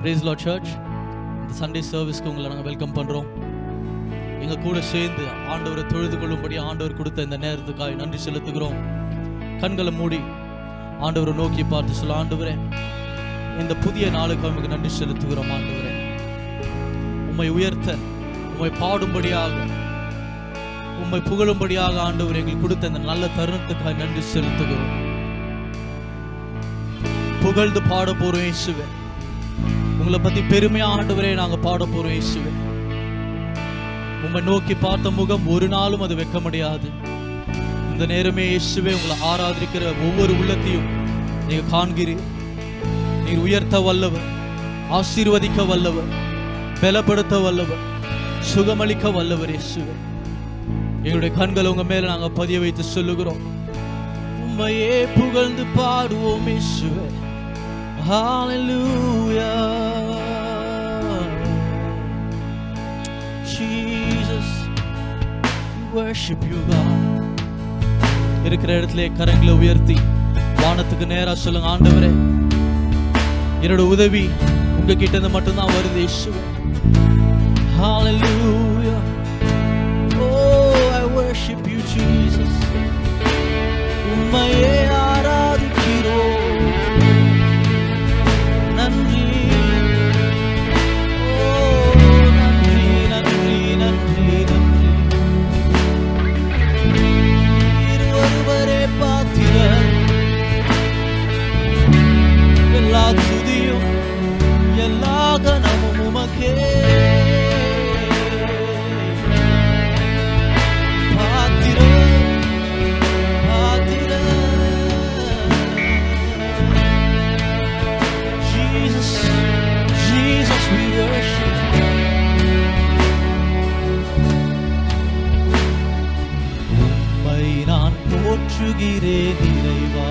Praise Lord Church. இந்த Sunday சர்வீஸ்க்கு உங்களை நாங்கள் வெல்கம் பண்ணுறோம். எங்கள் கூட சேர்ந்து ஆண்டவரை தொழுது கொள்ளும்படி ஆண்டவர் கொடுத்த இந்த நேரத்துக்காக நன்றி செலுத்துகிறோம். கண்களை மூடி ஆண்டவரை நோக்கி பார்த்து சொல்ல, ஆண்டவரே இந்த புதிய நாளுக்கு நமக்கு நன்றி செலுத்துகிறோம். ஆண்டவரே உம்மை உயர்த்த, உம்மை பாடும்படியாக, உம்மை புகழும்படியாக ஆண்டவர் எங்களுக்கு கொடுத்த இந்த நல்ல தருணத்துக்காக நன்றி செலுத்துகிறோம். புகழ்ந்து பாட போறோம் இயேசுவே. உங்களை பத்தி பெருமையா ஆண்டவரே நாங்க பாட போறோம் இயேசுவே. உம்மை நோக்கி பார்த்த முகம் ஒரு நாளும் அது வைக்க முடியாது. இந்த நேரமே இயேசுவே உங்களை ஆராதிக்கிற ஒவ்வொரு உள்ளத்தையும் நீங்க காண்கிறீர். நீர் உயர்த்த வல்லவர், ஆசீர்வதிக்க வல்லவர், பலப்படுத்த வல்லவர், சுகமளிக்க வல்லவர் இயேசுவே. எங்களுடைய கண்களை உங்க மேல நாங்க பதிய வைத்து சொல்லுகிறோம், உம்மையே புகழ்ந்து பாடுவோம் இயேசுவே. Hallelujah, Jesus, worship you God. இருக்கிற இடத்துல கரங்களை உயர்த்தி வானத்துக்கு நேரா சொல்லுங்க, ஆண்டவரே என்னோட உதவி உங்ககிட்ட இருந்து மட்டும்தான் வருது இயேசுவே. Hallelujah, oh I worship you Jesus. உம்மையே ஆராதிக்கிறோம். நன்றி, ஓ நன்றி நன்றி நன்றி நன்றி. ஒருவரே பாத்திரர், எல்லா துதியும் எல்லா கனமும் உமக்கே. போற்றுகிறேன் இறைவா,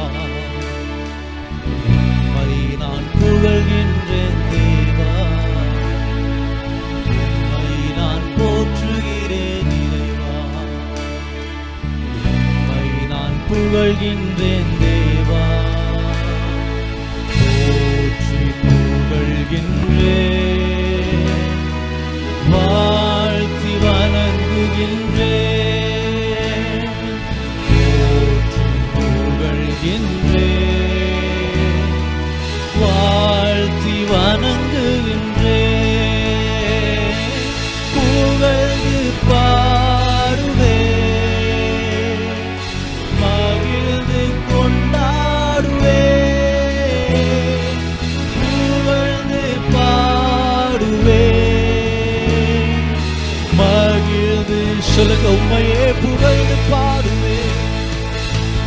உம்மை நான் புகழ்கின்றேன் தேவா. உம்மை நான் போற்றுகிறேன் இறைவா, உம்மை நான் புகழ்கின்றேன் தேவா. போற்றி புகழ்கின்றேன், வாழ்த்தி வணங்குகின்றேன், வாழ்த்தி வணங்குகின்றேன். புகழ்ந்து பாடுவேன், மகிழ்ந்து கொண்டாடுவேன். புகழ்ந்து பாடுவேன், மகிழ்ந்து சொல்லுங்க, உம்மையே புகழ்ந்து பாடுவேன்,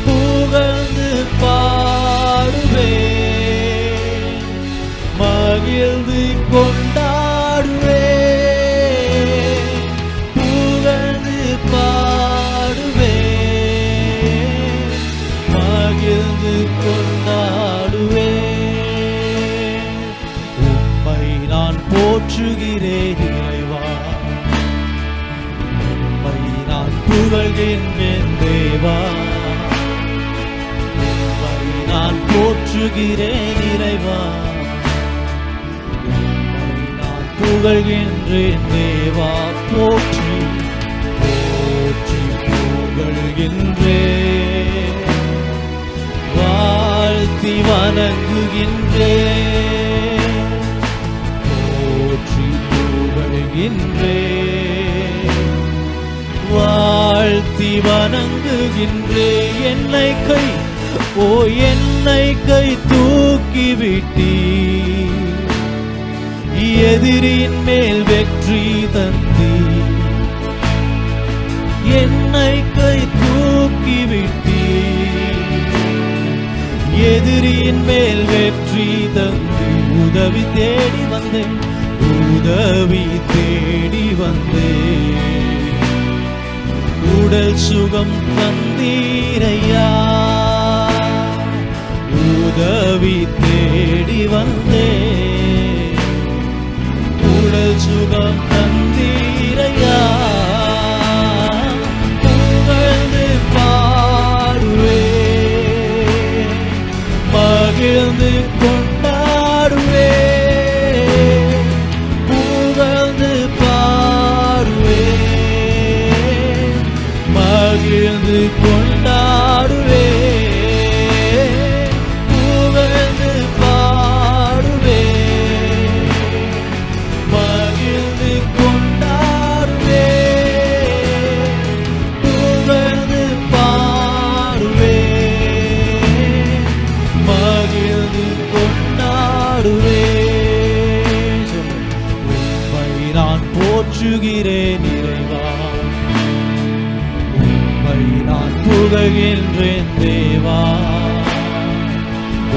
புகழ்ந்து பாடுவேன், மகிழ்ந்து கொண்டாடுவேன். புகழ்ந்து பாடுவேன், மகிழ்ந்து கொண்டாடுவேன். உம்மை நான் போற்றுகிறேன் இறைவா, உம்மை நான் புகழ்கின்றேன் தேவா. நான் போற்றுகிறேன் இறைவா, உம்மை நான் புகழ்கின்றேன் தேவா. போற்றி போற்றி புகழ்கின்றேன், வாழ்த்தி வணங்குகின்றேன். போற்றி புகழ்கின்றேன், வாழ்த்தி வணங்குகின்றேன். என்னை கை, ஓ என்னை கை தூக்கிவிட்டீர், எதிரின் மேல் வெற்றி தந்தீர். என்னை கை தூக்கிவிட்டீர், எதிரின் மேல் வெற்றி தந்தீர். உதவி தேடி வந்தேன், உதவி தேடி வந்தேன். உடல் சுகம் தந்தீரையா, உதவி தேடி வந்தேன். உடல் சுகம் தந்தீரையா, புகழ்ந்து பாடுவேன், மகிழ்ந்து கொண்டாடுவேன். மகிழ்ந்து கொண்டாடுவே, புகழ்ந்து பாடுவே, மகிழ்ந்து கொண்டாடுவே, புகழ்ந்து பாடுவே, மகிழ்ந்து கொண்டாடுவே. உம்மை நான் போற்றுகிறேன் இறைவா, உம்மை நான் புகழ்கின்றேன் தேவா,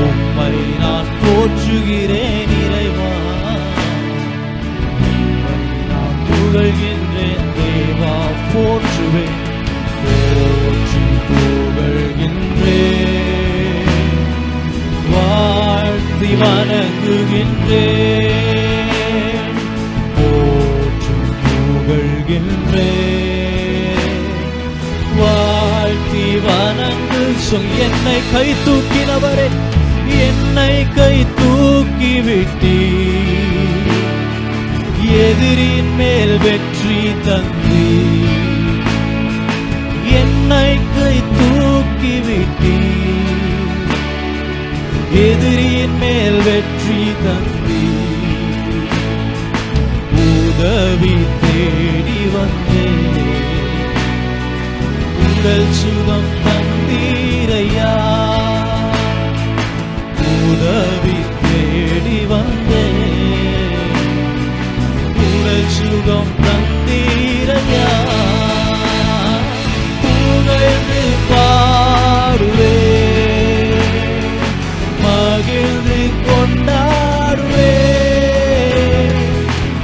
உம்மை நான் போற்றுகிறேன் இறைவா, உம்மை நான் புகழ்கின்றேன் தேவா. போற்றுவேன், போற்றி புகழ்கின்றேன், வாழ்த்தி வணங்குகின்றேன், போற்றி புகழ்கின்றேன், வாழ்த்தி வணங்கு. என்னை கை தூக்கினவரே, என்னை கை தூக்கி விட்டீர், எதிரின் மேல் வெற்றி தந்தீர், என்னை கை தூக்கி விட்டீர், எதிரின் மேல் வெற்றி தந்தீர், உதவி தேடி வந்தேன், உடல் சுகம் தந்தீரையா, உதவி தேடி வந்தேன், உடல் சுகம் தந்தீரையா, புகழ்ந்து பாடுவே, மகிழ்ந்து கொண்டாடுவே,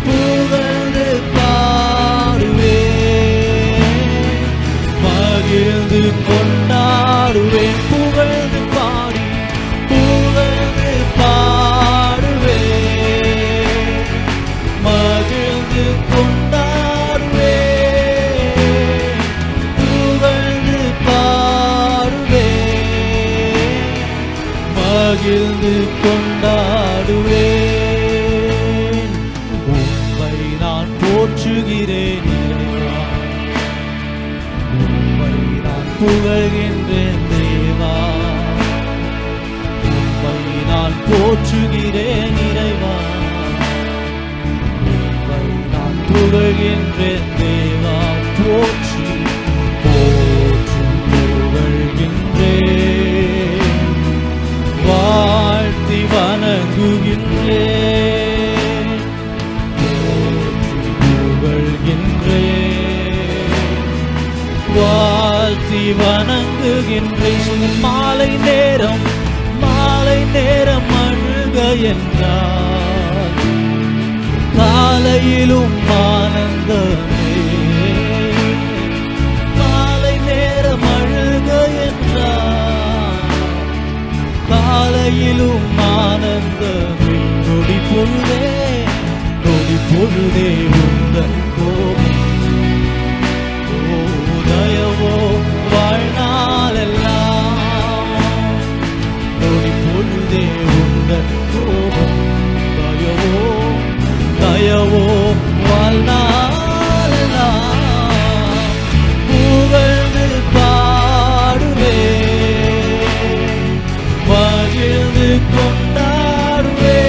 புகழ்ந்து பாடுவே, மகிழ்ந்து கொண்டாடுவே, புகழ்ந்து பாடி புகழ்ந்து பாடுவே, மகிழ்ந்து கொண்டாடுவே, புகழ்ந்து பாடுவே, மகிழ்ந்து கொண்டாடுவேன். உம்மை நான் போற்றுகிறேன் இறைவா, உம்மை நான் புகழ்கின்றேன் தேவா, உம்மை நான் போற்றுகிறேன் இறைவா, உம்மை நான் புகழ்கின்றேன் தேவா. போற்றி போற்றி புகழ்கின்றேன், வாழ்த்தி வணங்குகின்றேன், போற்றி புகழ்கின்றேன், வாழ்த்தி வணங்குகின்றேன். மாலை நேரம் அழுக என்றார், காலையிலும் ஆனந்தமே, மாலை நேரம் அழுக என்றார், காலையிலும் ஆனந்தமே, நொடி பொழுதே உந்தன் கோபம், ஓ தயவோ வாழ்நாளெல்லாம், நொடி பொழுதே உந்தன் கோபம், தயவோ வாழ்நாளெல்லாம், புகழ்ந்து பாடுவே, மகிழ்ந்து கொண்டாடுவே,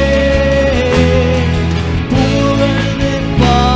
புகழ்ந்து பாடுவே,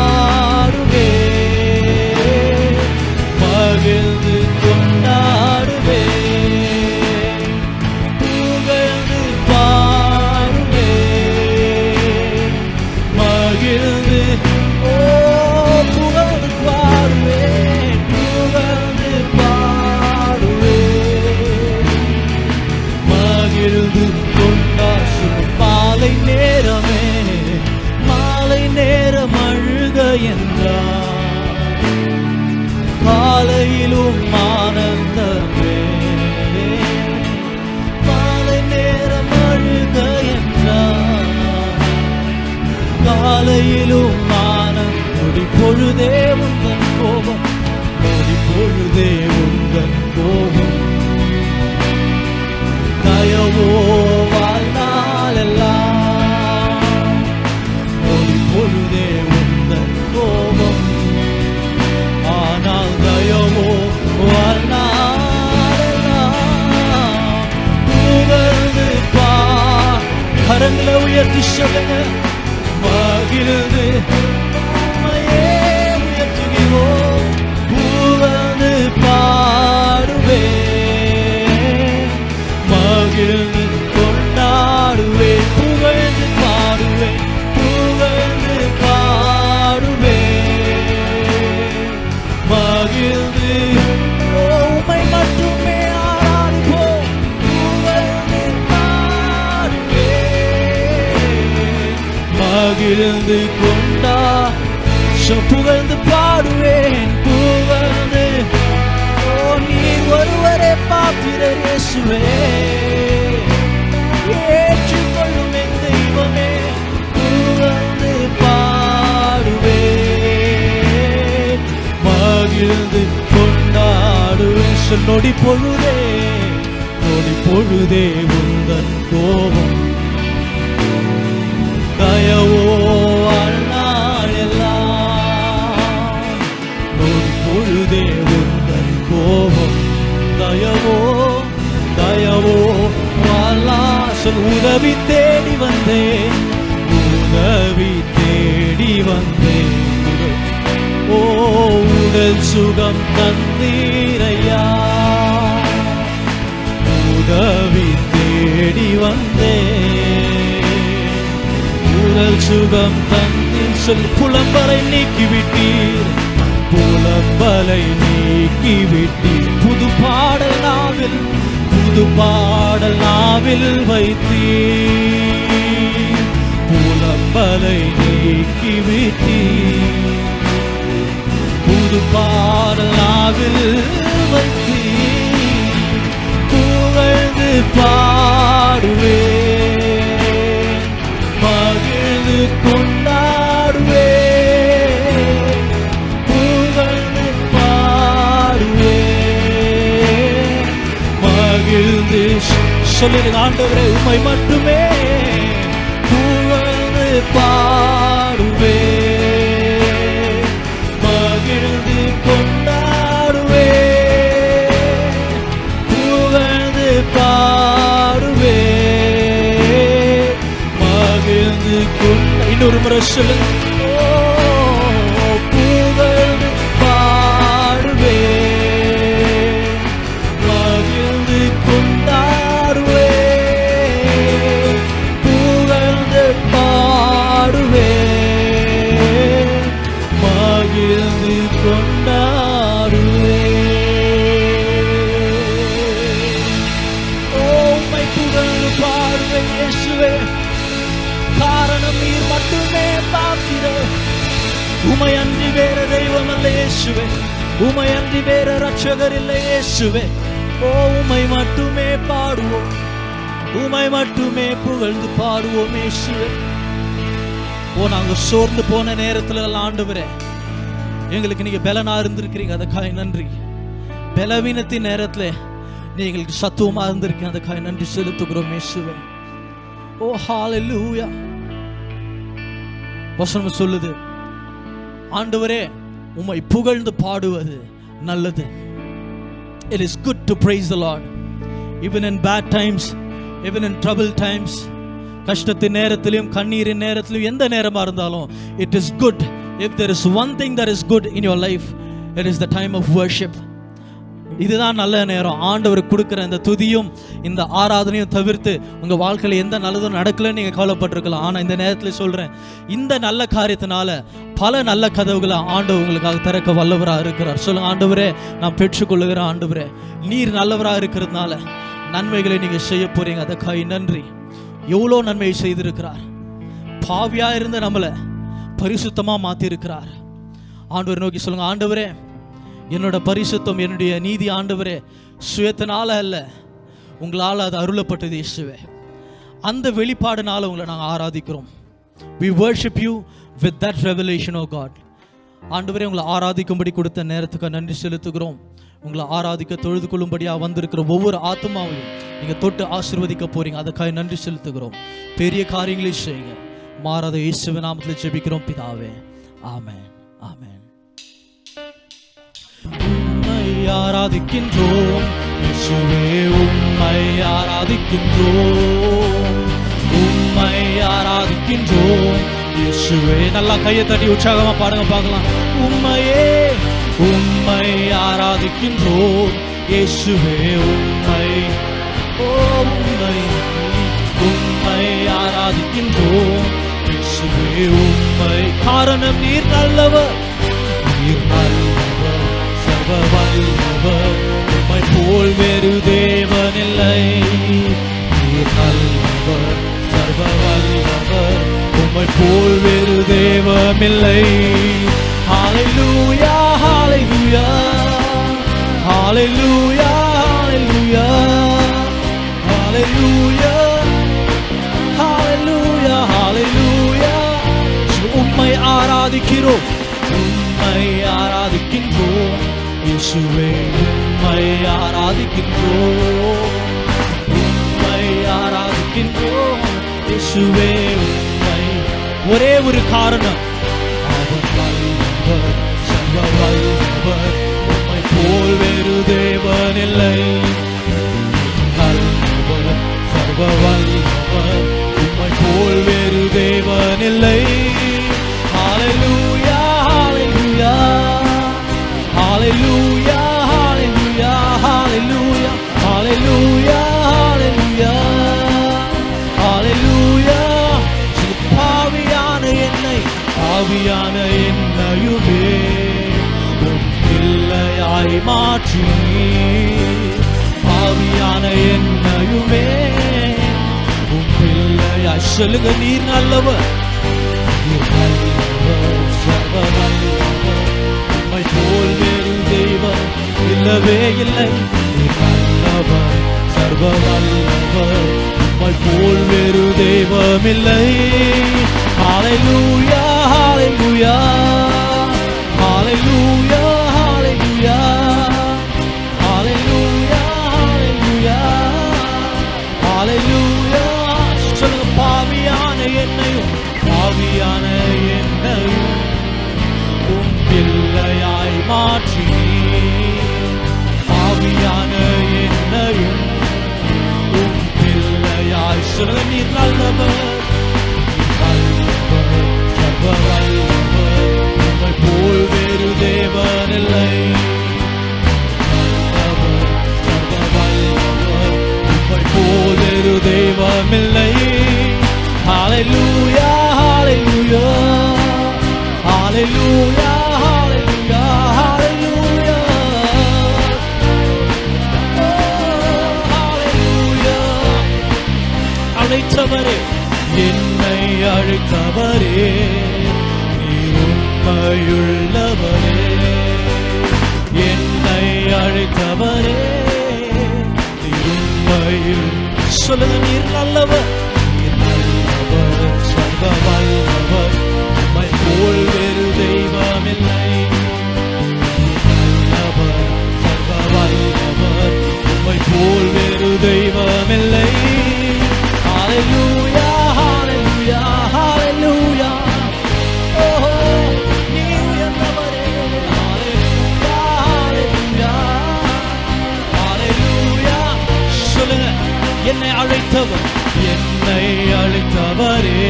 உயர்த்தி சொல்லுங்க. மகிழ்ந்து உம்மையே உயர்த்துகிறோம், புகழ்ந்து பாடுவேன், மகிழ்ந்து கொண்டாடுவேன், புகழ்ந்து பாடுவேன், புகழ்ந்து பாடுவேன், மகிழ்ந்து உம்மை மட்டுமே ஆராதிப்போம், புகழ்ந்து பாடுவேன், மகிழ்ந்து கொண்டா புகழ்ந்து பாடுவேன், புகழ்ந்து நீர் ஒருவரே பாத்திரர் இயேசுவே, ஏற்றுக்கொள்ளும் என் தெய்வமே, புகழ்ந்து பாடுவேன், மகிழ்ந்து கொண்டாடுவேன். நொடி பொழுதே நொடி பொழுதே உந்தன் கோபம் தயவோ அண்ணாள் எல்லாம், நொடி பொழுதே உந்தன் கோபம் தயவோ தயவோ சொல். உதவி தேடி வந்தேன், உதவி தேடி வந்தேன், ஓ உடல் சுகம் தந்தீரையா, உதவி தேடி வந்தேன், உடல் சுகம் தந்தீர் சொல். புலம்பலை நீக்கிவிட்டீர், புலம்பலை நீக்கிவிட்டீர், புது பாடல் நாவில், புது பாடல் நாவில் வைத்தீர், புலம்பலை நீக்கிவிட்டீர், புது பாடல் நாவில் வைத்தீர், புகழ்ந்து பாடுவேன், மகிழ்ந்து கொண்டாடுவேன், புகழ்ந்து பாடுவேன், மகிழ்ந்து சொல்லிடுங்க. ஆண்டவரே உம்மை மட்டுமே புகழ்ந்து பாடுவேன், மகிழ்ந்து கொண்டாடுவேன், புகழ்ந்து பாடுவேன், மகிழ்ந்து கொண்ட இன்னொரு முறை சொல்லுங்க. புகழ்ந்து பாடுவேன், மகிழ்ந்து கொண்டாடுவேன், புகழ்ந்து பாடுவேன், மகிழ்ந்து கொண்டாடுவேன். உம்மை புகழ்ந்து பாடுவேன் இயேசுவே, காரணம் நீர் மட்டுமே பாத்திரர், உம்மை அன்றி வேற தெய்வம் அல்ல இயேசுவே, உம்மை அன்றி வேற ரட்சகர் இல்லை இயேசுவே. ஓ உம்மை மட்டுமே பாடுவோம், உம்மை மட்டுமே புகழ்ந்து பாடுவோம் இயேசுவே. ஓ நாங்க சோர்ந்து போன நேரத்துல ஆண்டவரே எங்களுக்கு நீங்க பலனா இருந்திருக்கிறீங்க, அதுக்காக நன்றி. பலவீனத்தின் நேரத்துல நீ எங்களுக்கு சத்துவமா இருந்திருக்கீங்க, அதுக்காக நன்றி செலுத்துகிறோம் இயேசுவே. ஓ ஹalleluya. வசனம் சொல்லுது, ஆண்டவரே உம்மை புகழ்ந்து பாடுவது நல்லது. It is good to praise the Lord even in bad times, even in troubled times. கஷ்டத்தின் நேரத்திலும் கண்ணீரின் நேரத்திலும் எந்த நேரமா இருந்தாலும் it is good. If there is one thing that is good in your life, it is the time of worship. இதுதான் நல்ல நேரம். ஆண்டவர் கொடுக்கிற இந்த துதியும் இந்த ஆராதனையும் தவிர்த்து உங்க வாழ்க்கையில எந்த நல்லதும் நடக்கலன்னு நீங்க கவலைப்பட்டிருக்கலாம். ஆனா இந்த நேரத்துல சொல்றேன், இந்த நல்ல காரியத்தினால பல நல்ல கதவுகளை ஆண்டவர் உங்களுக்காக திறக்க வல்லவரா இருக்கிறார். சொல்லுங்க, ஆண்டவரே நான் பெற்றுக்கொள்ளுகிறேன், ஆண்டவரே நீர் நல்லவரா இருக்கிறதுனால நன்மைகளை நீங்க செய்ய போறீங்க, அதுக்காக நன்றி. எவ்வளோ நன்மையை செய்திருக்கிறார். பாவியா இருந்த நம்மளை பரிசுத்தமா மாத்தி இருக்கிறார். ஆண்டவரை நோக்கி சொல்லுங்க, ஆண்டவரே என்னோட பரிசுத்தம் என்னுடைய நீதி ஆண்டவரே சுயத்தினால அல்ல, உங்களால் அது அருளப்பட்டது இயேசுவே. அந்த வெளிப்பாடுனால உங்களை நாங்கள் ஆராதிக்கிறோம். We worship you with that revelation, oh God. ஆண்டவரே உங்களை ஆராதிக்கும்படி கொடுத்த நேரத்துக்கு நன்றி செலுத்துகிறோம். உங்களை ஆராதிக்க தொழுது கொள்ளும்படியாக வந்திருக்கிற ஒவ்வொரு ஆத்மாவையும் நீங்கள் தொட்டு ஆசீர்வதிக்க போறீங்க, அதுக்காக நன்றி செலுத்துகிறோம். பெரிய காரியங்களை செய்யுங்க. மாறாத இயேசுவின் நாமத்தில் ஜெபிக்கிறோம் பிதாவே, ஆமென், ஆமென். உம்மை ஆராதிக்கின்றோம் இயேசுவே, உம்மை ஆராதிக்கின்றோம், உம்மை ஆராதிக்கின்றோம் இயேசுவே. நல்லா கையை தட்டி உற்சாகமா பாடுங்க பார்க்கலாம். உம்மையே உம்மை ஆராதிக்கின்றோம் இயேசுவே. உம்மை உம்மை உம்மை ஆராதிக்கின்றோம் இயேசுவே. உம்மை காரணம் நீர் நல்லவர், நீர் நல்லவர், சர்வ வல்லவர், உம்மை போல் வேறு தேவனில்லை. நீர் நல்லவர், சர்வ வல்லவர், உம்மை போல் வேறு தேவனில்லை. ஹalleluya ஹalleluya ஹalleluya ஹalleluya ஹalleluya ஹalleluya ஹalleluya. உம்மை ஆராதிக்கிறோம், உம்மை ஆராதிக்கின்றோம் இயேசுவே. உம்மை ஆராதிக்கின்றோம், உம்மை ஆராதிக்கின்றோம் இயேசுவே. உம்மை ஒரே ஒரு காரணம், அவர் வல்லவர், சர்வ வல்லவர், உம்மை போல் வேறு தேவனில்லை. நல்லவர், சர்வ வல்லவர், உம்மை போல் வேறு தேவனில்லை. ஹalleluya ஹalleluya ஹalleluya ஹalleluya ஹalleluya ஹalleluya ஹalleluya ஹalleluya. பாவியான என்னை, பாவியான என்னையுமே உம் பிள்ளையாய் மாற்றி, பாவியான என்னையுமே உம் பிள்ளையாய். சொல்லுங்க, நீர் நல்லவர், நீர் நல்லவர், சர்வ வல்லவர், உம்மை போல் வேறு தெய்வம் இல்லவே இல்லை. நீர் நல்லவர், சர்வ வல்லவர், உம்மை போல் வேறு தெய்வம் இல்லை. ஹalleluya ஹalleluya ஹalleluya ஹalleluya ஹalleluya ஹalleluya ஹalleluya. சொல்லுங்க, பாவியான என்னையும், பாவியான என்னையும் உம் பிள்ளையாய் மாற்றி, பாவியான என்னையும் உம் பிள்ளையாய். சொல்லுங்க, நீர் நல்லவர், நல்லவர், சர்வ வல்லவர், உம்மை போல் வேறு தேவனில்லை. நல்லவர், சர்வ வல்லவர், உம்மை போல் வேறு தெய்வமில்லை. ஹalleluya ஹalleluya ஹalleluya ஹalleluya ஹalleluya ஹalleluya. அழைத்தவரே, என்னை அழைத்தவரே, நீர் உண்மையுள்ளவரே. என்னை அழைத்தவரே, நீர் உண்மையுள்ள. சொல்லுங்க, நீர் நல்லவர், நீர் நல்லவர், சர்வ வல்லவர், உம்மை போல் வேறு தெய்வமில்லை. நல்லவர், சர்வ வல்லவர், உம்மை போல் வேறு தெய்வமில்லை. ஹalleluya ஹalleluya ஹalleluya. ஓ நீ உயர்ந்தவரே. ஹalleluya ஹalleluya ஹalleluya. சொல்லுங்க, என்னை அழைத்தவர், என்னை அழைத்தவரே,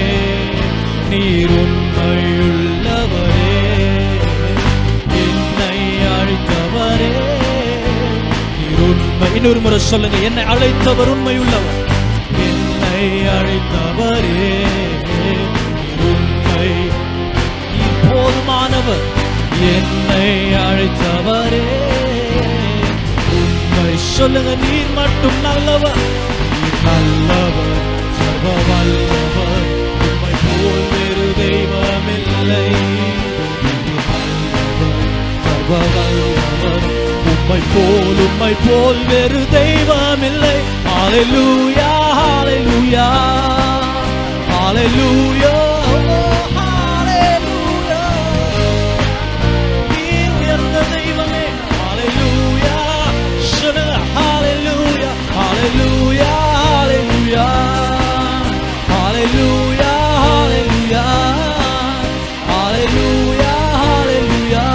நீர் உண்மையுள்ளவரே. என்னை அழைத்தவரே, நீர் உண்மை. இன்னொரு முறை சொல்லுங்க, என்னை அழைத்தவர் உண்மையுள்ளவர். என்னை அழைத்தவரே, நீர் உண்மை, நீர் போதுமானவர். என்னை அழைத்தவரே உண்மை. சொல்லுங்க, நீர் மட்டும் நல்லவர், நீர் நல்லவர், சர்வ வல்லவர், உம்மை போல் வேறு தெய்வமில்லை. நீர் நல்லவர், சர்வ வல்லவர், உம்மை போல் வேறு தெய்வமில்லை. ஹalleluya ஹalleluya ஹalleluya ஹalleluya. நீர் உயர்ந்த தெய்வமே. ஹalleluya. சொல்லுங்க, ஹalleluya ஹalleluya ஹalleluya ஹalleluya ஹalleluya ஹalleluya ஹalleluya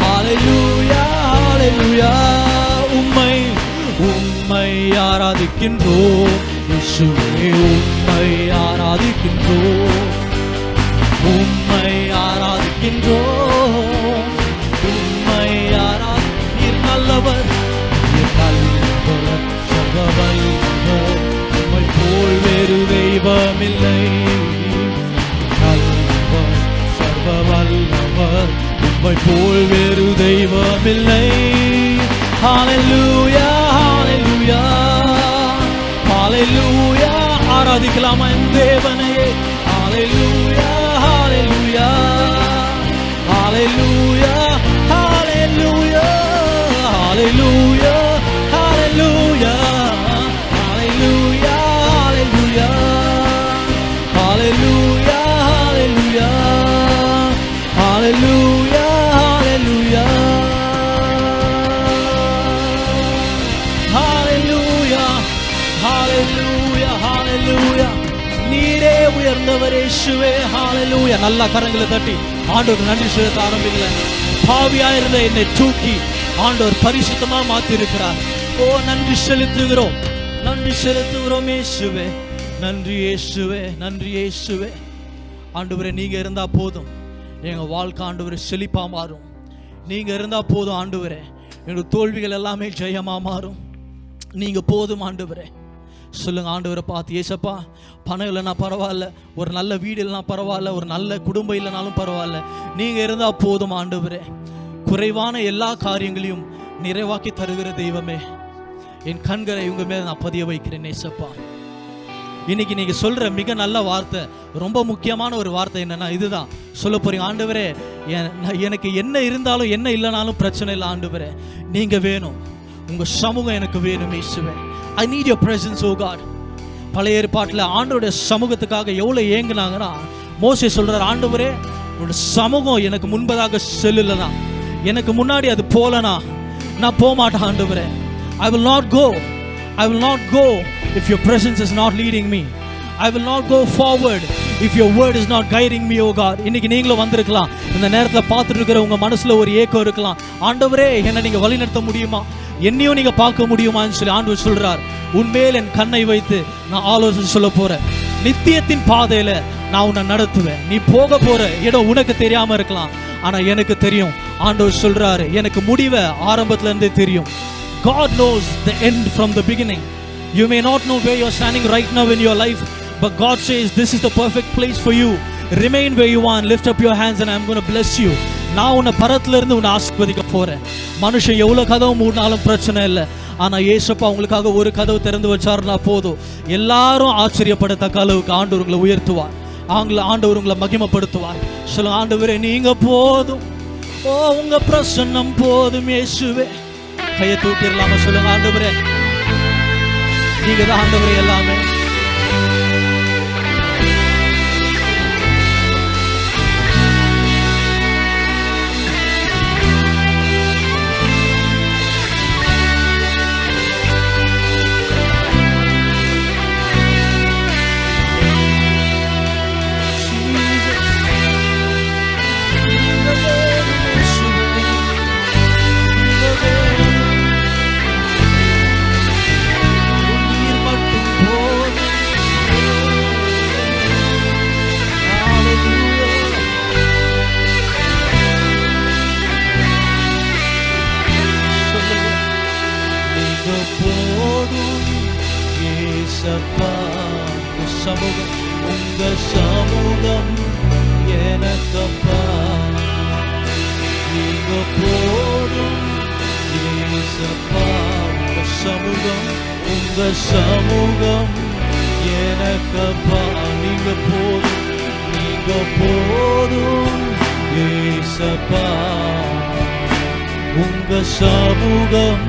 ஹalleluya ஹalleluya. உம்மை ஆராதிக்கின்றோம் இயேசுவே உம்மை ஆராதிக்கின்றோம், உம்மை ஆராதிக்கின்றோம், உம்மை நீர் நல்லவர், நீர் நல்லவர், சர்வவல்லவர், உம்மை போல் வேறு தெய்வமில்லை. நல்லவர், சர்வவல்லவர், உம்மை போல் வேறு தெய்வமில்லை. ஹalleluya ஹalleluya ஹalleluya. ஆராதிக்கலாமா என் தேவனையே? ஹalleluya ஹalleluya ஹalleluya ஹalleluya ஹalleluya ஹalleluya ஹalleluya ஹalleluya ஹalleluya ஹalleluya ஹalleluya ஹalleluya ஹalleluya ஹalleluya. நீரே உயர்ந்தவர் இயேசுவே. ஹalleluya. நல்ல கரங்களை தட்டி ஆண்டவருக்கு நன்றி செலுத்த ஆரம்பிக்கல. பாவியாயிருந்த என்னை தூக்கி ஆண்டவர் பரிசுத்தமா மாத்தி இருக்கிறார். ஓ நன்றி செலுத்துகிறோம், நன்றி செலுத்துகிறோம் இயேசுவே. நன்றி இயேசுவே, நன்றி இயேசுவே. ஆண்டவரே நீங்க இருந்தா போதும் எங்க வாழ்க்கை ஆண்டவரே செழிப்பா மாறும். நீங்க இருந்தா போதும் ஆண்டவரே எங்க தோல்விகள் எல்லாமே ஜெயமா மாறும். நீங்க போதும் ஆண்டவரே. சொல்லுங்க ஆண்டவரை பார்த்து, ஏசப்பா பணம் இல்லைனா பரவாயில்ல, ஒரு நல்ல வீடு இல்லைனா பரவாயில்ல, ஒரு நல்ல குடும்பம் இல்லைனாலும் பரவாயில்ல, நீங்க இருந்தா போதும் ஆண்டவரே. குறைவான எல்லா காரியங்களையும் நிறைவாக்கி தருகிற தெய்வமே, என் கண்களை இவங்க மேல நான் பதிய வைக்கிறேன் ஏசப்பா. இன்னைக்கு நீங்க சொல்ற மிக நல்ல வார்த்தை, ரொம்ப முக்கியமான ஒரு வார்த்தை என்னன்னா இதுதான் சொல்ல போறீங்க. ஆண்டவரே எனக்கு என்ன இருந்தாலும் என்ன இல்லைனாலும் பிரச்சனை இல்லை ஆண்டவரே, நீங்க வேணும், உங்க சமூகம் எனக்கு வேணும் இயேசுவே. I need your presence, oh God. பழைய ஏற்பாட்டில் ஆண்டவருடைய சமூகத்துக்காக எவ்வளவு ஏங்குனாங்கன்னா, மோசே சொல்றார், ஆண்டவரே உங்களுடைய சமூகம் எனக்கு முன்பதாக செல்லலனா, எனக்கு முன்னாடி அது போலனா நான் போக மாட்டேன் ஆண்டவரே. I will not go, I will not go if your presence is not leading me. I will not go forward if your word is not guiding me, oh God. இன்னைக்கு நீங்களும் வந்திருக்கலாம், இந்த நேரத்தில் பார்த்துட்டு இருக்கிற உங்க மனசுல ஒரு ஏக்கம் இருக்கலாம், ஆண்டவரே என்னை நீங்க வழிநடத்த முடியுமா, என்னையும் நீங்க பார்க்க முடியுமான்னு சொல்லி ஆண்டவர் சொல்றார். உன்மேல் என் கண்ணை வைத்து நான் ஆலோசனை சொல்ல போறேன், நித்தியத்தின் பாதையில நான் உன்னை நடத்துவேன். நீ போக போற இடம் உனக்கு தெரியாம இருக்கலாம், ஆனா எனக்கு தெரியும். ஆண்டவர் சொல்றாரு, எனக்கு முடிவை ஆரம்பத்துல இருந்தே தெரியும். God knows the end from the beginning. You may not know where you're standing right now in your life, but God says this is the perfect place for you. Remain where you are and lift up your hands and I'm going to bless you. நான் உன்னை பரத்துல இருந்து உன்னை ஆசீர்வதிக்க போறேன். மனுஷன் எவ்வளவு கதவு மூடினாலும் பிரச்சனை இல்லை, ஆனா ஏசப்பா உங்களுக்காக ஒரு கதவு திறந்து வச்சாருன்னா போதும், எல்லாரும் ஆச்சரியப்படத்தக்க அளவுக்கு ஆண்டவர் உங்களை உயர்த்துவார், ஆண்டவர் உங்களை மகிமைப்படுத்துவார். சொல்லுங்க ஆண்டவரே நீங்க போதும், ஓ உங்க பிரசன்னம் போதும் இயேசுவே. கையை தூக்கிடலாம சொல்லுங்க, ஆண்டவரே நீங்க தான் ஆண்டவரே எல்லாமே. சமூகம் உங்க சமூகம் எனக்கப்பா, நீங்க போதும் ஏசப்பா. உங்க சமூகம் உங்க சமூகம் எனக்கப்பா, நீங்க போதும், நீங்க போதும் ஏசப்பா. உங்க சமூகம்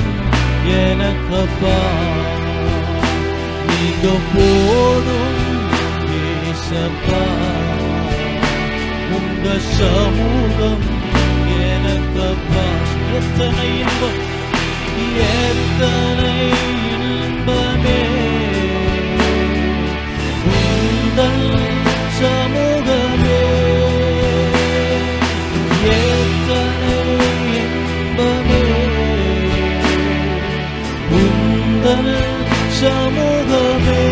எனக்கப்பா, நீங்க போதும் ஏசப்பா. உங்க சமூகம் எனக்கப்பா. எத்தனை இன்பம், எத்தனை இன்பமே உந்தன் சமூகமே, எத்தனை இன்பமே உந்தன் சமூகமே.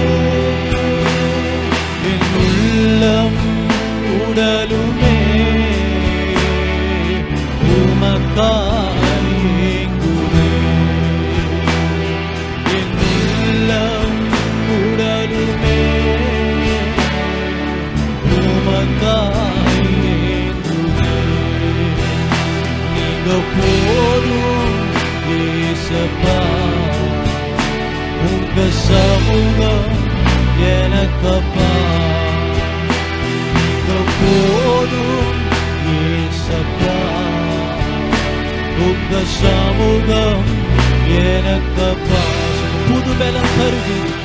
ஏசப்பா உங்க சமூகம் எனக்கப்பா போதும் ஏசப்பா உங்க சமூகம் எனக்கப்பா புது பலம் தருகிறீர்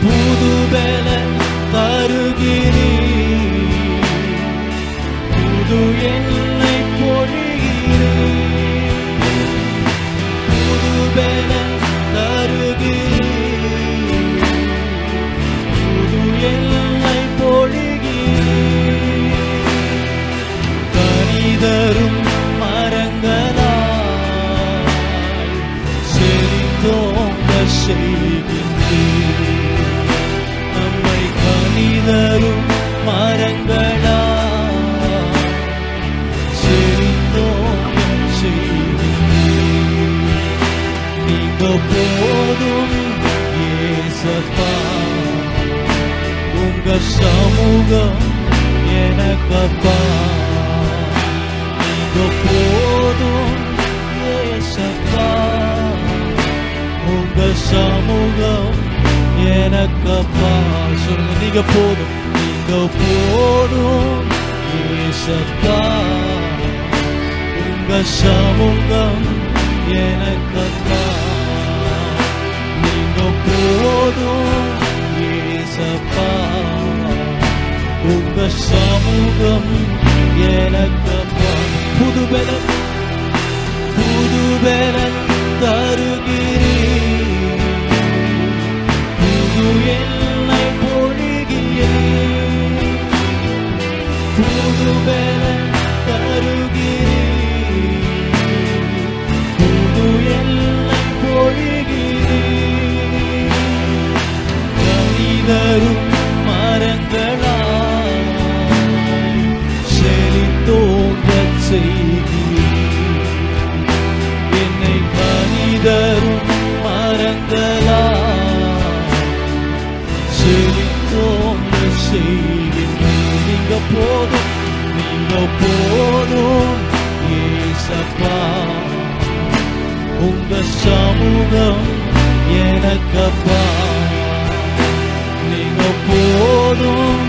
புது பலம் தருகிறீர் புது எண்ணெய் பொழிகிறீர் புது பலம் தருகிறீர் புது எண்ணெய் பொழிகிறீர் கனிதரும் மரங்களாய் செழித்தோங்க செய்கின்றீர் நம்மை கனிதரும் மரங்களாய் செழித்தோங்க செய்கின்றீர் நீங்க போதும் ஏசப்பா உங்க சமூகம் எனக்கப்பா நீங்க போதும் ஏசப்பா உங்க சமூகம் எனக்கப்பா சொல்லுங்க நீங்க போதும் ஏசப்பா உங்க சமூகம் எனக்கப்பா நீங்க போதும் ஏசப்பா உங்க சமூகம் எனக்கப்பா புது பலம் தருகிறீர் புது எண்ணெய் பொழிகிறீர் புது பலம் தருகிறீர் புது எண்ணெய் பொழிகிறீர் கனிதரும் மரங்களாய் செழித்தோங்கச் செய்கிறீர் என்னை கனிதரும் மரங்களாய் செழித்தோங்கச் செய்கிறீர் நீங்க போதும் ஏசப்பா உங்க சமூகம் எனக்கப்பா நீங்க போதும்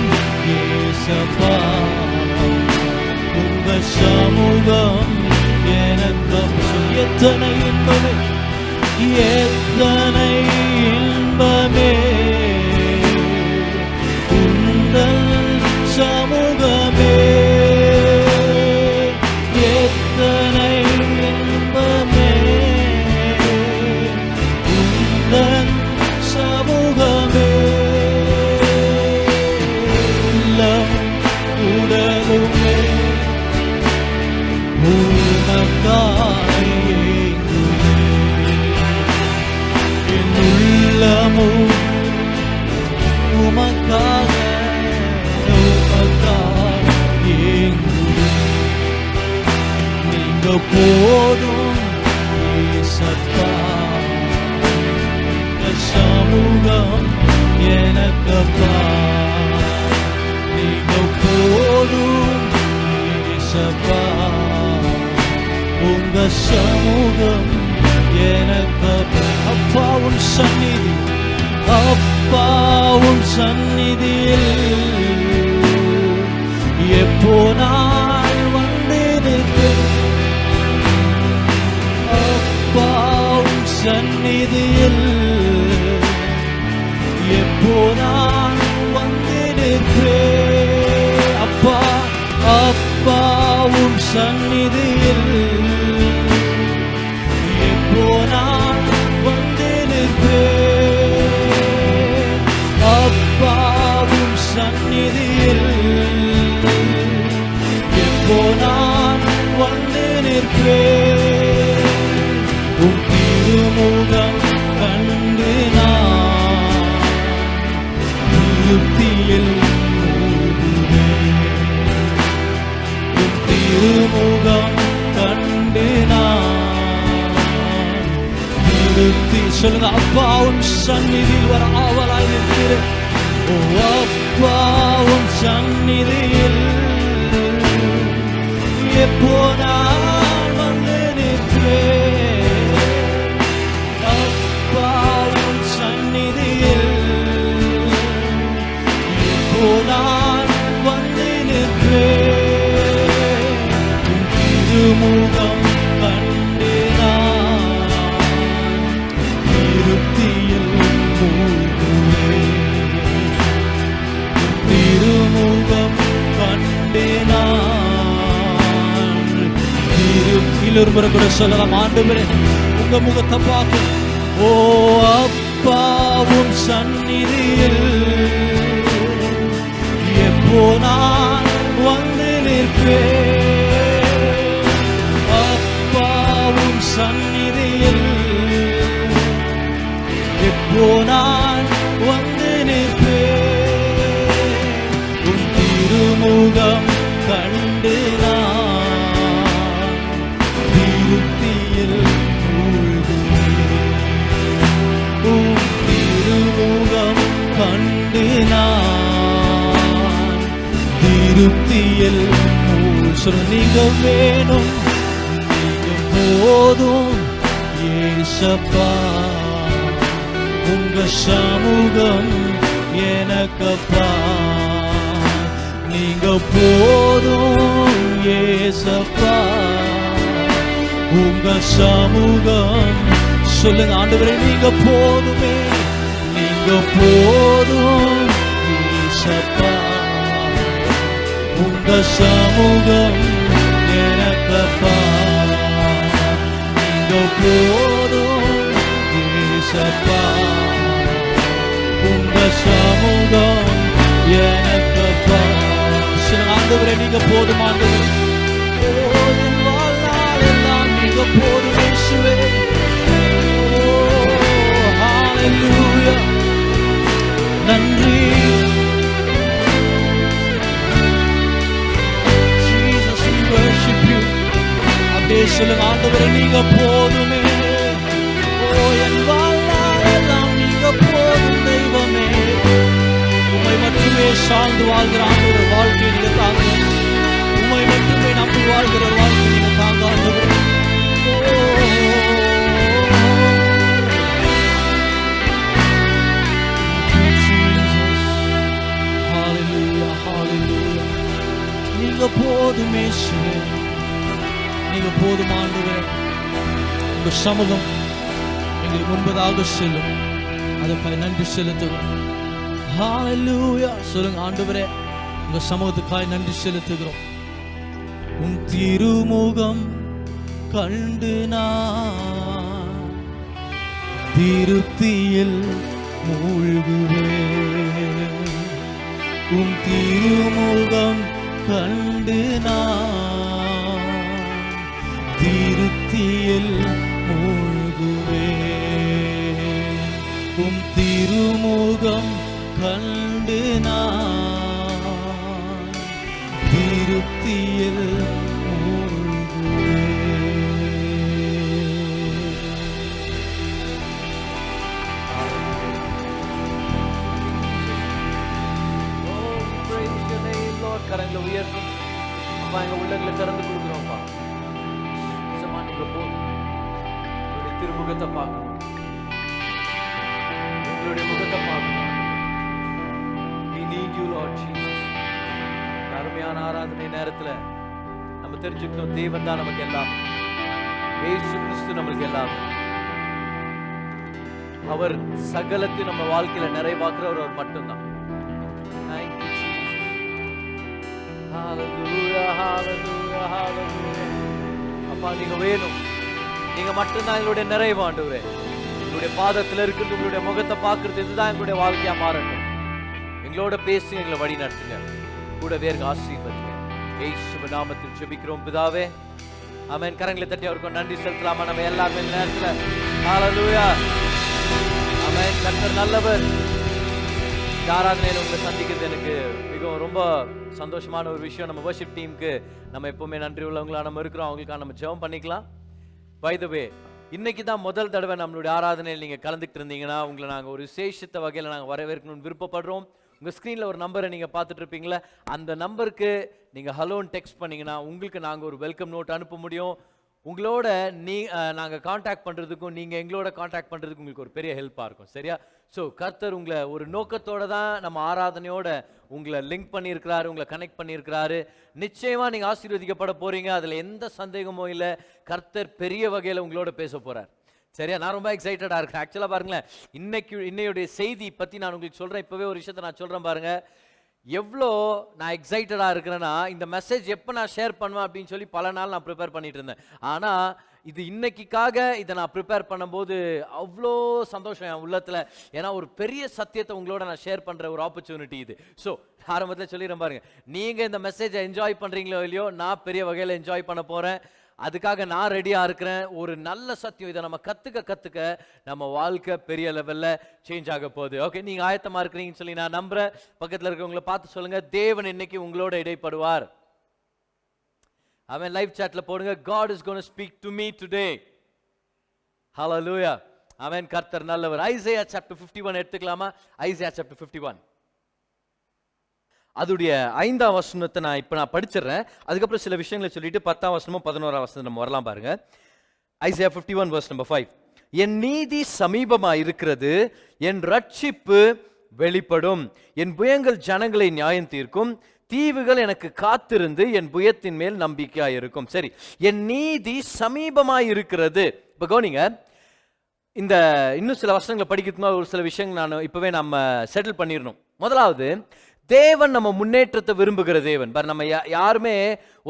ஏசப்பா உங்க சமூகம் எனக்கப்பா எத்தனை இன்பமே உந்தன் சமூகமே எத்தனை இன்பமே உந்தன் சமூகமே உடலுமே உமக்காய் ஏங்குமே என் உள்ளமும் உமக்காக ஏங்குமே நீங்க போதும் ஏசப்பா உங்க சமூகம் எனக்கப்பா நீங்க போதும் ஏசப்பா உங்க சமூகம் எனக்கப்பா அப்பாவும் சந்நிதியில் எப்போ நான் வந்து நிற்பேன் அப்பாவும் சந்நிதியில் எப்போ நான் வந்து நிற்பேன் அப்பாவும் சந்நிதியில் எப்போ நான் வந்து நிற்பேன் அப்பாவும் சந்நிதியில் எப்போ நான் வந்து நிற்பேன் உம் திருமுகம் கண்டு நான் திருப்தியில் உம் திருமுகம் கண்டு நான் திருப்தி சொல்லுங்க அப்பாவும் சந்நிதியில் வர ஆவலாய் இருக்கிறேன் ஓ அப்பாவும் சந்நிதியில் எப்போ நான் வந்து நிற்பேன் வார்த்தையில் ஒரு முறை கூட சொல்லலாம். ஆண்டவரே உங்க முகத்தை பார்க்கணும். ஓ அப்பாவும் சந்நிதியில் எப்போ நான் வந்து நிற்பேன். அப்பாவும் சந்நிதியில் எப்போ நான் வந்து நிற்பேன். உன் திருமுகம் கண்டு நான் திருப்தியில் மூழ்குவேன். உன் திருமுகம் கண்டு நான் திருப்தியில் நீங்க வேணும், நீங்க போதும் ஏசப்பா. உங்க சமூகம் எனக்கப்பா, நீங்க போதும் ஏசப்பா. உங்க சமூகம் சொல்லுங்க ஆண்டவரே, நீங்க போதுமே, நீங்க போதும் ஏசப்பா. உங்க சமூகம் எனக்கப்பா, நீங்க போதும் ஏசப்பா. உங்க சமூகம் எனக்கப்பா. ஆண்டவரே நீங்க போதும் ஆண்டவரே, என் வாழ்நாள் எல்லாம் நீங்க போதும் இயேசுவே. ஹalleluya, நன்றி Jesus, we worship you. அப்படியே சொல்லுங்க ஆண்டவரே நீங்க போதுமே. என் வாழ்நாள் எல்லாம் நீங்க போதும் தெய்வமே. உம்மை மட்டுமே சார்ந்து வாழ்கிற ஆண்டவரே வாழ்க்கையை நீங்க தாங்க. உம்மை மட்டுமே நம்பி வாழ்கிற வாழ்க்கை நீங்க தாங்க ஆண்டவரே. ஹalleluya, ஹalleluya. நீங்க போதுமே இயேசுவே, நீங்க போதும் ஆண்டவரே. உங்க சமூகம் எங்களுக்கு முன்பதாக செல்லும், அதற்காக நன்றி செலுத்துகிறோம். ஹalleluya சொல்லுங்க ஆண்டவரே, உங்க சமூகத்துக்காய் நன்றி செலுத்துகிறோம். உன் திருமுகம் கண்டு நான் திருப்தியில் மூழ்குவேன். உன் திருமுகம் கண்டு நான் திருப்தியில் மூழ்குவேன். உம் திருமுகம் கண்டு நான் திருப்தியில் மூழ்குவேன். கரங்களை உயர்த்தி அப்பா எங்க உள்ளங்களை திறந்து கொடுக்குறோம்ப்பா. நீங்க போதும், உங்களுடைய திருமுகத்தை பார்க்கணும், உங்களுடைய முகத்தை பார்க்கணும். We need you, Lord Jesus. அருமையான ஆராதனை நேரத்துல நம்ம தெரிஞ்சுக்கணும், தேவன் தான் நமக்கு எல்லாமே, இயேசு கிறிஸ்து நமக்கு எல்லாமே. அவர் சகலத்தையும் நம்ம வாழ்க்கையில நிறைவாக்குறவர் அவர் மட்டும்தான். Thank you, Jesus. Hallelujah, hallelujah, hallelujah. அப்பா நீங்க வேணும், நீங்க மட்டும்தான் எங்களுடைய நிறைவு ஆண்டவரே. எங்களுடைய பாதத்தில் இருக்கிறது, உங்களுடைய முகத்தை பார்க்கறது, இதுதான் எங்களுடைய வாழ்க்கையா மாறட்டும். எங்களோட பேசி எங்களை வழி நடத்துங்க, கூட வேறு ஆசீர்வதிங்க. இயேசுவின் நாமத்தில் ஜெபிக்கிறோம் பிதாவே, ஆமென். கரங்களை தட்டி அவருக்கு நன்றி செலுத்தலாமா நம்ம எல்லாருமே இந்த நேரத்துல? ஹalleluya, ஆமென். கர்த்தர் நல்லவர். இந்த ஆராதனையில உங்களை சந்திக்கிறது எனக்கு மிகவும் ரொம்ப சந்தோஷமான ஒரு விஷயம். நம்ம வர்ஷிப் டீமுக்கு நம்ம எப்பவுமே நன்றி உள்ளவங்களா நம்ம இருக்கிறோம், அவங்களுக்காக நம்ம ஜெபம் பண்ணிக்கலாம். பை த வே, இன்னைக்கு தான் முதல் தடவை நம்மளுடைய ஆராதனையில் நீங்கள் கலந்துக்கிட்டு இருந்தீங்கன்னா உங்களை நாங்கள் ஒரு விசேஷித்த வகையில் நாங்கள் வரவேற்கணும்னு விருப்பப்படுறோம். உங்கள் ஸ்க்ரீனில் ஒரு நம்பரை நீங்கள் பார்த்துட்டு இருப்பீங்களே, அந்த நம்பருக்கு நீங்கள் ஹலோன்னு டெக்ஸ்ட் பண்ணிங்கன்னா உங்களுக்கு நாங்கள் ஒரு வெல்கம் நோட் அனுப்ப முடியும். உங்களோட நாங்கள் காண்டாக்ட் பண்ணுறதுக்கும் நீங்கள் எங்களோட காண்டாக்ட் பண்ணுறதுக்கும் உங்களுக்கு ஒரு பெரிய ஹெல்ப்பாக இருக்கும். சரியா? ஸோ கர்த்தர் உங்களை ஒரு நோக்கத்தோடு தான் நம்ம ஆராதனையோட உங்களை லிங்க் பண்ணியிருக்கிறாரு, உங்களை கனெக்ட் பண்ணியிருக்கிறாரு. நிச்சயமாக நீங்கள் ஆசீர்வதிக்கப்பட போகிறீங்க, அதில் எந்த சந்தேகமும் இல்லை. கர்த்தர் பெரிய வகையில் உங்களோட பேச போகிறார். சரியா? நான் ரொம்ப எக்ஸைட்டடாக இருக்கேன். ஆக்சுவலாக பாருங்களேன், இன்னையுடைய செய்தி பற்றி நான் உங்களுக்கு சொல்கிறேன். இப்போவே ஒரு விஷயத்தை நான் சொல்கிறேன் பாருங்கள். எவ்வளோ நான் எக்ஸைட்டடாக இருக்கிறேன்னா, இந்த மெசேஜ் எப்போ நான் ஷேர் பண்ணுவேன் அப்படின்னு சொல்லி பல நாள் நான் ப்ரிப்பேர் பண்ணிட்டு இருந்தேன். ஆனால் இது இன்னைக்காக இதை நான் ப்ரிப்பேர் பண்ணும்போது அவ்வளோ சந்தோஷம் என் உள்ளத்தில். ஏன்னா ஒரு பெரிய சத்தியத்தை உங்களோட நான் ஷேர் பண்ணுற ஒரு ஆப்பர்ச்சுனிட்டி இது. ஸோ ஆரம்பத்தில் சொல்லிடுறேன் பாருங்க, நீங்கள் இந்த மெசேஜை என்ஜாய் பண்ணுறீங்களோ இல்லையோ, நான் பெரிய வகையில் என்ஜாய் பண்ண போகிறேன். அதுக்காக நான் ரெடியாக இருக்கிறேன். ஒரு நல்ல சத்தியம், இதை நம்ம கற்றுக்க நம்ம வாழ்க்கை பெரிய லெவலில் சேஞ்ச் ஆக போகுது. ஓகே, நீங்கள் ஆயத்தமாக இருக்கிறீங்கன்னு சொல்லி நான் நம்புகிறேன். பக்கத்தில் இருக்கிறவங்களை பார்த்து சொல்லுங்கள், தேவன் இன்னைக்கு உங்களோட இடைப்படுவார். அவன் லைவ் சாட்ல போடுங்க, God is going to speak to me today. Hallelujah. அவன் கர்த்தர் நல்லவர். ஐசையா chapter 51 எடுத்துக்கலாமா? ஐசையா chapter 51 அதுடைய 5ஆம் வசனத்தை நான் படிச்சிடுறேன். அதுக்கப்புறம் சில விஷயங்களை சொல்லிட்டு 10ஆம் வசனமும் 11ஆம் வசனம் நம்ம வரலாம் பாருங்க. Isaiah 51 verse number 5. என் நீதி சமீபமா இருக்கிறது, என் ரட்சிப்பு வெளிப்படும், என் புயங்கள் ஜனங்களை நியாயம் தீர்க்கும், தீவுகள் எனக்கு காத்திருந்து என் புயத்தின் மேல் நம்பிக்கையா இருக்கும். சரி, என் நீதி சமீபமாய் இருக்கிறது. இப்ப கவனிங்க, இந்த இன்னும் சில வசனங்களை படிக்கிறதுக்கு ஒரு சில விஷயங்கள் நான் இப்பவே நம்ம செட்டில் பண்ணிடணும். முதலாவது, தேவன் நம்ம முன்னேற்றத்தை விரும்புகிற தேவன். நம்ம யாருமே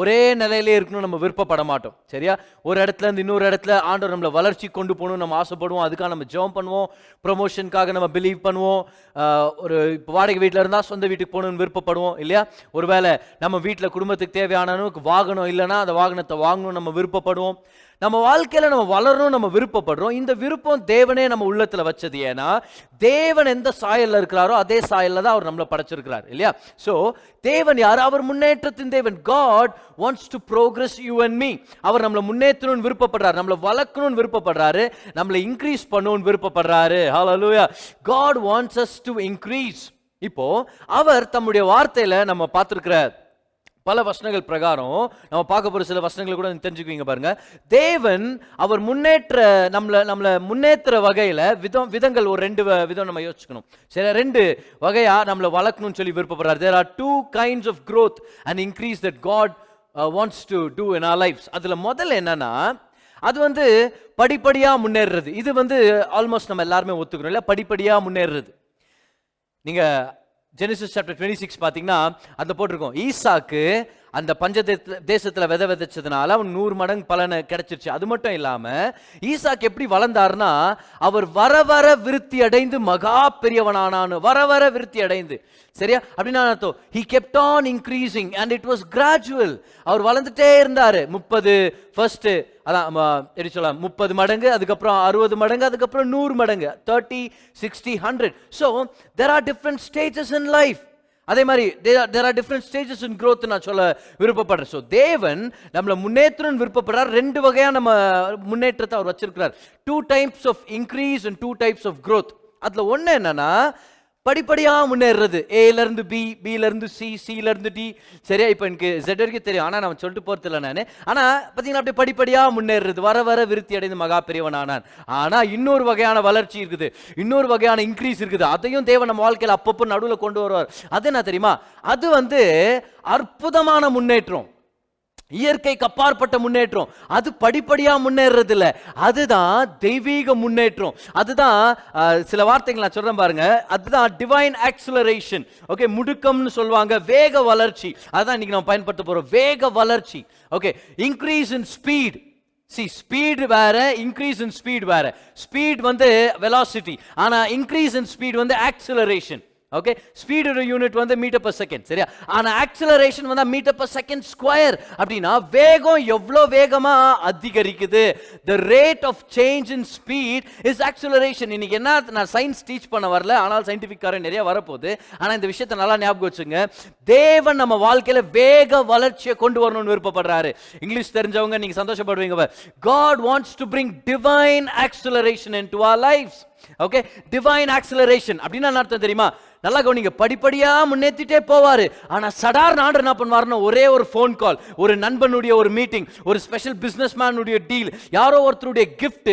ஒரே நிலையிலே இருக்கணும் நம்ம விருப்பப்பட மாட்டோம். சரியா? ஒரு இடத்துல இருந்து இன்னொரு இடத்துல ஆண்டவர் நம்மளை வளர்ச்சி கொண்டு போகணும் நம்ம ஆசைப்படுவோம். அதுக்காக நம்ம ஜெபம் பண்ணுவோம், ப்ரொமோஷனுக்காக நம்ம பிலீவ் பண்ணுவோம். ஒரு இப்போ வாடகை வீட்டில் இருந்தால் சொந்த வீட்டுக்கு போகணும்னு விருப்பப்படுவோம் இல்லையா? ஒருவேளை நம்ம வீட்டில் குடும்பத்துக்கு தேவையான வாகனம் இல்லைன்னா அந்த வாகனத்தை வாங்கணும் நம்ம விருப்பப்படுவோம். நம்ம வாழ்க்கையில் நம்ம வளரணும் நம்ம விருப்பப்படுறோம். இந்த விருப்பம் தேவனே நம்ம உள்ளத்தில் வச்சது. ஏன்னா தேவன் எந்த சாயலில் இருக்கிறாரோ அதே சாயலில் தான் அவர் நம்மளை படைச்சிருக்கிறார் இல்லையா? ஸோ தேவன் யார்? அவர் முன்னேற்றத்தின் தேவன். God wants to progress you and me. அவர் நம்மளை முன்னேற்றணும்னு விருப்பப்படுறாரு, நம்மளை வளர்க்கணும்னு விருப்பப்படுறாரு, நம்மளை இன்க்ரீஸ் பண்ணணும்னு விருப்பப்படுறாரு. Hallelujah. God wants us to increase. இப்போ அவர் தம்முடைய வார்த்தையில நம்ம பார்த்திருக்கிற பல வசனங்கள் பிரகாரம் நம்ம பார்க்க போற சில வசனங்களை கூட தெரிஞ்சுக்குவீங்க பாருங்க. தேவன் அவர் நம்மளை முன்னேற்ற வகையில விதங்கள் ஒரு 2 விதம் நம்ம யோசிக்கணும். சரி, 2 வகையா நம்மளை வளர்க்கணும்னு சொல்லி விருப்பப்படுறாரு. There are 2 kinds of growth and increase that God wants to do in our lives. அதுல முதல்ல என்னன்னா, அது படிப்படியா முன்னேறது. இது ஆல்மோஸ்ட் நம்ம எல்லாருமே ஒத்துக்கிறோம் இல்ல, படிப்படியா முன்னேறது. நீங்க ஜெனிசிஸ் சாப்டர் 26 பார்த்தீங்கன்னா அந்த போட்டிருக்கோம், ஈசாக்கு அந்த பஞ்ச தேசத்துல விதைச்சதுனால அவன் 100 மடங்கு பலனை கிடைச்சிருச்சு. அது மட்டும் இல்லாம ஈசாக்கு எப்படி வளர்ந்தார்னா, அவர் வர வர விருத்தி அடைந்து மகா பெரியவனானான். வர வர விருத்தி அடைந்து, சரியா? அப்படின்னா he kept on increasing and it was gradual. அவர் வளர்ந்துட்டே இருந்தாரு. 30 மடங்கு, அதுக்கப்புறம் 60 மடங்கு, அதுக்கப்புறம் 100 மடங்கு, 30, 60, 100. So there are different stages in life. அதே மாதிரி there are different stages in growth நான் சொல்ல விருப்பப்படுறேன். ஸோ தேவன் நம்மளை முன்னேற்றணும்னு விருப்பப்படுறார். 2 வகையான நம்ம முன்னேற்றத்தை அவர் வச்சிருக்கிறார். 2 types of increase and 2 types of growth. அதுல ஒண்ணு என்னன்னா, படிப்படியா முன்னேறது. ஏல இருந்து பி, பில இருந்து சி, சில இருந்து டி. சரியா? இப்போ எனக்கு Z வரைக்கும் தெரியும், ஆனா நான் சொல்லிட்டு போறது இல்லை நானு. ஆனா பாத்தீங்கன்னா அப்படியே படிப்படியா முன்னேறது, வர வர விருத்தி அடைந்து மகா பெரியவனானான். ஆனா இன்னொரு வகையான வளர்ச்சி இருக்குது, இன்னொரு வகையான இன்க்ரீஸ் இருக்குது. அதையும் தேவன் நம்ம வாழ்க்கையில் அப்பப்போ நடுவில் கொண்டு வருவார். அது என்ன தெரியுமா? அது அற்புதமான முன்னேற்றம், இயற்கைக்கு அப்பாற்பட்ட முன்னேற்றம். அது படிப்படியா முன்னேறது இல்ல, அதுதான் தெய்வீக முன்னேற்றம். அதுதான் சில வார்த்தைகள் நான் சொல்றேன் பாருங்க, அதுதான் டிவைன் ஆக்சிலரேஷன். ஓகே, முடுக்கம்னு சொல்லுவாங்க, வேக வளர்ச்சி. அதான் இன்னைக்கு நம்ம பயன்படுத்த போறோம், வேக வளர்ச்சி. Okay, increase in speed. Speed வேற, இன்க்ரீஸ் இன் ஸ்பீட் வேற. ஸ்பீட் வெலாசிட்டி, ஆனா increase in speed acceleration. Okay, ஸ்பீடோட யூனிட் மீட்டர் பர் செகண்ட், சரியா? ஆனா acceleration metre per second square. அப்படின்னா வேகம் எவ்வளவு வேகமா அதிகரிக்குது. the rate of change in speed is acceleration. இன்னைக்கு என்ன, நான் சயின்ஸ் டீச் பண்ண வரல, ஆனால் சயின்டிபிக் காரன் நிறைய வரப்போகுது. ஆனா இந்த விஷயத்தை நல்லா ஞாபகம் வச்சுங்க, தேவன் நம்ம வாழ்க்கையில வேக வளர்ச்சியை கொண்டு வரணும்னு விருப்பப்படுறாரு. இங்கிலீஷ் தெரிஞ்சவங்க நீங்க சந்தோஷப்படுவீங்க. God wants to bring divine acceleration into our lives. Okay, divine acceleration அப்படின்னா என்ன அர்த்தம் தெரியுமா? நல்லா கவனிங்க, படிப்படியா முன்னேற்றிட்டே போவாரு. ஆனா சடார் நாடு என்ன பண்ணுவாருன்னா, ஒரே ஒரு ஃபோன் கால், ஒரு நண்பனுடைய ஒரு மீட்டிங், ஒரு ஸ்பெஷல் பிசினஸ் மேனுடைய டீல், யாரோ ஒருத்தருடைய கிஃப்ட்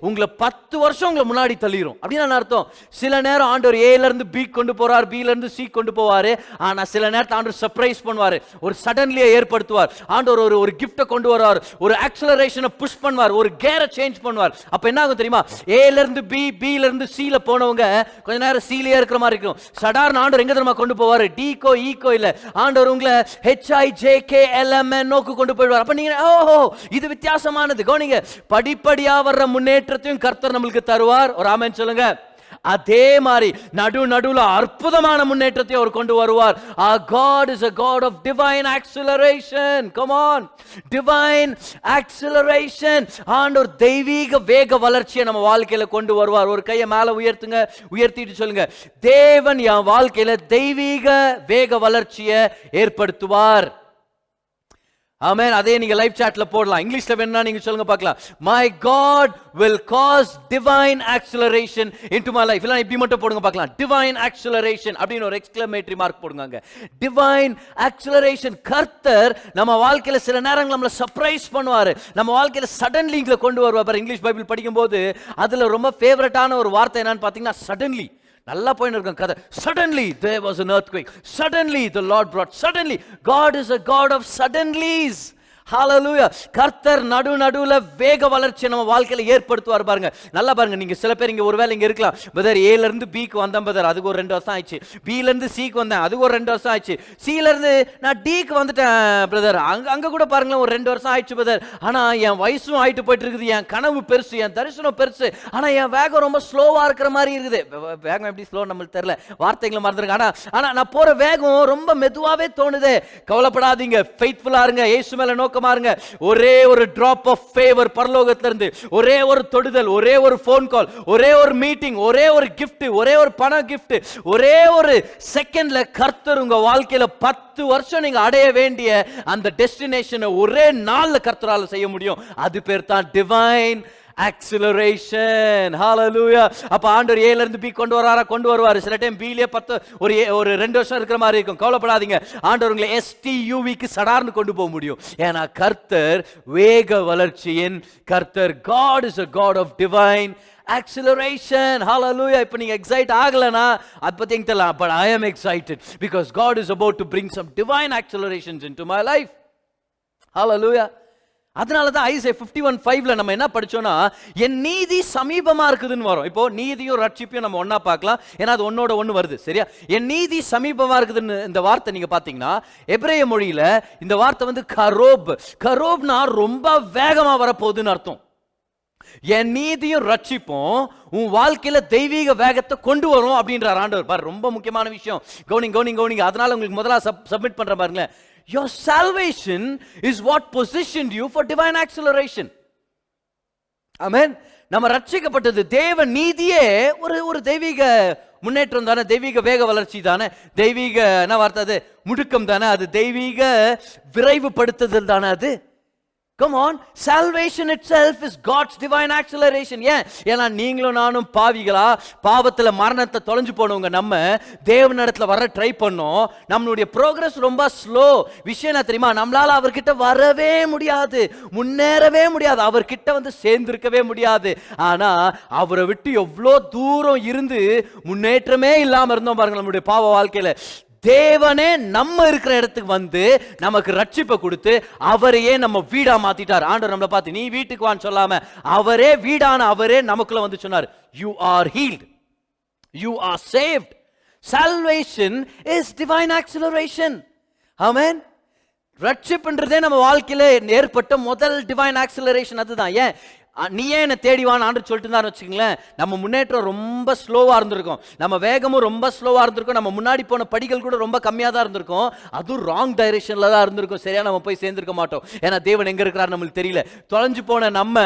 உங்களை 10 வருஷம் உங்களை முன்னாடி தள்ளிடும். அப்படின்னு அர்த்தம். சில நேரம் ஆண்டவர் ஏல இருந்து பி கொண்டு போறார், பில இருந்து சி கொண்டு போவாரு. ஆனா சில நேரத்தை ஆண்டவர் சர்ப்ரைஸ் பண்ணுவாரு, ஒரு சடன்லியை ஏற்படுத்துவார். ஆண்டவர் ஒரு கிஃப்ட்டை கொண்டு வருவார், ஒரு ஆக்சிலரேஷனை புஷ் பண்ணுவார், ஒரு கேரை சேஞ்ச் பண்ணுவார். அப்ப என்ன ஆகும் தெரியுமா? ஏல இருந்து பி, பி பில இருந்து சீல போனவங்க கொஞ்ச நேரம் சீலையா இருக்கிற மாதிரி இருக்கும். சடார்னு ஆண்டவர் எங்க தெரியுமா கொண்டு போவாரு? டீக்கோ ஈக்கோ இல்ல, ஆண்டவர் உங்களை HIJKLMN நோக்கு கொண்டு போயிடுவார். அப்ப நீங்க ஓஹோ இது வித்தியாசமானது. கவனிங்க, படிப்படியா வர்ற முன்னேற்றத்தையும் கர்த்தர் நம்மளுக்கு தருவார். ஒரு ஆமென் சொல்லுங்க. அதே மாதிரி நடுவுல அற்புதமான முன்னேற்றத்தை அவர் கொண்டு வருவார். Our God is a God of divine acceleration. Come on, divine acceleration. ஆண்டவர் தெய்வீக வேக வளர்ச்சியை நம்ம வாழ்க்கையில கொண்டு வருவார். ஒரு கையை மேல உயர்த்துங்க, உயர்த்திட்டு சொல்லுங்க, தேவன் என் வாழ்க்கையில தெய்வீக வேக வளர்ச்சியை ஏற்படுத்துவார். ஆமென். அதே நீங்க லைவ் சாட்ல போடலாம். இங்கிலீஷ்ல வேணும்னா நீங்க சொல்லுங்க பார்க்கலாம். My God will cause divine acceleration into my life. இல்ல இப்படி மட்டும் போடுங்க பார்க்கலாம். Divine acceleration அப்படின்னு ஒரு எக்ஸ்க்ளமேட்டரி மார்க் போடுங்க. Divine acceleration. கர்த்தர் நம்ம வாழ்க்கையில சில நேரங்கள் நம்மள சர்ப்ரைஸ் பண்ணுவாரு. நம்ம வாழ்க்கையில சடன்லிங்களை கொண்டு வருவார். இங்கிலீஷ் பைபிள் படிக்கும்போது அதுல ரொம்ப ஃபேவரட்டான ஒரு வார்த்தை என்னன்னு பாத்தீங்கன்னா சடன்லி. நல்லா போயின்னு இருக்கும் கதை. Suddenly there was an earthquake. Suddenly the Lord brought. Suddenly God is a God of suddenlies. ஹalleluya. கர்த்தர் நடுவுல வேக வளர்ச்சி நம்ம வாழ்க்கையில ஏற்படுத்துவார். பாருங்க, நல்லா பாருங்க. நீங்க சில பேர் இங்க ஒருவேளை இங்க இருக்கலாம். பிரதர் A ல இருந்து B க்கு வந்தேன் பிரதர், அதுக்கு ஒரு 2 வருஷம் ஆயிடுச்சு. B ல இருந்து C க்கு வந்தேன், அதுக்கு ஒரு 2 வருஷம் ஆயிடுச்சு. C ல இருந்து நான் D க்கு வந்துட்டேன் பிரதர், அங்க கூட பாருங்களேன் ஒரு 2 வருஷம் ஆயிடுச்சு பிரதர். ஆனா என் வயசும் ஆயிட்டு போயிட்டு இருக்குது, என் கனவு பெருசு, என் தரிசனம் பெருசு, ஆனா என் வேகம் ரொம்ப ஸ்லோவா இருக்கிற மாதிரி இருக்குது. வேகம் எப்படி ஸ்லோ நம்மளுக்கு தெரியல, வார்த்தைகளை மறந்துருங்க. ஆனா நான் போற வேகம் ரொம்ப மெதுவாவே தோணுது. கவலைப்படாதீங்க, ஃபெய்த்ஃபுல்லா இருங்க, இயேசு மேல நோக்கமா இருங்க. ஒரே ஒரு டிராப் ஆஃப் ஃபேவர் பரலோகத்துல இருந்து, ஒரே ஒரு தொடுதல், ஒரே ஒரு ஃபோன் கால், ஒரே ஒரு மீட்டிங், ஒரே ஒரு கிஃப்ட், ஒரே ஒரு பண கிஃப்ட், ஒரே ஒரு செகண்ட்ல கர்த்தர் உங்க வாழ்க்கையில 10 வருஷம் நீங்க அடைய வேண்டிய அந்த டெஸ்டினேஷனை ஒரே நாள்ல கர்த்தரால செய்ய முடியும். அது பேர் தான் டிவைன் acceleration. hallelujah. அப்ப ஆண்டவர் A ல இருந்து B கொண்டு வருவாரு. சில டைம் B ல 10 ஒரு 2 வருஷம் இருக்கிற மாதிரி இருக்கும். கவலைப்படாதீங்க, ஆண்டவர் உங்களை STUV க்கு சடார்னு கொண்டு போக முடியும். ஏன்னா கர்த்தர் வேக வளர்ச்சியின் கர்த்தர். God is a God of divine acceleration. hallelujah. இப்ப நீங்க எக்ஸைட் ஆகலனா அத பத்தி தெரியல, but I am excited because God is about to bring some divine accelerations into my life. hallelujah. அதனால தான் ஐசையா 51:5ல நம்ம என்ன படிச்சோம்னா, என் நீதி சமீபமா இருக்குதுன்னு வரும். இப்போ நீதியும் ரட்சிப்பையும் நம்ம ஒண்ணா பார்க்கலாம், ஏன்னா அது ஒன்னோட ஒண்ணு வருது. சரியா? என் நீதி சமீபமா இருக்குதுன்னு இந்த வார்த்தை நீங்க பாத்தீங்கன்னா எபிரேய மொழியில இந்த வார்த்தை வந்து கரோப்னா ரொம்ப வேகமா வரப்போகுதுன்னு அர்த்தம். என் நீதியும் ரட்சிப்பும் உன் வாழ்க்கையில தெய்வீக வேகத்தை கொண்டு வரும் அப்படின்றார் ஆண்டவர். பாரு, ரொம்ப முக்கியமான விஷயம். கவுனிங். அதனால உங்களுக்கு முதல்ல சப்மிட் பண்ற பாருங்களேன். Your salvation is what positioned you for divine acceleration. Amen. நம்ம ரட்சிக்கப்பட்டது தேவ நீதியே ஒரு தெய்வீக முன்னேற்றம் தானே, தெய்வீக வேக வளர்ச்சி தானே, தெய்வீக என்ன வார்த்தை அது, முடுக்கம் தானே, அது தெய்வீக விரைவுபடுத்துதல் தானே அது. Come on, salvation itself is God's divine acceleration. ஏன்னா நீங்களும் நானும் பாவிகளா, பாவத்துல மரணத்தை தொலைஞ்சு போனவங்க, நம்ம தேவனிடத்துல வர ட்ரை பண்ணோம். நம்மளுடைய ப்ரோக்ரஸ் ரொம்ப ஸ்லோ. விஷயம் என்ன தெரியுமா? நம்மளால அவர்கிட்ட வரவே முடியாது, முன்னேறவே முடியாது, அவர்கிட்ட வந்து சேர்ந்திருக்கவே முடியாது. ஆனா அவரை விட்டு எவ்வளோ தூரம் இருந்து முன்னேற்றமே இல்லாம இருந்தோம் பாருங்க நம்மளுடைய பாவ வாழ்க்கையில. தேவனே நம்ம இருக்கிற இடத்துக்கு வந்து நமக்கு ரட்சிப்பை கொடுத்து அவரையே நம்ம வீடா மாத்திட்டார். ஆண்டவர் நம்மளை பார்த்து நீ வீட்டுக்கு வான்னு சொல்லாம அவரே வீடான அவரே நமக்குள்ள வந்து சொன்னார், you are healed, you are saved. Salvation is divine acceleration. Amen. ரட்சிப்புன்றதே நம்ம வாழ்க்கையில ஏற்பட்ட முதல் டிவைன் ஆக்சிலரேஷன் அதுதான். ஏன் நீயே என்ன தேடிவான்னு ஆண்டு சொல்லிட்டு இருந்தான்னு வச்சுக்கங்களேன், நம்ம முன்னேற்றம் ரொம்ப ஸ்லோவாக இருந்திருக்கும், நம்ம வேகமும் ரொம்ப ஸ்லோவாக இருந்திருக்கும், நம்ம முன்னாடி போன படிகள் கூட ரொம்ப கம்மியாக தான் இருந்திருக்கும், அதுவும் ராங் டைரெக்ஷனில் தான் இருந்திருக்கும். சரியா நம்ம போய் சேர்ந்துருக்க மாட்டோம். ஏன்னா தேவன் எங்கே இருக்கிறார் நம்மளுக்கு தெரியல. தொலைஞ்சு போன நம்ம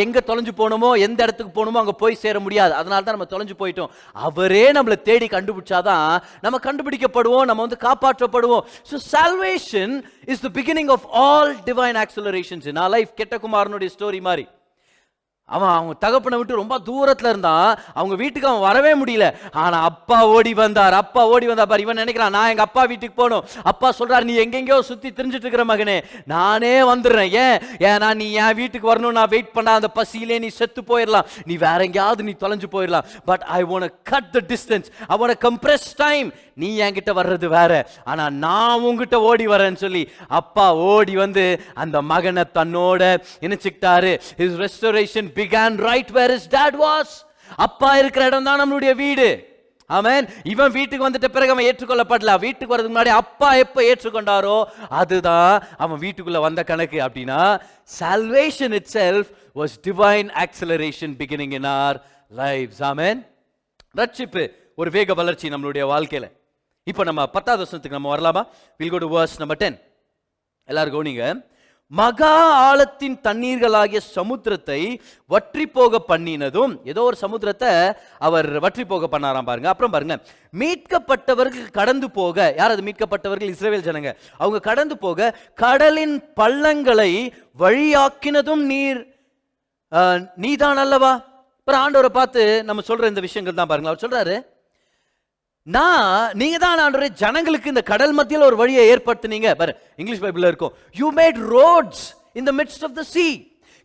எங்கே தொலைஞ்சு போனோமோ, எந்த இடத்துக்கு போகணுமோ அங்கே போய் சேர முடியாது. அதனால தான் நம்ம தொலைஞ்சு போயிட்டோம். அவரே நம்மளை தேடி கண்டுபிடிச்சாதான் நம்ம கண்டுபிடிக்கப்படுவோம், நம்ம வந்து காப்பாற்றப்படுவோம். So salvation is the beginning of all divine accelerations in our life. கெட்டகுமாரனுடைய ஸ்டோரி மாதிரி, அவன் அவங்க தகப்பனை விட்டு ரொம்ப தூரத்துல இருந்தான், அவங்க வீட்டுக்கு அவன் வரவே முடியல. ஆனா அப்பா ஓடி வந்தார். பாரு, இவன் நினைக்கிறான் நான் எங்க அப்பா வீட்டுக்கு போகணும். அப்பா சொல்றாரு, நீ எங்கெங்கயோ சுத்தி திரிஞ்சிட்டு இருக்கிற மகனே, நானே வந்துடுறேன். ஏன்னா நீ என் வீட்டுக்கு வரணும், நான் வெயிட் பண்ணா அந்த பசியிலே நீ செத்து போயிடலாம், நீ வேற எங்கேயாவது நீ தொலைஞ்சு போயிடலாம். But I want to cut the distance, I want to compress time. நீ என்கிட்ட வர்றது வேற, ஆனா நான் உங்ககிட்ட ஓடி வரேன்னு சொல்லி அப்பா ஓடி வந்து அந்த மகனை தன்னோட இணைச்சுக்கிட்டாரு. His restoration began right where his dad was. அப்பா இருக்கிற இடம் தான் நம்மளுடைய வீடு. ஆமென். இவன் வீட்டுக்கு வந்துட்ட பிறகு அவன் ஏற்றுக்கொள்ளப்படல. வீட்டுக்கு வரதுக்கு முன்னாடி அப்பா எப்ப ஏற்றுக்கொண்டாரோ அதுதான் அவன் வீட்டுக்குள்ள வந்த கணக்கு. அப்படின்னா salvation itself was divine acceleration beginning in our lives. ஆமென். ரட்சிப்பு ஒரு வேக வளர்ச்சி நம்மளுடைய வாழ்க்கையில. இப்போ நம்ம 10வது வசனத்துக்கு நம்ம வரலாமா? we'll go to verse number 10. எல்லாரும் கவனிங்க. மகா ஆழத்தின் தண்ணீர்களாகிய சமுத்திரத்தை வற்றி போக பண்ணினதும், ஏதோ ஒரு சமுத்திரத்தை அவர் வற்றி போக பண்ணாராம் பாருங்க. அப்புறம் பாருங்க, மீட்கப்பட்டவர்கள் கடந்து போக, யார் அது மீட்கப்பட்டவர்கள்? இஸ்ரவேல் ஜனங்க. அவங்க கடந்து போக கடலின் பள்ளங்களை வழியாக்கினதும் நீதான் அல்லவா? அப்புறம் ஆண்டவரை பார்த்து நம்ம சொல்ற இந்த விஷயங்கள் தான் பாருங்க. அவர் சொல்றாரு, நீங்க தான் ஆண்டவரே ஜனங்களுக்கு இந்த கடல் மத்தியில் ஒரு வழியை ஏற்படுத்தினீங்க. பாரு, இங்கிலீஷ் பைபிள்ல இருக்கும், you made roads in the midst of the sea.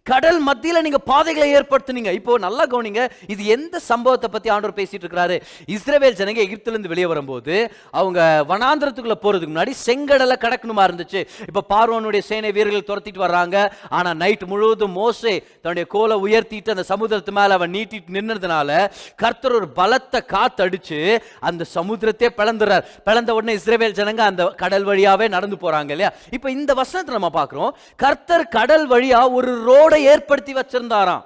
கடல் மத்தியில நீங்க பாதைகளை ஏற்படுத்தினீங்க. இப்போ நல்லா கவனிங்க, இது எந்த சம்பவத்தை பத்தி ஆண்டவர் பேசிட்டு இருக்கிறாரு? இஸ்ரவேல் ஜனங்க எகிப்திலிருந்து வெளியே வரும்போது அவங்க வனாந்திரத்துக்குள்ள போறதுக்கு முன்னாடி செங்கடலை கடக்கணுமா இருந்துச்சு. இப்ப பார்வோனுடைய சேனை வீரர்கள் துரத்திட்டு வர்றாங்க. ஆனா நைட் முழுவதும் மோசே தன்னுடைய கோலை உயர்த்திட்டு அந்த சமுத்திரத்து மேல அவன் நீட்டிட்டு நின்னதுனால கர்த்தர் ஒரு பலத்த காத்து அடிச்சு அந்த சமுத்திரத்தை பிளந்துறார். பிளந்த உடனே இஸ்ரவேல் ஜனங்க அந்த கடல் வழியாவே நடந்து போறாங்க இல்லையா? இப்ப இந்த வசனத்தை நம்ம பார்க்கிறோம், கர்த்தர் கடல் வழியா ஒரு ரோட ஏற்படுத்தி வச்சிருந்தாராம்.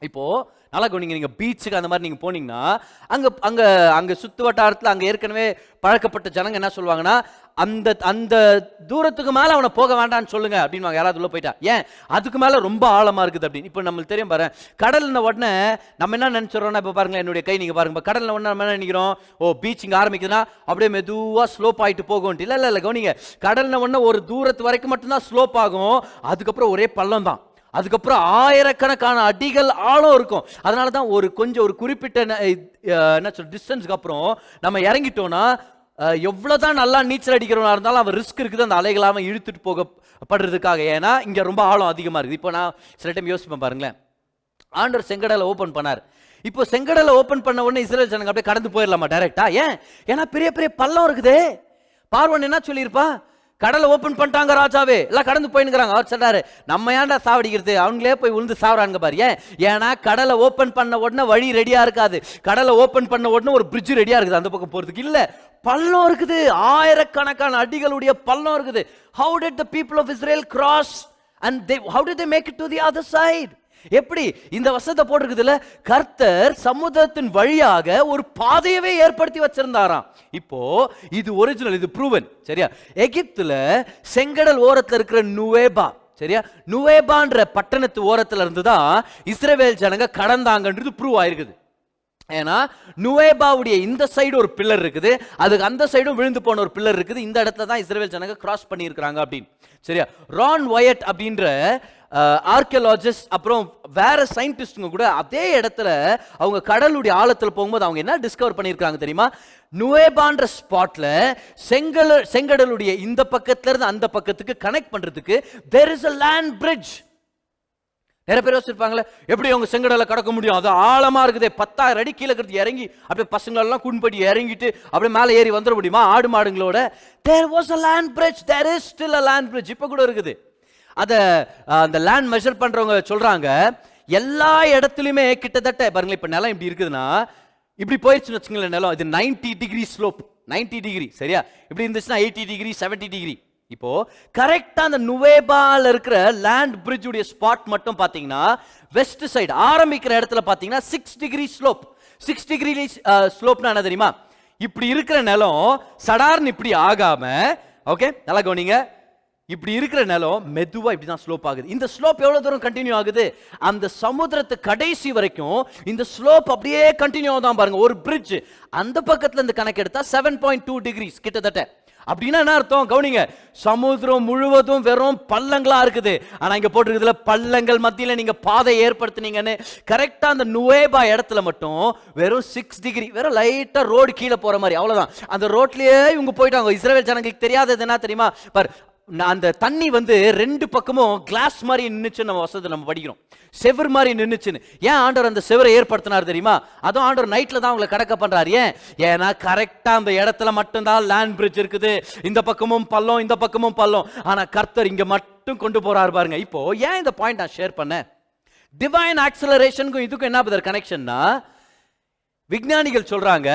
இப்போ நல்லா கவனிங்க, நீங்க பீச்சுக்கு அந்த மாதிரி நீங்க போனீங்கன்னா அங்க அங்க அங்க சுத்து வட்டாரத்துல அங்க ஏற்கனவே பழக்கப்பட்ட ஜனங்க என்ன சொல்லுவாங்கன்னா, அந்த அந்த தூரத்துக்கு மேல அவனை போக வேண்டாம்னு சொல்லுங்க அப்படின்னு யாராவது உள்ள போயிட்டா. ஏன்? அதுக்கு மேல ரொம்ப ஆழமா இருக்குது அப்படின்னு. இப்போ நம்மளுக்கு தெரியும் பாரு, கடல்ன உடனே நம்ம என்ன நினைச்சிடறோம்னா, இப்போ பாருங்க என்னுடைய கை நீங்க பாருங்க, கடல்ல உடனே நம்ம என்ன நினைக்கிறோம், ஓ பீச் இங்க ஆரம்பிக்குதுன்னா அப்படியே மெதுவா ஸ்லோப் ஆயிட்டு போகும். இல்ல இல்ல இல்ல, கவனிங்க, கடல்ன உடனே ஒரு தூரத்து வரைக்கும் மட்டும்தான் ஸ்லோப் ஆகும். அதுக்கப்புறம் ஒரே பள்ளம் தான். அதுக்கப்புறம் ஆயிரக்கணக்கான அடிகள் ஆழம் இருக்கும். அதனால தான் ஒரு குறிப்பிட்ட டிஸ்டன்ஸ்க்கு அப்புறம் நம்ம இறங்கிட்டோம்னா எவ்வளவுதான் நல்லா நீச்சல் அடிக்கிறவனா இருந்தாலும் அவன் ரிஸ்க் இருக்குது அந்த அலைகளாம இழுத்துட்டு போகப்படுறதுக்காக. ஏன்னா இங்க ரொம்ப ஆழம் அதிகமா இருக்குது. இப்போ நான் சில டைம் யோசிப்பேன் பாருங்களேன், ஆண்டவர் செங்கடலை ஓபன் பண்ணார். இப்போ செங்கடலை ஓபன் பண்ண உடனே இஸ்ரேல் ஜனங்க அப்படியே கடந்து போயிடலாமா டைரக்டா? ஏன்? ஏன்னா பெரிய பெரிய பள்ளம் இருக்குது. பார்வோன் என்ன சொல்லியிருப்பா, கடலை ஓபன் பண்ணிட்டாங்க ராஜாவே, எல்லாம் கடந்து போயின்னுறாங்க. அவர் சொல்றாரு, நம்ம ஏன்டா சாவடிக்கிறது, அவங்களே போய் விழுந்து சாவறாங்க பாரு. ஏன்னா கடலை ஓபன் பண்ண உடனே வழி ரெடியா இருக்காது. கடலை ஓபன் பண்ண உடனே ஒரு பிரிட்ஜ் ரெடியா இருக்குது அந்த பக்கம் போறதுக்கு. இல்ல, பள்ளம் இருக்குது, ஆயிரக்கணக்கான அடிகளுடைய பள்ளம் இருக்குது. How did the people of Israel cross and how did they make it to the other side? எப்படி? இந்த வசனத்தை போட்டிருக்குதுல, கர்த்தர் சமுத்திரத்தின் வழியாக ஒரு பாதையவே ஏற்படுத்தி வச்சிருந்தாராம். இப்போ இது ஒரிஜினல், இது ப்ரூவன். சரியா? எகிப்துல செங்கடல் ஓரத்துல இருக்கிற நுவேபா, சரியா, நுவேபான்ற பட்டணத்து ஓரத்துல இருந்து தான் இஸ்ரவேல் ஜனங்க கடந்தாங்கன்றது ப்ரூவ் ஆயிருக்குது. ஏன்னா நுவேபாவுடைய இந்த சைடு ஒரு பில்லர் இருக்குது, அதுக்கு அந்த சைடும் விழுந்து போன ஒரு பில்லர் இருக்குது. இந்த இடத்துல தான் இஸ்ரவேல் ஜனங்க கிராஸ் பண்ணி இருக்கிறாங்க அப்படின்னு. சரியா? ரான் வயட் அப்படின்ற ஆர்கியாலஜிஸ்ட் அப்புறம் வேற சயின்டிஸ்டுங்க கூட அதே இடத்துல அவங்க கடலுடைய ஆழத்துல போகும்போது அவங்க என்ன டிஸ்கவர் பண்ணியிருக்காங்க தெரியுமா? நுவேபான்ற ஸ்பாட்ல செங்கடலுடைய இந்த பக்கத்துல இருந்து அந்த பக்கத்துக்கு கனெக்ட் பண்றதுக்கு there is a land bridge. நிறைய பேர் யோசிச்சிருப்பாங்களே, எப்படி அவங்க செங்கடலை கடக்க முடியும், அது ஆழமா இருக்குது, 10,000 அடி கீழே கிடத்து இறங்கி அப்படியே பசங்களெல்லாம் குன்படி இறங்கிட்டு அப்படியே மேலே ஏறி வந்துட முடியுமா ஆடு மாடுங்களோட? There was a land bridge, there is still a land bridge. இப்போ கூட இருக்குது. அந்த லேண்ட் மெஷர் பண்றவங்க சொல்றாங்க, எல்லா இடத்துலயுமே கிட்டத்தட்ட பாருங்களேன், இப்ப நிலம் இப்படி இருக்குதுன்னா இப்படி போயிடுச்சுன்னு வச்சுங்களேன், நிலம் இது 90 டிகிரி ஸ்லோப், 90 டிகிரி. சரியா? இப்படி இருந்துச்சுன்னா 80 டிகிரி 70 டிகிரி. இப்போ கரெக்டா அந்த நுவேபால இருக்கிற லேண்ட் பிரிட்ஜ் உடைய ஸ்பாட் மட்டும் பாத்தீங்கன்னா வெஸ்ட் சைடு ஆரம்பிக்கிற இடத்துல பாத்தீங்கன்னா 6 டிகிரி ஸ்லோப். 6 டிகிரி ஸ்லோப்னா என்ன தெரியுமா? இப்படி இருக்கிற நிலம் சடார்னு இப்படி ஆகாம, ஓகே நல்லா கவனிங்க, இப்படி இருக்கிற நிலம் மெதுவா இப்படிதான் ஸ்லோப் ஆகுது. இந்த ஸ்லோப் எவ்வளவு தூரம் கண்டினியூ ஆகுது? அந்த சமுத்திரத்து கடைசி வரைக்கும் இந்த ஸ்லோப் அப்படியே கண்டினியூ ஆகுதான் பாருங்க. ஒரு பிரிட்ஜ் அந்த பக்கத்துல இருந்து கணக்கு எடுத்தா 7.2 டிகிரிஸ் கிட்டத்தட்ட. அப்படின்னா என்ன அர்த்தம்? கவனிங்க, சமுத்திரம் முழுவதும் வெறும் பள்ளங்களா இருக்குது. ஆனா இங்க போட்டிருக்குதுல, பள்ளங்கள் மத்தியில நீங்க பாதை ஏற்படுத்தினீங்கன்னு. கரெக்டா அந்த நுவேபா இடத்துல மட்டும் வெறும் 6 டிகிரி, வெறும் லைட்டா ரோடு கீழே போற மாதிரி, அவ்வளவுதான். அந்த ரோட்லயே இவங்க போயிட்டாங்க. இஸ்ரவேல் ஜனங்களுக்கு தெரியாதது என்ன தெரியுமா? பாரு, அந்த தண்ணி ரெண்டு பக்கமும் கிளாஸ் மாதிரி நின்னுச்சு. நம்ம வசதி நம்ம படிக்கிறோம், செவர் மாதிரி நின்னுச்சுன்னு. ஏன் ஆண்டவர் அந்த செவரை ஏற்படுத்தினார் தெரியுமா? அதுவும் ஆண்டவர் நைட்ல தான் அவங்களை கடக்க பண்றாரு. ஏன்னா கரெக்டா அந்த இடத்துல மட்டும்தான் லேண்ட் பிரிட்ஜ் இருக்குது. இந்த பக்கமும் பள்ளம், இந்த பக்கமும் பள்ளம். ஆனா கர்த்தர் இங்க மட்டும் கொண்டு போறாரு பாருங்க. இப்போ ஏன் இந்த பாயிண்ட் நான் ஷேர் பண்ணேன்? டிவைன் ஆக்சலரேஷனுக்கும் இதுக்கும் என்ன பிரதர் கனெக்ஷன்னா, விஞ்ஞானிகள் சொல்றாங்க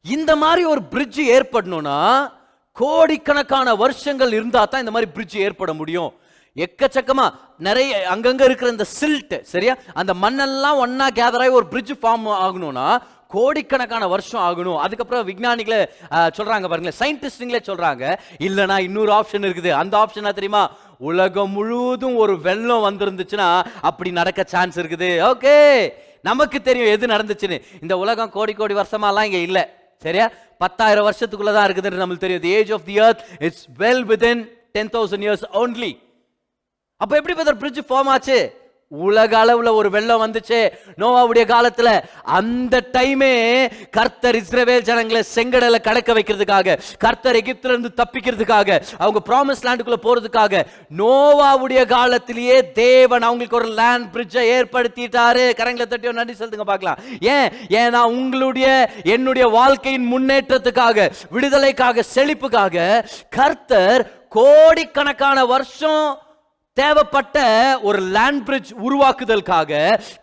இந்த மாதிரி ஒரு பிரிட்ஜ் ஏற்படணும்னா கோடிக்கணக்கான வருஷங்கள் இருந்தா தான் இந்த மாதிரி பிரிட்ஜ் ஏற்பட முடியும். எக்கச்சக்கமா நிறைய அங்கங்க இருக்கிற இந்த சில்ட், சரியா, அந்த மண்ணெல்லாம் ஒன்னா கேதர் ஆகி ஒரு பிரிட்ஜ் ஃபார்ம் ஆகணும்னா கோடிக்கணக்கான வருஷம் ஆகணும். அதுக்கப்புறம் விஞ்ஞானிகளே சொல்றாங்க பாருங்களேன், சயின்டிஸ்டுங்களே சொல்றாங்க, இல்லைனா இன்னொரு ஆப்ஷன் இருக்குது. அந்த ஆப்ஷன் தெரியுமா? உலகம் முழுவதும் ஒரு வெள்ளம் வந்திருந்துச்சுன்னா அப்படி நடக்க சான்ஸ் இருக்குது. ஓகே, நமக்கு தெரியும் எது நடந்துச்சுன்னு. இந்த உலகம் கோடி கோடி வருஷமாலாம் இங்க இல்ல, சரியா, 10,000 வருஷத்துக்குள்ளதான் இருக்குதுன்னு நம்மளுக்கு தெரியும். The age of the earth is well within 10,000 years only. அப்ப எப்படி பதர் பிரிட்ஜ் ஃபார்ம் ஆச்சு? உலக அளவுல ஒரு வெள்ளம் வந்துச்சு நோவாவுடைய காலத்துல. அந்த டைமே கர்த்தர் இஸ்ரவேல் ஜனங்களை செங்கடலை கடக்க வைக்கிறதுக்காக, கர்த்தர் எகிப்துல இருந்து தப்பிக்கிறதுக்காக, அவங்க ப்ராமிஸ் லேண்டுக்குள்ள போறதுக்காக நோவாவுடைய காலத்திலேயே தேவன் அவங்களுக்கு ஒரு லேண்ட் பிரிட்ஜை ஏற்படுத்திட்டாரு. கரங்களை தட்டி நன்றி செலுத்துங்க பார்க்கலாம். ஏன்னா உங்களுடைய என்னுடைய வாழ்க்கையின் முன்னேற்றத்துக்காக, விடுதலைக்காக, செழிப்புக்காக கர்த்தர் கோடிக்கணக்கான வருஷம் தேவைப்பட்ட ஒரு லேண்ட் பிரிட்ஜ் உருவாக்குதலுக்காக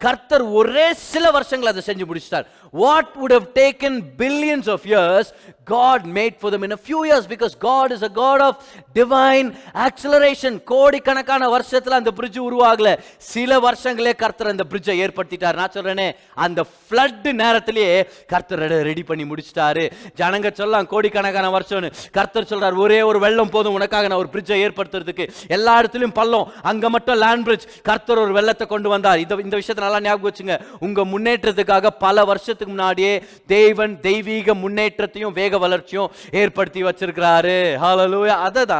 கர்த்தர் ஒரே சில வருஷங்கள் அதை செஞ்சு முடிச்சிட்டார். What would have taken billions of years, God made for them in a few years, because God is a God of divine acceleration. கோடிக்கணக்கான வருஷத்துல அந்த பிரிட்ஜ் உருவாகல, சில வருஷங்களே கர்த்தர் அந்த பிரிட்ஜை ஏற்படுத்திட்டார். நான் சொல்றேனே, அந்த ஃப்ளட் நேரத்திலேயே கர்த்தர் ரெடி பண்ணி முடிச்சிட்டாரு. ஜனங்க சொல்லலாம் கோடிக்கணக்கான வருஷம்னு, கர்த்தர் சொல்றார் ஒரே ஒரு வெள்ளம் போதும் உனக்காக நான் ஒரு பிரிட்ஜை ஏற்படுத்துறதுக்கு. எல்லா இடத்துலயும் பள்ளம், அங்க மட்டும் லேண்ட் பிரிட்ஜ். கர்த்தர் ஒரு வெள்ளத்தை கொண்டு வந்தார். இந்த விஷயத்தை நல்லா ஞாபகம் வச்சுங்க. உங்க முன்னேற்றத்துக்காக பல வருஷத்துக்கு முன்னாடியே தேவன் தெய்வீக முன்னேற்றத்தையும் வேக வளர்ச்சியும் ஏற்படுத்தி வச்சிருக்கிறாரு. ஹல்லேலூயா. அததான்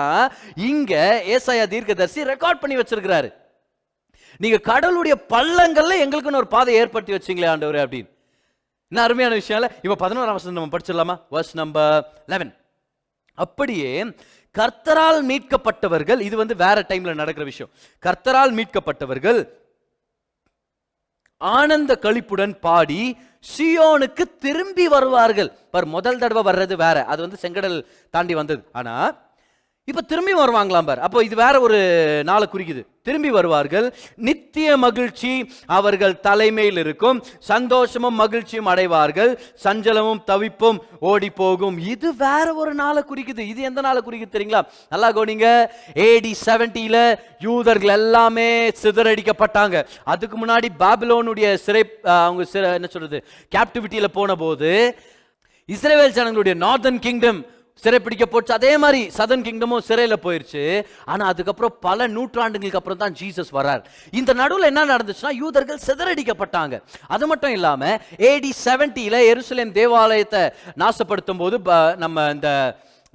இங்க ஏசாயா தீர்க்கதரிசி ரெக்கார்ட் பண்ணி வச்சிருக்கிறாரு. நீங்க கடலுடைய பள்ளங்கள்ல எங்களுக்குன்னு ஒரு பாதை ஏற்படுத்தி வச்சீங்களே ஆண்டவரே அப்படின்னு. என்ன அருமையான விஷயம் இல்ல? இப்ப 11ஆம் வசனம் நம்ம படிச்சிடலாமா? verse number 11. அப்படியே கர்த்தரால் மீட்கப்பட்டவர்கள், இது வேற டைம்ல நடக்கிற விஷயம். கர்த்தரால் மீட்கப்பட்டவர்கள் ஆனந்த களிப்புடன் பாடி சியோனுக்கு திரும்பி வருவார்கள். முதல் தடவை வர்றது வேற, அது செங்கடல் தாண்டி வந்தது. ஆனா இப்ப திரும்பி வருவாங்களாம் பார். அப்போ இது வேற ஒரு நாளை குறிக்குது. திரும்பி வருவார்கள், நித்திய மகிழ்ச்சி அவர்கள் தலைமையில் இருக்கும், சந்தோஷமும் மகிழ்ச்சியும் அடைவார்கள், சஞ்சலமும் தவிப்பும் ஓடி போகும். இது வேற ஒரு நாளை குறிக்குது. இது எந்த நாளை குறிக்குது தெரியுங்களா? நல்லா கவனிங்க. AD 70ல யூதர்கள் எல்லாமே சிதறடிக்கப்பட்டாங்க. அதுக்கு முன்னாடி பாபிலோனுடைய சிறை, அவங்க என்ன சொல்றது, கேப்டிவிட்டியில போன போது இஸ்ரவேல் ஜனங்களுடைய நார்தர்ன் கிங்டம் சிறைப்பிடிக்க போச்சு. அதே மாதிரி சதர்ன் கிங்டமும் சிறையில போயிருச்சு. ஆனா அதுக்கப்புறம் பல நூற்றாண்டுகளுக்கு அப்புறம் தான் ஜீசஸ் வரார். இந்த நடுவில் என்ன நடந்துச்சுன்னா, யூதர்கள் சிதறடிக்கப்பட்டாங்க. அது மட்டும் இல்லாம AD 70ல எருசலேம் தேவாலயத்தை நாசப்படுத்தும் போது, நம்ம இந்த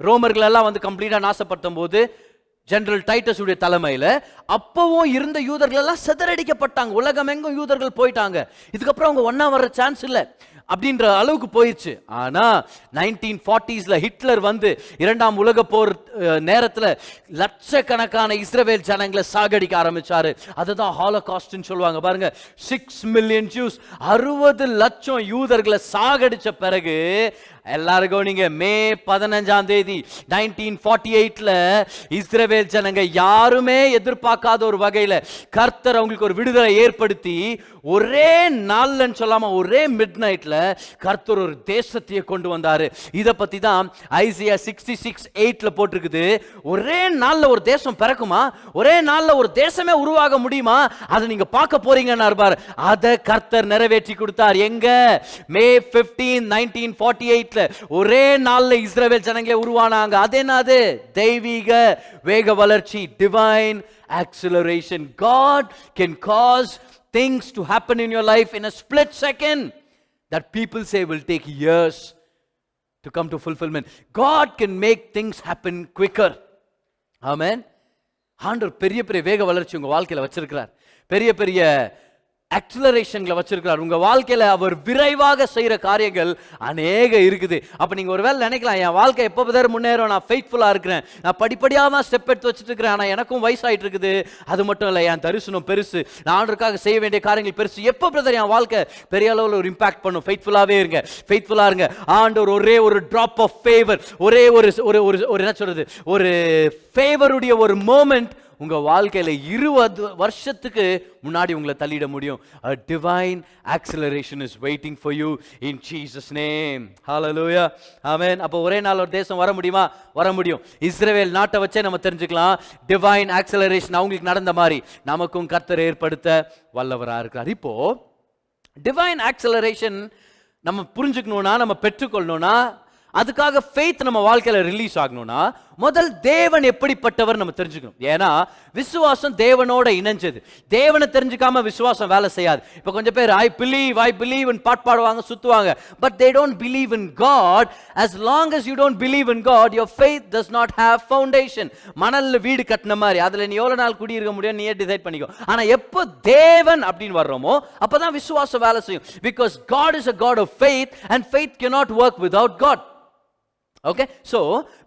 ரோமர்கள் எல்லாம் கம்ப்ளீட்டா நாசப்படுத்தும் போது ஜெனரல் டைட்டஸ் உடைய தலைமையில அப்பவும் இருந்த யூதர்கள் எல்லாம் சிதறடிக்கப்பட்டாங்க. உலகம் எங்கும் யூதர்கள் போயிட்டாங்க. இதுக்கப்புறம் அவங்க ஒன்னா வர்ற சான்ஸ் இல்லை அப்படின்ற அளவுக்கு போயிடுச்சு. ஆனா 1940ஸ்ல ஹிட்லர் இரண்டாம் உலக போர் நேரத்துல லட்சக்கணக்கான இஸ்ரவேல் ஜனங்களை சாகடிக்க ஆரம்பிச்சாரு. அதுதான் ஹாலோகாஸ்ட்னு சொல்லுவாங்க பாருங்க. 6 மில்லியன் ஜூஸ், 60 லட்சம் யூதர்களை சாகடிச்ச பிறகு எல்லாருக்கும் நீங்க மே 15ஆம் தேதி 1948ல இஸ்ரவேல் ஜனங்க யாருமே எதிர்பார்க்காத ஒரு வகையில கர்த்தர் அவங்களுக்கு ஒரு விடுதலை ஏற்படுத்தி ஒரே நாள்லன்னு சொல்லாம ஒரே மிட் நைட்ல கர்த்தர் ஒரு தேசத்தையே கொண்டு வந்தாரு. இத பத்தி தான் ஐசியா 66:8ல போட்டிருக்குது. ஒரே நாள்ல ஒரு தேசம் பிறக்குமா? ஒரே நாள்ல ஒரு தேசமே உருவாக முடியுமா? அதை நீங்க பார்க்க போறீங்கன்னு பாரு. அதை கர்த்தர் நிறைவேற்றி கொடுத்தார். எங்க? மே 15, 1948 ஒரே நாள்ல இஸ்ரவேல் ஜனங்களே உருவானாங்க. அது என்னது? தெய்வீக வேக வளர்ச்சி, divine acceleration. God can cause things to happen in your life in a split second that people say will take years to come to fulfillment. God can make things happen quicker. Amen. ஆண்டவர் பெரிய பெரிய வேக வளர்ச்சி உங்க வாழ்க்கையில வச்சிருக்கிறார். பெரிய பெரிய அக்ஸலரேஷன்ல வச்சிருக்கிறார். உங்க வாழ்க்கையில அவர் விரைவாக செய்யற காரியங்கள் அநேக இருக்குது. அப்ப நீங்க ஒருவேளை நினைக்கலாம், என் வாழ்க்கை எப்ப பதர் முன்னேறும், நான் ஃபெய்த்ஃபுல்லா இருக்கிறேன், நான் படிப்படியா தான் ஸ்டெப் எடுத்து வச்சிட்டு இருக்கிறேன், ஆனா எனக்கும் வயசாயிட்டு இருக்குது. அது மட்டும் இல்ல, என் தரிசனம் பெருசு, நான் ஆண்டவருக்காக செய்ய வேண்டிய காரியங்கள் பெருசு. எப்ப பிரதர் என் வாழ்க்கை பெரிய அளவுல ஒரு இம்பாக்ட் பண்ணும்? ஃபெய்த்ஃபுல்லாவே இருங்க, ஃபெய்த்ஃபுல்லா இருங்க. ஆண்டவர் ஒரே ஒரு டிராப் ஆஃப் ஃபேவர், ஒரே ஒரு என்ன சொல்றது, ஒரு ஃபேவருடைய ஒரு மோமெண்ட் உங்க வாழ்க்கையில 20 வருஷத்துக்கு முன்னாடி உங்களை தள்ளிட முடியும். A divine acceleration is waiting for you in Jesus name. Hallelujah. Amen. அப்ப ஒரே நாள் ஒரு தேசம் வர முடியுமா? வர முடியும். இஸ்ரவேல் நாட்டை வச்சே நம்ம தெரிஞ்சுக்கலாம், டிவைன் ஆக்சலரேஷன் அவங்களுக்கு நடந்த மாதிரி நமக்கும் கர்த்தர் ஏற்படுத்த வல்லவராக இருக்கிறார். இப்போ டிவைன் ஆக்சலரேஷன் நம்ம புரிஞ்சுக்கணும்னா, நம்ம பெற்றுக்கொள்ளணும்னா, அதுக்காக ஃபெய்த் நம்ம வாழ்க்கையில ரிலீஸ் ஆகணும்னா, முதல் தேவன் எப்படிப்பட்டவர் நம்ம தெரிஞ்சுக்கணும். ஏன்னா விசுவாசம் தேவனோட இணைஞ்சது. தேவனை தெரிஞ்சுக்காம விசுவாசம் வேலை செய்யாது. இப்போ கொஞ்சம் பேர் ஐ பிலீவ் பாட் பாடுவாங்க, சுத்துவாங்க, but they don't believe in God. as long as you don't believe in God, your faith does not have foundation. மணல்ல வீடு கட்டின மாதிரி அதுல நீ எவ்வளவு நாள் குடியிருக்க முடியும் நீயே டிசைட் பண்ணிக்கோ. ஆனா எப்போ தேவன் அப்படின்னு வர்றோமோ அப்பதான் விசுவாசம் வேலை செய்யும். because God is a God of faith and faith cannot work without God. Okay, so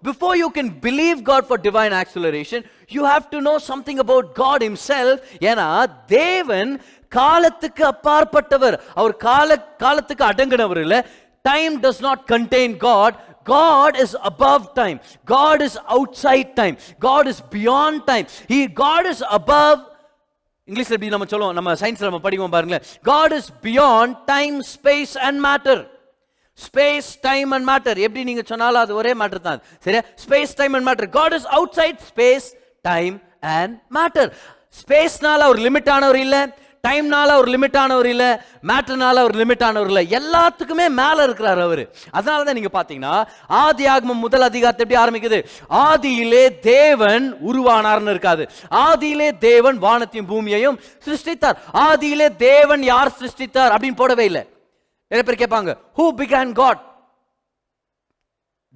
before you can believe God for divine acceleration, you have to know something about God himself. ஏனா தேவன் காலத்துக்கு அப்பாற்பட்டவர். அவர் காலத்துக்கு அடங்கினவர் இல்ல. Time does not contain God. God is above time. God is outside time. God is beyond time. God is above. இங்கிலீஷ்ல எப்படி நம்ம சொல்லுவோம், நம்ம சயின்ஸ்ல நம்ம படிப்போம் பாருங்களேன். God is beyond time, space and matter. Space time and matter எப்படி நீங்க சொன்னாலும் அது ஒரே மேட்டர் தான். சரியா? Space time and matter. God is outside space, time and matter. ஸ்பேஸ்னால ஒரு லிமிட் ஆனவர் இல்ல, டைம்னால ஒரு லிமிட் ஆனவர் இல்ல, மேட்டர்னால ஒரு லிமிட் ஆனவர் இல்ல. எல்லாத்துக்குமே மேல இருக்கிறார் அவரு. அதனால தான் நீங்க பாத்தீங்கன்னா ஆதியாகமம் முதல் அதிகாரத்தை எப்படி ஆரம்பிக்குது? ஆதியிலே தேவன் உருவானார்னு இருக்காது. ஆதியிலே தேவன் வானத்தையும் பூமியையும் சிருஷ்டித்தார். ஆதியிலே தேவன் யார் சிருஷ்டித்தார் அப்படின்னு போடவே இல்லை. நிறைய பேர் கேட்பாங்க, who began God?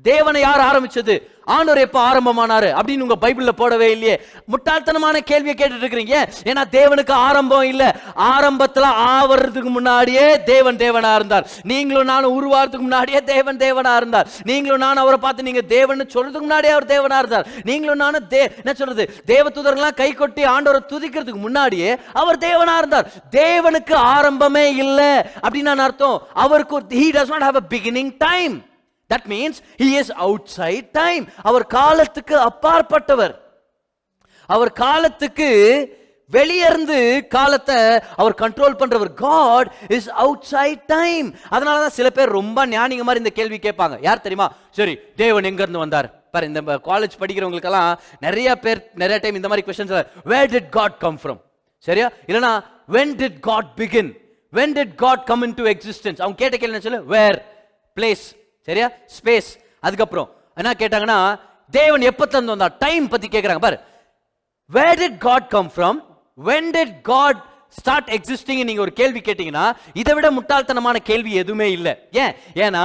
தேவனை யார் ஆரம்பிச்சது? ஆண்டவர் எப்ப ஆரம்பமானாரு அப்படின்னு உங்க பைபிள்ல போடவே இல்லையே. முட்டாள்தனமான கேள்வியை கேட்டுட்டு இருக்கீங்க. ஏன்னா தேவனுக்கு ஆரம்பம் இல்ல. ஆரம்பத்துல ஆவறதுக்கு முன்னாடியே தேவன் தேவனா இருந்தார். நீங்களும் நானும் உருவாகிறதுக்கு முன்னாடியே தேவன் தேவனா இருந்தார். நீங்களும் நானும் அவரை பார்த்து நீங்க தேவன் சொல்றதுக்கு முன்னாடியே அவர் தேவனா இருந்தார். நீங்களும் நானும் என்ன சொல்றது, தேவதூதர்கள்லாம் கை கொட்டி ஆண்டவரை துதிக்கிறதுக்கு முன்னாடியே அவர் தேவனா இருந்தார். தேவனுக்கு ஆரம்பமே இல்ல அப்படின்னு அர்த்தம். அவருக்கு he does not have a beginning time. That means he is outside time. அவர் காலத்துக்கு அப்பாற்பட்டவர். அவர் காலத்துக்கு வெளியிருந்து காலத்தை அவர் கண்ட்ரோல் பண்றவர். God is outside time. அதனால தான் சில பேர் ரொம்ப ஞானிங்க மாதிரி இந்த கேள்வி கேட்பாங்க. யார் தெரியுமா? சரி, தேவன் எங்க இருந்து வந்தார்? பாரு, இந்த காலேஜ் படிக்கிறவங்களுக்கெல்லாம் நிறைய டைம் இந்த மாதிரி questions, where did God come from? சரியா? இல்லனா when did God begin? when did God come into existence? அவங்க கேட்ட கேள்வி என்ன சொல்லு? where, place, சரியா? ஸ்பேஸ். அதுக்கப்புறம் என்ன கேட்டாங்கன்னா தேவன் எப்பத்துல இருந்து வந்தார்? டைம் பத்தி கேக்குறாங்க. பாரு, where did God come from? when did God start existing? நீங்க ஒரு கேள்வி கேட்டீங்கன்னா இதை விட முட்டாள்தனமான கேள்வி எதுவுமே இல்ல. ஏன்னா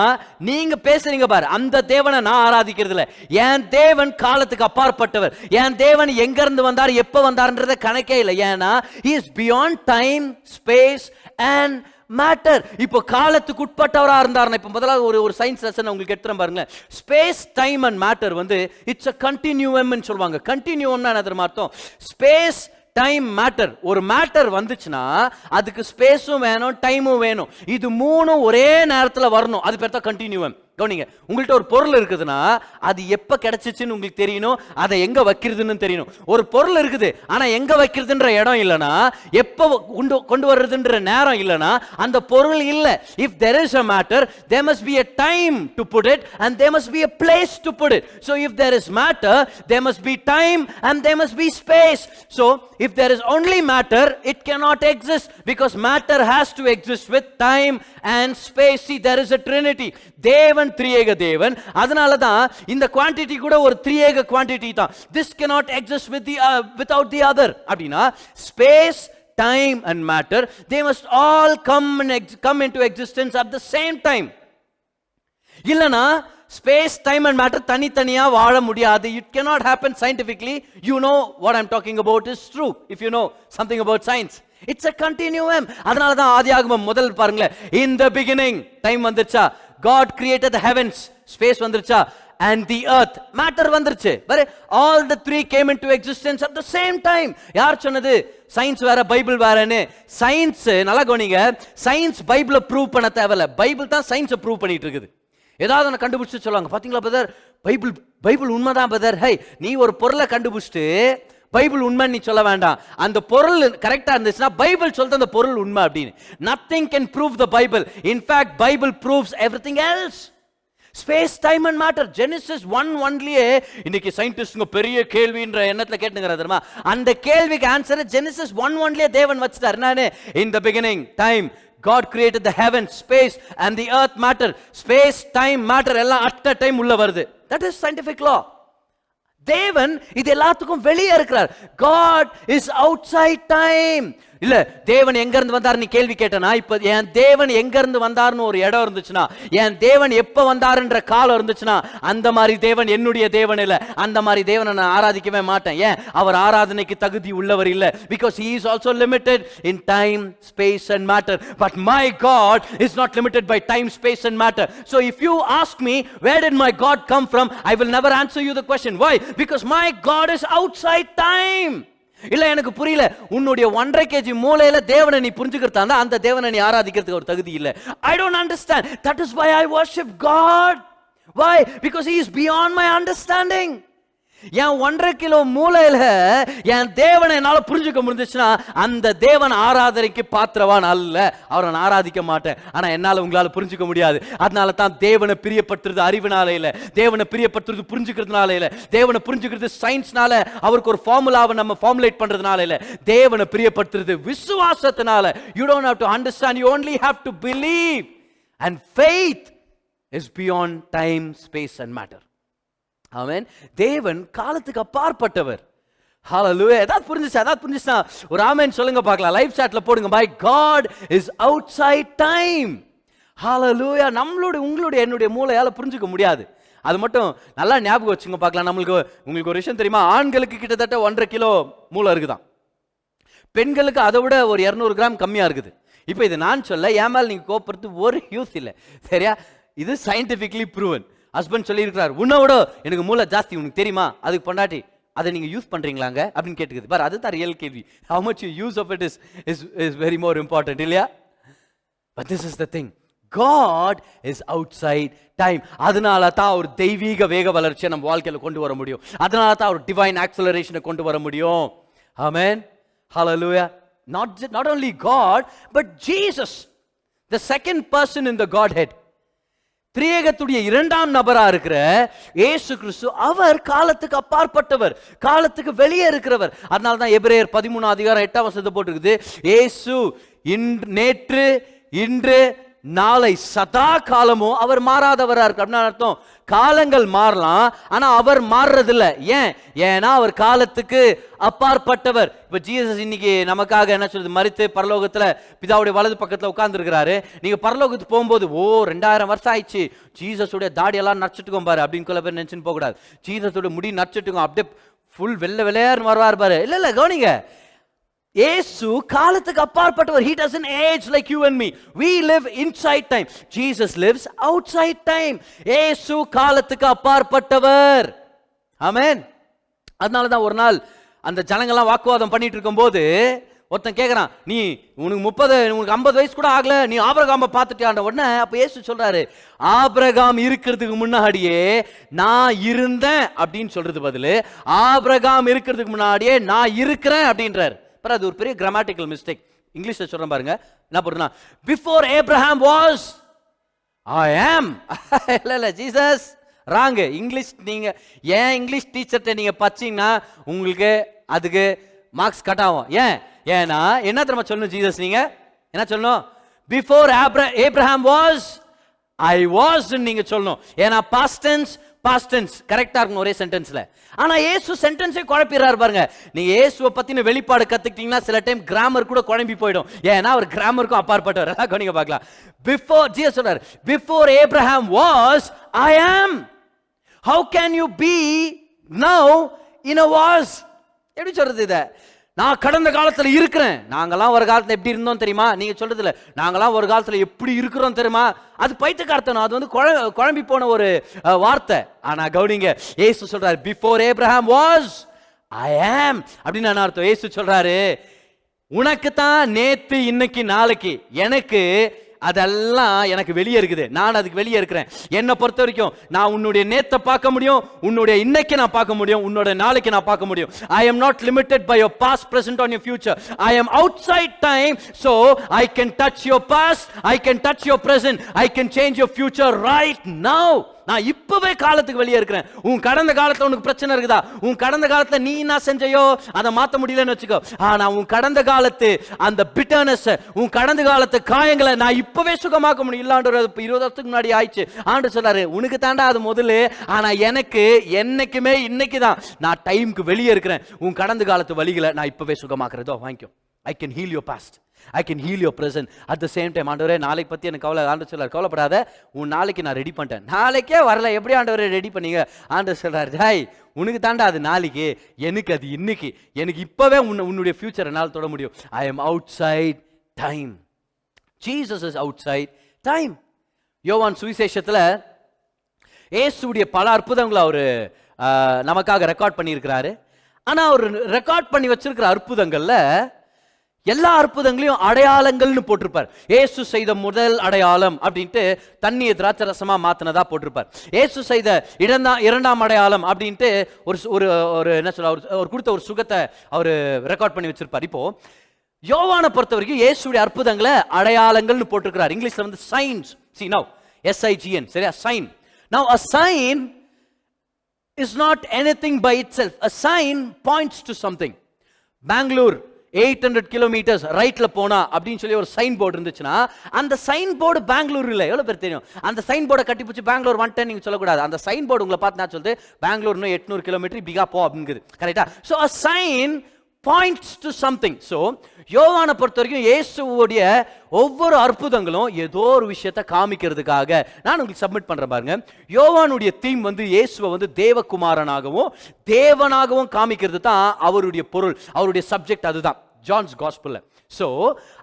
நீங்க பேசுறீங்க பாரு, அந்த தேவனை நான் ஆராதிக்கிறது இல்ல. என் தேவன் காலத்துக்கு அப்பாற்பட்டவர். என் தேவன் எங்க இருந்து வந்தார், எப்ப வந்தார்ன்றத கணக்கே இல்லை. ஏன்னா he is beyond time, space and matter. இப்போ காலத்துக்கு உட்பட்டவரா இருந்தாருன்னா, இப்போ முதல்ல ஒரு சயின்ஸ் லெசன் உங்களுக்கு எடுத்துறேன் பாருங்களேன். ஸ்பேஸ் டைம் அண்ட் மேட்டர் வந்து இட்ஸ் a continuum ன்னு சொல்வாங்க. கண்டினியூம்னா என்ன தெரியுமா அர்த்தம்? Space time matter. ஒரு மேட்டர் வந்துச்சுன்னா அதுக்கு ஸ்பேஸும் வேணும், டைமும் வேணும். இது மூணும் ஒரே நேரத்தில் வரணும். அது பேர் தான் கண்டினியூம். கவனிங்க, உங்கள்கிட்ட ஒரு பொருள் இருக்குதுன்னா அது எப்ப கிடைச்சிச்சுன்னு உங்களுக்கு தெரியணும், அதை எங்க வைக்கிறதுன்னு தெரியணும். ஒரு பொருள் இருக்குது ஆனா எங்க வைக்கிறதுன்ற இடம் இல்லைன்னா, எப்ப கொண்டு வர்றதுன்ற நேரம் இல்லைன்னா அந்த பொருள் இல்லை. If there is a matter, there must be a time to put it and there must be a place to put it. So if there is matter, there must be time and there must be space. So if there is only matter, it cannot exist because matter has to exist with time and space. See, there is a trinity. தேவன் த்ரீஏக தேவன். அதனால தான் இந்த quantity கூட ஒரு த்ரீஏக quantity தான். This cannot exist without the other. அப்படினா space, time and matter, they must all come into existence at the same time. இல்லனா space, time and matter தனித்தனியா வாழ முடியாது. It cannot happen scientifically. You know what I'm talking about is true if you know something about science. It's a continuum. அதனால தான் ஆதியாகமம் முதல் பாருங்களேன், in the beginning, time வந்துச்சா, God created the heavens, space வந்துருச்சா, and the earth, matter வந்துருச்சு. பாரு, all the three came into existence at the same time. யார் சொன்னது? சயின்ஸ் வேற பைபிள் வேறன்னு. சயின்ஸ் நல்லா கவனிங்க, சயின்ஸ் பைபிளை ப்ரூவ் பண்ண தேவையில்ல, பைபிள் தான் சயின்ஸை ப்ரூவ் பண்ணிட்டு இருக்குது. ஏதாவது ஒன்று கண்டுபிடிச்சு சொல்லுவாங்க, பார்த்தீங்களா பிரதர், பைபிள் உண்மைதான் பிரதர். ஹை, நீ ஒரு பொருளை கண்டுபிடிச்சிட்டு பைபிள் உண்மை நீ சொல்ல வேண்டாம். அந்த பொருள் கரெக்டா இருந்துச்சுன்னா பைபிள் சொல்றது அந்த பொருள் உண்மை அப்படின்னு. Nothing can prove the Bible. In fact Bible proves everything else. Space time and matter Genesis 1:1 இன்னைக்கு சயின்டிஸ்ட்ங்க பெரிய கேள்வின்ற எண்ணத்துல கேட்டுங்கறாங்க தெரியுமா? அந்த கேள்விக்கு ஆன்சர் ஜெனிசிஸ் 1:1 தேவன் வச்சிட்டார். என்னன்னு? in the beginning time God created the heavens, space and the earth, matter. Space, time, matter எல்லாம் at a time உள்ள வருது. That is scientific law. தேவன் இது எல்லாத்துக்கும் வெளியே இருக்கிறார். God is outside time. இல்ல தேவன் எங்க இருந்து வந்தார் நீ கேள்வி கேட்டனா, இப்ப என் தேவன் எங்க இருந்து வந்தார்னு ஒரு இடம் இருந்துச்சுன்னா, என் தேவன் எப்ப வந்தாருன்ற காலம் இருந்துச்சுன்னா, அந்த மாதிரி தேவன் என்னுடைய தேவன் இல்ல. அந்த மாதிரி தேவனை நான் ஆராதிக்கவே மாட்டேன். ஏன்? அவர் ஆராதனைக்கு தகுதி உள்ளவர் இல்ல. Because he is also limited in time, space and matter. But my God is not limited by time, space and matter. So if you ask me where did my God come from, I will never answer you the question. Why? Because my God is outside time. இல்ல எனக்கு புரியல. உன்னுடைய 1.5 kg மூளையில தேவனை நீ புரிஞ்சுக்கிறதா அந்த தேவனை நீ ஆராதிக்கிறதுக்கு ஒரு தகுதி இல்ல. I don't understand. That is why I worship God. Why? Because he is beyond my understanding. N 1.5 kilo மூளையில என் தேவனை என்னால புரிஞ்சுக்க முடிஞ்சுச்சுன்னா அந்த தேவன் ஆராதனைக்கு பாத்திரவான் அல்ல. அவரை நான் ஆராதிக்க மாட்டேன். ஆனா என்னால உங்களால புரிஞ்சுக்க முடியாது. அதனால தான் தேவனை பிரியப்படுத்துறது அறிவினால இல்ல, தேவனை பிரியப்படுத்துறது புரிஞ்சுக்கிறதுனால இல்ல, தேவனை புரிஞ்சுக்கிறது சயின்ஸ்னால அவருக்கு ஒரு ஃபார்முலாவை நம்ம ஃபார்முலேட் பண்றதுனால இல்ல, தேவனை பிரியப்படுத்துறது விசுவாசத்தினால. You don't have to understand, you only have to believe. And faith is beyond time, space and matter. ஆமென். தேவன் காலத்துக்கு அப்பாற்பட்டவர். ஹalleluya. அத புரிஞ்சுச்சா? ஒரு ஆமென் சொல்லுங்க பார்க்கலாம். லைவ் சாட்ல போடுங்க. My God is outside time. ஹalleluya. உங்களுடைய என்னுடைய மூளையால புரிஞ்சுக்க முடியாது. அது மட்டும் நல்லா ஞாபகம் வச்சுங்க பார்க்கலாம். உங்களுக்கு ஒரு விஷயம் தெரியுமா? ஆண்களுக்கு கிட்டத்தட்ட 1.5 கிலோ மூளை இருக்குதான். பெண்களுக்கு அதை விட ஒரு 200 கிராம் கம்மியா இருக்குது. இப்போ இது நான் சொல்ல என் மேல நீங்க கோபப்படுறது ஒரு யூஸ் இல்லை. சரியா? இது சயின்டிபிக்லி ப்ரூவன். ஹஸ்பண்ட் சொல்லியிருக்கிறார், உன்னோட எனக்கு மூளை ஜாஸ்தி, உனக்கு தெரியுமா? அதுக்கு பொண்டாட்டி அதை நீங்க யூஸ் பண்றீங்களாங்க அப்படின்னு கேட்டுக்குது. பார், அதுதான் ரியல் கேள்வி. how much you use of it is very more important, இல்லையா? but this is the thing, God is outside time. அதனால தான் ஒரு தெய்வீக வேக வளர்ச்சியை நம்ம வாழ்க்கையில கொண்டு வர முடியும். அதனால தான் ஒரு டிவைன் ஆக்சலரேஷனை கொண்டு வர முடியும். ஆமென். hallelujah. not only God but Jesus, the second person in the Godhead, திரியேகத்துடைய இரண்டாம் நபரா இருக்கிற இயேசு கிறிஸ்து, அவர் காலத்துக்கு அப்பாற்பட்டவர், காலத்துக்கு வெளியே இருக்கிறவர். அதனால தான் எபிரேயர் 13:8 போட்டிருக்குது, இயேசு நேற்று இன்று நாளை சதா காலமும் அவர் மாறாதவரா இருக்கு. அப்படின்னு அர்த்தம், காலங்கள் மாறலாம் ஆனா அவர் மாறுறதில்ல. ஏன்னா அவர் காலத்துக்கு அப்பாற்பட்டவர். இப்ப ஜீசஸ் இன்னைக்கு நமக்காக என்ன சொல்றது, மரித்து பரலோகத்துல பிதாவுடைய வலது பக்கத்துல உட்கார்ந்து இருக்கிறாரு. நீங்க பரலோகத்துக்கு போகும்போது 2000 வருஷம் ஆயிடுச்சு, ஜீசஸுடைய தாடியெல்லாம் நச்சுட்டுக்கோம் பாரு அப்படின்னு சில பேர் நினைச்சுன்னு போக கூடாது. ஜீசஸோட முடி நச்சுட்டுக்கோம், அப்படியே ஃபுல் வெள்ளையார் வருவார் பாரு. இல்ல கவனிங்க, இயேசு காலத்துக்கு அப்பாற்பட்டவர். He doesn't age like you and me. We live inside time. Jesus lives outside time. இயேசு காலத்துக்கு அப்பாற்பட்டவர். ஆமென். அதனால தான் ஒரு நாள் அந்த ஜனங்கள்லாம் வாக்குவாதம் பண்ணிட்டு இருக்கும்போது ஒருத்தன் கேட்குறான், உனக்கு 50 வயசு கூட ஆகல, நீ ஆபிரகாமை பார்த்துட்டியாண்ட உடனே அப்ப இயேசு சொல்றாரு, ஆபிரகாம் இருக்கிறதுக்கு முன்னாடியே நான் இருந்தேன் அப்படின்னு சொல்றது பதில் ஆபிரகாம் இருக்கிறதுக்கு முன்னாடியே நான் இருக்கிறேன் அப்படின்றார். அது ஒரு பெரிய கிராமட்டிக்கல் மிஸ்டேக். இங்கிலீஷ்ல சொல்றேன் பாருங்க, என்ன போடுறா, பிஃபோர் ஏப்ரஹாம் வாஸ் ஐ ஆம். இல்ல ஜீசஸ் ராங். இங்கிலீஷ் நீங்க ஏன் இங்கிலீஷ் டீச்சர்ட்ட நீங்க பச்சீங்கன்னா உங்களுக்கு அதுக்கு மார்க்ஸ் கட் ஆகும். ஏன்னா என்ன தெரியுமா சொல்லணும், ஜீசஸ் நீங்க என்ன சொல்லணும், before Abraham was I was நீங்க சொல்லணும். ஏன்னா பாஸ்ட் டென்ஸ் கரெக்டா இருக்கும் ஒரே சென்டென்ஸ்ல. ஆனா இயேசு சென்டென்ஸே குழப்பிறாரு பாருங்க. நீங்க இயேசுவை பத்தின வெளிப்பாடு கத்துக்கிட்டீங்கன்னா சில டைம் கிராமர் கூட குழம்பி போயிடும். ஏன்னா அவர் கிராமருக்கும் அப்பாற்பட்டவர். கவனிங்க பார்க்கலாம். பிஃபோர் ஜீசஸ் சொல்றாரு, before Abraham was I am. How can you be now in a was? எப்படி சொல்றது இத? நான் கடந்த காலத்துல இருக்கிறேன். நாங்கெல்லாம் ஒரு காலத்துல எப்படி இருந்தோம் தெரியுமா? நீங்க சொல்றது இல்ல, நாங்கெல்லாம் ஒரு காலத்துல எப்படி இருக்கிறோம் தெரியுமா? அது பைத்தியக்காரத்தனம், அது வந்து குழம்பி போன ஒரு வார்த்தை. ஆனா கவுனிங்க, இயேசு சொல்றாரு, பிஃபோர் ஏப்ரஹாம் வாஸ் ஐ ஆம் அப்படின்னு என்ன அர்த்தம்? இயேசு சொல்றாரு, உனக்கு தான் நேத்து இன்னைக்கு நாளைக்கு, எனக்கு அதெல்லாம் எனக்கு வெளியே இருக்குது, நான் அதுக்கு வெளியே இருக்கிறேன். என்னை பொறுத்த வரைக்கும் நான் உன்னுடைய நேத்தை பார்க்க முடியும், உன்னுடைய இன்னைக்கு நான் பார்க்க முடியும், உன்னோட நாளைக்கு நான் பார்க்க முடியும். I am not limited by your past, present or your future. I am outside time, so I can touch your past, I can touch your present, I can change your future right now. நான் இப்பவே காலத்துக்கு வெளியே இருக்கிறேன். உன் கடந்த காலத்துல உனக்கு பிரச்சனை இருக்குதா? உன் கடந்த காலத்துல நீ என்ன செஞ்சையோ அதை மாத்த முடியலன்னு வச்சுக்கோ. ஆனா உன் கடந்த காலத்து அந்த பிட்டர்னஸ், உன் கடந்த காலத்து காயங்களை நான் இப்பவே சுகமாக்க முடியும். இல்லாண்டு 20 வருஷத்துக்கு முன்னாடி ஆயிடுச்சு. ஆண்டு சொல்றாரு, உனக்கு தாண்டா அது முதல்ல, ஆனா எனக்கு என்னைக்குமே இன்னைக்கு தான். நான் டைமுக்கு வெளியே இருக்கிறேன். உன் கடந்த காலத்து வழிகளை நான் இப்பவே சுகமாக்குறதோ வாங்கிக்கோ. I can heal your past, I can heal your present at the same time. ஆண்டவரே நாளைக்கு பத்தி எனக்கு ஆண்டவர் சொல்றார், கவலைப்படாத, உன் நாளைக்கு நான் ரெடி பண்ணிட்டேன். நாளைக்கே வரல, எப்படி ஆண்டவரே ரெடி பண்ணீங்க? ஆண்டவர் சொல்றாரு, ஹாய் உனக்கு தாண்டா அது நாளைக்கு, எனக்கு அது இன்னைக்கு. எனக்கு இப்பவே உன்னுடைய ஃபியூச்சர் என்னால் தொட முடியும். I am outside time. Jesus is outside time. யோவான் சுவிசேஷத்துல இயேசுவுடைய பல அற்புதங்களை அவர் நமக்காக ரெக்கார்ட் பண்ணியிருக்கிறாரு. ஆனா அவர் ரெக்கார்ட் பண்ணி வச்சிருக்கிற அற்புதங்கள்ல எல்லா அற்புதங்களையும் அடையாளங்கள்னு போட்டிருப்பார். இயேசு செய்த முதல் அடையாளம் அப்படின்ட்டு தண்ணியை திராட்சை ரசமா மாத்தினதா போட்டிருப்பார். இயேசு செய்த இரண்டாம் அடையாளம் அப்படின்ட்டு ஒரு என்ன சொல்ல, அவர் கொடுத்த ஒரு சுகத்தை அவர் ரெக்கார்ட் பண்ணி வச்சிருப்பார். இப்போ யோவானை பொறுத்த வரைக்கும் இயேசுடைய அற்புதங்களை அடையாளங்கள்னு போட்டிருக்கிறார். இங்கிலீஷ்ல வந்து சைன்ஸ். See now, SIGN, சரியா? Sign. Now a sign is not anything by itself. A sign points to something. Bangalore 800 kilometers ரைட்ல போனா அப்படின்னு சொல்லி ஒரு சைன் போர்டு இருந்துச்சுன்னா, அந்த சைன் போர்டு பெங்களூர் இல்லை. எவ்வளவு பேர் தெரியும்? அந்த சைன் போர்டை கட்டி பிடிச்சி பெங்களூர் வந்துட்டேன் நீங்க சொல்லக்கூடாது. அந்த சைன் போர்டு உங்களை பார்த்து நான் சொல்லுது, பெங்களூர் 800 கிலோமீட்டர் பிகா போ அப்படிங்குது. கரெக்டா? So a sign points to something. ஸோ யோவானை பொறுத்த வரைக்கும் இயேசுவோடைய ஒவ்வொரு அற்புதங்களும் ஏதோ ஒரு விஷயத்தை காமிக்கிறதுக்காக நான் உங்களுக்கு சப்மிட் பண்றேன் பாருங்க. யோவானுடைய தீம் வந்து இயேசுவை வந்து தேவகுமாரனாகவும் தேவனாகவும் காமிக்கிறது தான் அவருடைய பொருள், அவருடைய சப்ஜெக்ட் அதுதான் ஜான்ஸ் காஸ்பல்ல. ஸோ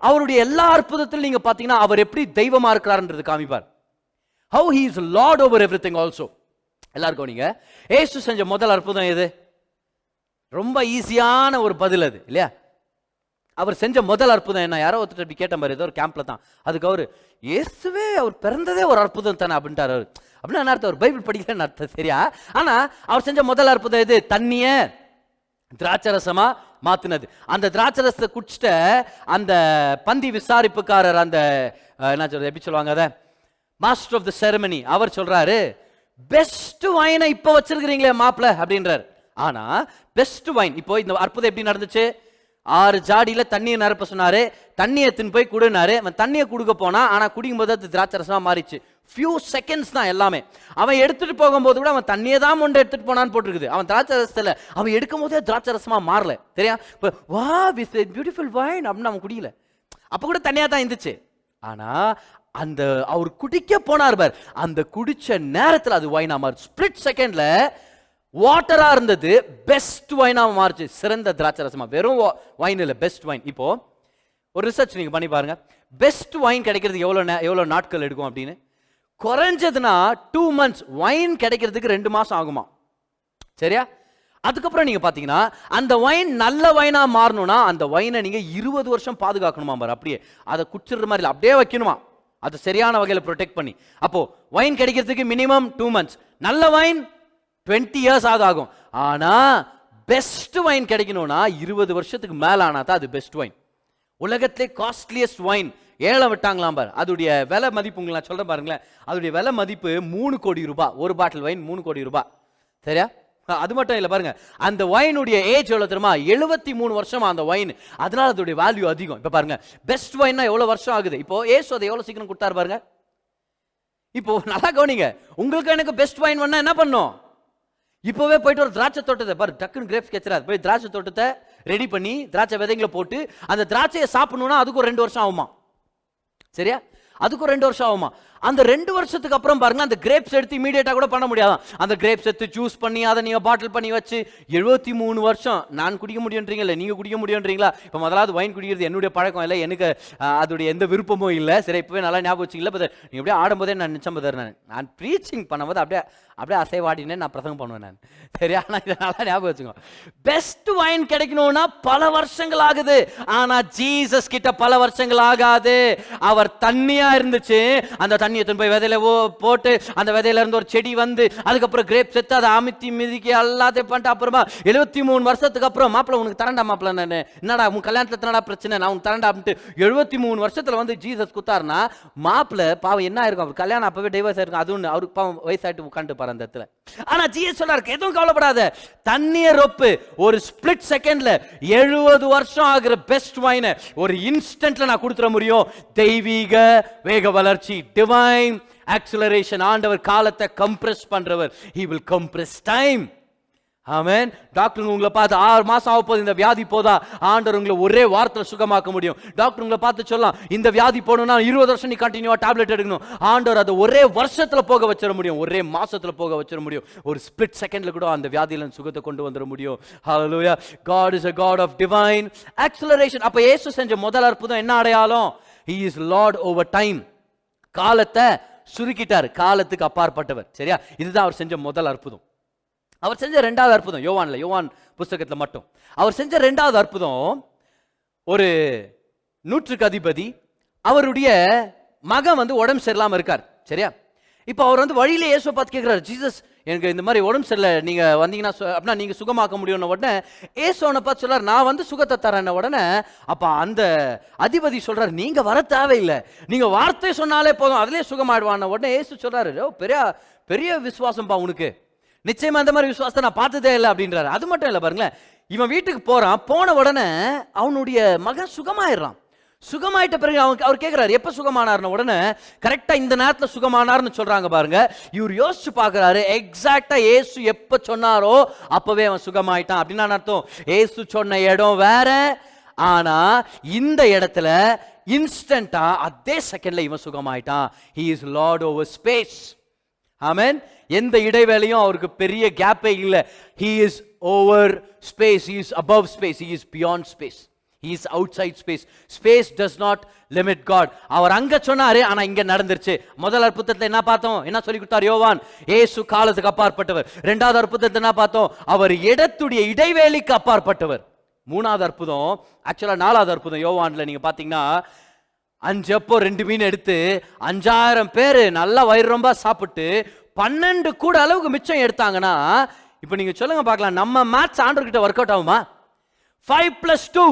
அவருடைய எல்லா அற்புதத்திலும் நீங்க பாத்தீங்கன்னா அவர் எப்படி தெய்வமா இருக்கிறார்ன்றது காமிப்பார். How he is Lord over everything also. எல்லாருக்கும் நீங்க இயேசு செஞ்ச முதல் அற்புதம் எது? ரொம்ப ஈஸியான ஒரு பதில் அது இல்லையா? அவர் செஞ்ச முதல் அற்புதம் என்ன? யாரோ ஒருத்தர் அப்படி கேட்ட மாதிரி, ஏதோ ஒரு கேம்ப்ல தான். அதுக்கு அவர் இயேசுவே அவர் பிறந்ததே ஒரு அற்புதம் தானே அப்படின்ட்டார். அவர் அப்படின்னா என்ன அர்த்தம்? அவர் பைபிள் படிக்கலன்னு அர்த்தம், சரியா? ஆனா அவர் செஞ்ச முதல் அற்புதம் எது? தண்ணிய திராட்சரசமா மாத்தினது. அந்த திராட்சரசத்தை குடிச்சிட்ட அந்த பந்தி விசாரிப்புக்காரர், அந்த என்ன சொல்றது, எப்படி சொல்லுவாங்க அத, மாஸ்டர் ஆஃப் த செரமனி, அவர் சொல்றாரு, பெஸ்ட் வைனை இப்ப வச்சிருக்கிறீங்களே மாப்பிள அப்படின்றார். ஆனா பெஸ்ட் வைன், இப்போ இந்த அற்புதம் எப்படி நடந்துச்சு? 6 ஜாடியில தண்ணியை நிரப்ப சொன்னாரு, தண்ணியை எடுத்துன்னு போய் குடுனாரு. அவன் தண்ணியை குடுக்க போனா, ஆனா குடிக்கும் போது அது திராட்சை ரசமா மாறிச்சு. ஃபியூ செகண்ட்ஸ் தான் எல்லாமே. அவன் எடுத்துட்டு போகும்போது கூட அவன் தண்ணியை தான் முண்டை எடுத்துட்டு போனான்னு போட்டுருக்குது. அவன் திராட்சை ரசத்துல அவன் எடுக்கும் போதே திராட்சை ரசமா மாறல, தெரியா? இப்போ வா வித் பியூட்டிஃபுல் வைன் அப்படின்னு அவன் குடிக்கல, அப்ப கூட தண்ணியா தான் இருந்துச்சு. ஆனா அந்த அவர் குடிக்க போனார் பார், அந்த குடிச்ச நேரத்தில் அது வைனா மாறுச்சு. ஸ்பிளிட் செகண்ட்ல வாட்டரா இருந்தது பெஸ்ட் வைனா மாறுச்சு, சிறந்த திராட்சை ரசமா. வெறும் வைன் இல்ல, பெஸ்ட் வைன். இப்போ ஒரு ரிசர்ச் நீங்க பண்ணி பாருங்க, பெஸ்ட் வைன் கிடைக்கிறதுக்கு எவ்வளவு நாட்கள் எடுக்கும் அப்படின்னு. குறைஞ்சதுன்னா 2 months. வைன் கிடைக்கிறதுக்கு 2 மாசம் ஆகுமா, சரியா? அதுக்கப்புறம் நீங்க பாத்தீங்கன்னா அந்த வைன் நல்ல வைனா மாறணும்னா அந்த வைனை நீங்க 20 வருஷம் பாதுகாக்கணுமா பாரு. அப்படியே அதை குடிச்சிடுற மாதிரி அப்படியே வைக்கணுமா, அதை சரியான வகையில ப்ரொடெக்ட் பண்ணி. அப்போ வைன் கிடைக்கிறதுக்கு மினிமம் 2 months. நல்ல வைன் 20 years ஆகும். ஆனா பெஸ்ட் வைன் கிடைக்கணும்னா 20 வருஷத்துக்கு மேல ஆனா தான் அது பெஸ்ட் வைன். உலகத்திலே காஸ்ட்லியஸ்ட் வைன் ஏலம் விட்டாங்களாம் பாரு. அதோடைய விலை மதிப்பு உங்களுக்கு நான் சொல்றேன் பாருங்களேன். அதோடைய விலை மதிப்பு 3 கோடி ரூபாய். ஒரு பாட்டில் வைன் 3 கோடி ரூபாய், சரியா? அது மட்டும் இல்லை பாருங்க, அந்த வைனுடைய ஏஜ் எவ்வளவு தெரியுமா? 73 வருஷமா அந்த வைன். அதனால அதோடைய வேல்யூ அதிகம். இப்ப பாருங்க, பெஸ்ட் வைன்னா எவ்வளவு வருஷம் ஆகுது. இப்போ ஏசு அதை எவ்வளவு சீக்கிரம் கொடுத்தாரு பாருங்க. இப்போ நல்லா கவனிங்க, உங்களுக்கு எனக்கு பெஸ்ட் வைன் வேணா என்ன பண்ணும்? இப்போவே போயிட்டு ஒரு திராட்சை தோட்டத்தை பாரு, டக்குன்னு கிரேப்ஸ் கெச்சராது, போய் திராட்சை தோட்டத்தை ரெடி பண்ணி திராட்சை விதைங்களை போட்டு அந்த திராட்சையை சாப்பிடணும்னா அதுக்கு ஒரு 2 வருஷம் ஆகுமா, சரியா? அதுக்கு ஒரு 2 வருஷம் ஆகுமா. அந்த 2 வருஷத்துக்கு அப்புறம் பாருங்க, அந்த கிரேப்ஸ் எடுத்து இமீடியட்டா கூட பண்ண முடியாதான். அந்த கிரேப்ஸ் எடுத்து ஜூஸ் பண்ணி அதை நீங்க பாட்டில் பண்ணி வச்சு 73 வருஷம் நான் குடிக்க முடியுன்றீங்களா, நீங்க குடிக்க முடியுன்றீங்களா? இப்போ முதலாவது வைன் குடிக்கிறது என்னுடைய பழக்கம் இல்லை, எனக்கு அதோடைய எந்த விருப்பமும் இல்லை, சரி? இப்பவே நல்லா ஞாபகம் வச்சுங்களா? பதர் நீங்க அப்படியே ஆடும்போதே நான் நிச்சயம் பதர், நான் ப்ரீச்சிங் பண்ணும்போது அப்படியே அசைவாடினே நான் பிரசங்கம் பண்ணுவேன் நான், சரியா? நான் இதை நல்லா ஞாபகம் வச்சுக்கோ. பெஸ்ட் வைன் கிடைக்கணும்னா பல வருஷங்கள் ஆகுது. ஆனா ஜீசஸ் கிட்ட பல வருஷங்கள் ஆகாது. அவர் தண்ணியா தண்ணியா இருந்துச்சு. அந்த தண்ணியை போய் விதையில போட்டு அந்த விதையில இருந்து ஒரு செடி வந்து அதுக்கப்புறம் கிரேப் செத்து அதை அமித்தி மிதிக்கி எல்லாத்தையும் பண்ணிட்டு அப்புறமா 73 வருஷத்துக்கு அப்புறம் மாப்பிள்ள உனக்கு தரண்டா மாப்பிள்ள, நான் என்னடா உன் கல்யாணத்துல என்னடா பிரச்சனை, நான் உனக்கு தரண்டா அப்படின்ட்டு 73 வருஷத்துல வந்து ஜீசஸ் குத்தாருன்னா மாப்பிள்ள பாவம் என்ன இருக்கும், அவர் கல்யாணம் அப்பவே டைவர்ஸ் ஆயிருக்கும், அது ஒன்று அவருக்கு பாவம் வயசாயிட்டு உட்காந்து பாரு அந்த இடத்துல. ஆனா ஜீசஸ் சொல்றாரு எதுவும் கவலைப்படாத, தண்ணிய ரொப்பு, ஒரு ஸ்பிளிட் செகண்ட்ல 70 வருஷம் ஆகிற பெஸ்ட் வைனை ஒரு இன்ஸ்டன்ட்ல நான் கொடுத்துட முடியும். தெய்வீக வேக வளர்ச்சி, டிவைன் ஆக்சிலரேஷன். ஆண்டவர் காலத்தை கம்ப்ரஸ் பண்றவர். he will compress time. Amen. Doctor உங்களை பார்த்து 6 மாசம் ஆக போகுது, இந்த வியாதி போதா, ஆண்டவர் உங்களை ஒரே வாரத்தில் சுகமாக்க முடியும். டாக்டர் உங்களை பார்த்து சொல்லலாம் இந்த வியாதி போகணும்னா 20 வருஷம் நீ கண்டினியூவா டேப்லெட் எடுக்கணும். ஆண்டவர் அதை ஒரே வருஷத்துல போக வச்சிட முடியும், ஒரே மாசத்துல போக வச்சிட முடியும். ஒரு ஸ்பிளிட் செகண்ட்ல கூட அந்த வியாதியில சுகத்தை கொண்டு வந்துட முடியும். ஹalleluya. God is a God of divine acceleration. அப்ப இயேசு செஞ்ச முதல் அற்புதம் என்ன அடையாளம்? he is lord over time. காலத்தை சுருக்கிட்டார், காலத்துக்கு அப்பாற்பட்டவர். சரியா? இதுதான் அவர் செஞ்ச முதல் அற்புதம். அவர் செஞ்ச ரெண்டாவது அற்புதம் யோவான் புஸ்தகத்தில் மட்டும் அவர் செஞ்ச ரெண்டாவது அற்புதம், ஒரு 100க்கு அதிபதி, அவருடைய மகன் வந்து உடம்பு சரியில்லாம இருக்கார். சரியா? இப்போ அவர் வந்து வழியிலே இயேசுவை பார்த்து கேட்கிறார், ஜீசஸ் எனக்கு இந்த மாதிரி உடம்பு சரியில்லை, நீங்க வந்தீங்கன்னா அப்படின்னா நீங்க சுகமாக்க முடியும்னு உடனே இயேசுவனை பார்த்து சொல்றார் நான் வந்து சுகத்தை தரேன். உடனே அப்ப அந்த அதிபதி சொல்றாரு நீங்க வர தேவையில்லை, நீங்க வார்த்தை சொன்னாலே போதும் அதுலயே சுகமாயிடுவான். உடனே இயேசு சொல்றாரு பெரிய பெரிய விசுவாசம்பா உனக்கு, நிச்சயமா அந்த மாதிரி விசுவாசத்தை நான் பார்த்ததே இல்லை அப்படின்றாரு. அது மட்டும் இல்லை பாருங்களேன், இவன் வீட்டுக்கு போறான், போன உடனே அவனுடைய மகன் சுகமாயிடுறான். சுகமாயிட்ட பிறகு அவர் கேட்கிறாரு எப்ப சுகமானார்னு. உடனே கரெக்டா இந்த நேரத்தில் சுகமானார்னு சொல்றாங்க பாருங்க. இவர் யோசிச்சு பார்க்கிறாரு, எக்ஸாக்டா இயேசு எப்ப சொன்னாரோ அப்பவே அவன் சுகமாயிட்டான். அப்படின்னா அர்த்தம் இயேசு சொன்ன இடம் வேற, ஆனா இந்த இடத்துல இன்ஸ்டன்டா அதே செகண்ட்ல இவன் சுகமாயிட்டான். he is lord over space. ஆமென். எந்த இடைவேளையும் அவருக்கு பெரிய கேப்பே இல்லை. he is over space, he is above space, he is beyond space, he is outside space. Space does not limit God. அவர் அங்க சொன்னாரு, ஆனா இங்க நடந்துருச்சு. முதல் அற்புதத்துல என்ன பார்த்தோம், என்ன சொல்லி கொடுத்தார் யோவான்? இயேசு காலத்துக்கு அப்பாற்பட்டவர். இரண்டாவது அற்புதத்துல என்ன பார்த்தோம்? அவர் இடத்துடைய இடைவேளைக்கு அப்பாற்பட்டவர். மூணாவது அற்புதம், ஆக்சுவலா நாலாவது அற்புதம் யோவான்ல நீங்க பாத்தீங்கன்னா 5 அப்போ 2 மீன் எடுத்து 5000 பேர் நல்லா வயிறு ரொம்ப சாப்பிட்டு 12 கூட அளவுக்கு மிச்சம் எடுத்தாங்கன்னா, இப்போ நீங்க சொல்லுங்க பார்க்கலாம், நம்ம மேத்ஸ் ஆண்டவர்கிட்ட ஒர்க் அவுட் ஆகுமா? 5 + 2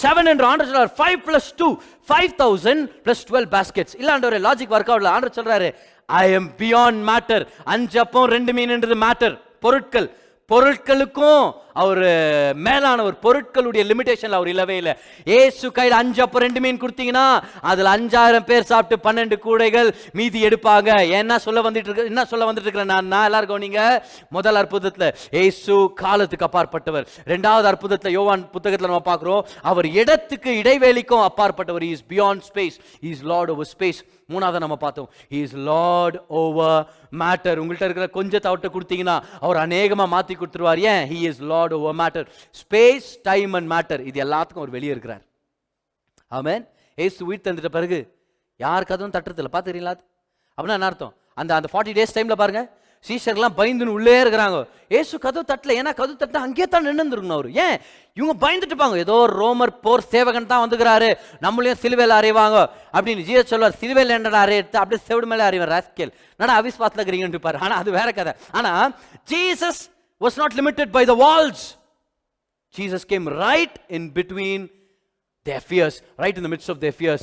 7 என்று ஆண்டவர் சொல்றாரு. 5 + 2 5000 + 12 baskets. இல்ல ஆண்டவரே லாஜிக் ஒர்க் அவுட்ல. ஆண்டவர் சொல்றாரு I am beyond matter. 5 அப்பம் 2 மீன்ன்றது மேட்டர், பொருட்கள். பொருட்களுக்கும் அவர் மேலானவர், பொருட்களுடைய லிமிடேஷன்ல அவர் இல்லவே இல்லை. ஏசு கையில் 5 அப்பம் 2 மீன் கொடுத்தீங்கன்னா அதுல 5000 பேர் சாப்பிட்டு 12 கூடைகள் மீதி எடுப்பாங்க. என்ன சொல்ல வந்துட்டு இருக்கிறேன் நான் எல்லாருக்கும், நீங்க முதல் அற்புதத்துல ஏசு காலத்துக்கு அப்பாற்பட்டவர். இரண்டாவது அற்புதத்துல யோவான் புத்தகத்துல நம்ம பார்க்கிறோம் அவர் இடத்துக்கு இடைவேளைக்கும் அப்பாற்பட்டவர். he is beyond space, he is lord over space. மூணாவது நம்ம பார்த்தோம் he is lord over matter. உங்கள்கிட்ட இருக்கிற கொஞ்சத்தை அவர்கிட்ட கொடுத்தீங்கன்னா அவர் அநேகமா மாத்தி கொடுத்துருவார். ஏன்? he is lord over matter. Space, time and matter, இது எல்லாத்துக்கும் அவர் வெளியே இருக்கிறார். ஆமென். ஏசு உயிர் தந்துட்ட பிறகு யாருக்கு அதுவும் தட்டுறதில்ல. பார்த்துக்கிறீங்களா? அப்படின்னா என்ன அர்த்தம்? அந்த 40 days டைம்ல பாருங்க, சீஷர்லாம் பயந்துன்னு உள்ளே இருக்கிறாங்க. ஏசு கதவு தட்டல. ஏன்னா கதவு தட்டினா அங்கேயே தான் நின்றுருக்கணும் அவர். ஏன்? இவங்க பயந்துட்டு இருப்பாங்க, ஏதோ ரோமர் போர் சேவகன் தான் வந்துக்கிறாரு, நம்மளையும் சிலுவையில் அறைவாங்க அப்படின்னு. ஜீசஸ் சொல்வார் சிலுவையில் என்னடா அறையிறது, அப்படியே செவிடு மேலே அறிவார். ராஸ்கேல் நடா அவிஸ்வாசத்தில் இருக்கிறீங்கன்னு இருப்பார். ஆனால் அது வேற கதை. ஆனால் Jesus was not limited by the walls. Jesus came right in between their fears, right in the midst of their fears.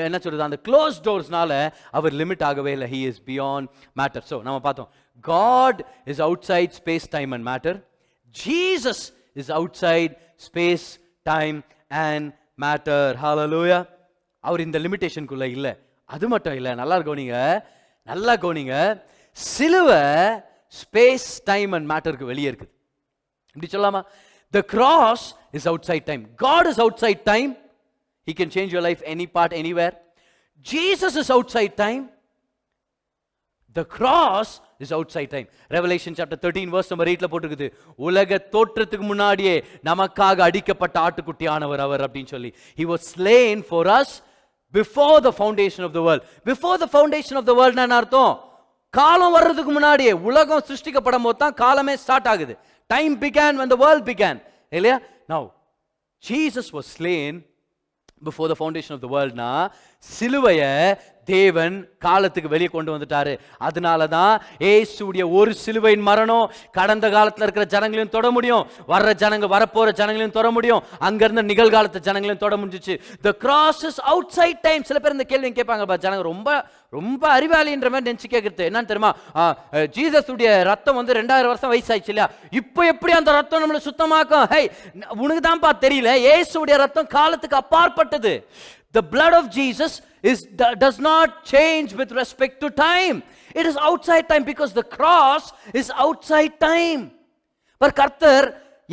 என்ன சொல்றது, அந்த க்ளோஸ் டோர்ஸ்னால அவர் லிமிட் ஆகவே இல்லை. he is beyond matter. so நம்ம பார்த்தோம் God is outside space, time and matter. Jesus is outside space, time and matter. hallelujah. அவர் இந்த லிமிட்டேஷனுக்குள்ள இல்லை. அது மட்டும் இல்லை, நல்லா கவனிங்க, சிலுவை ஸ்பேஸ், டைம் அண்ட் மேட்டருக்கு வெளியே இருக்குது. இப்படி சொல்லாமா? the cross is outside time, God is outside time. He can change your life any part, anywhere. Jesus is outside time. The cross is outside time. Revelation chapter 13 verse number 8ல போட்டுருக்குது, உலக தோற்றத்துக்கு முன்னாடியே நமக்காக அடிக்கப்பட்ட ஆட்டுக்குட்டியானவர் அவர் அப்படின்னு சொல்லி. He was slain for us before the foundation of the world. Before the foundation of the world என்ன அர்த்தம்? காலம் வர்றதுக்கு முன்னாடியே, உலகம் சிருஷ்டிக்கப்படும் போது தான் காலமே ஸ்டார்ட் ஆகுது. Time began when the world began. இல்லையா? Now Jesus was slain before the foundation of the world. சிலுவையை தேவன் காலத்துக்கு வெளியே கொண்டு வந்துட்டாரு. அதனாலதான் இயேசுடைய ஒரு சிலுவையின் மரணம் கடந்த காலத்துல இருக்கிற ஜனங்களையும் தொட முடியும், வர்ற ஜனங்க வரப்போற ஜனங்களையும் தொட முடியும், அங்க இருந்த நிகழ்காலத்து ஜனங்களையும் தொட முடிஞ்சிச்சு. The cross is outside time. சில பேர் இந்த கேள்வி கேட்பாங்க, ஜனங்க ரொம்ப ரொம்ப அறிவாளின்ற மாதிரி நினைச்சு கேட்கறது என்னன்னு தெரியுமா? ஜீசஸ் உடைய ரத்தம் வந்து 2000 வருஷம் வயசாயிடுச்சு இல்லையா, இப்போ எப்படி அந்த ரத்தம் நம்மளை சுத்தமாக்கும்? ஹே, உனக்கு தான்ப்பா தெரியல, இயேசுடைய ரத்தம் காலத்துக்கு அப்பாற்பட்டது. The blood of Jesus does not change with respect to time. It is outside time because the cross is outside time. Per கர்த்தர்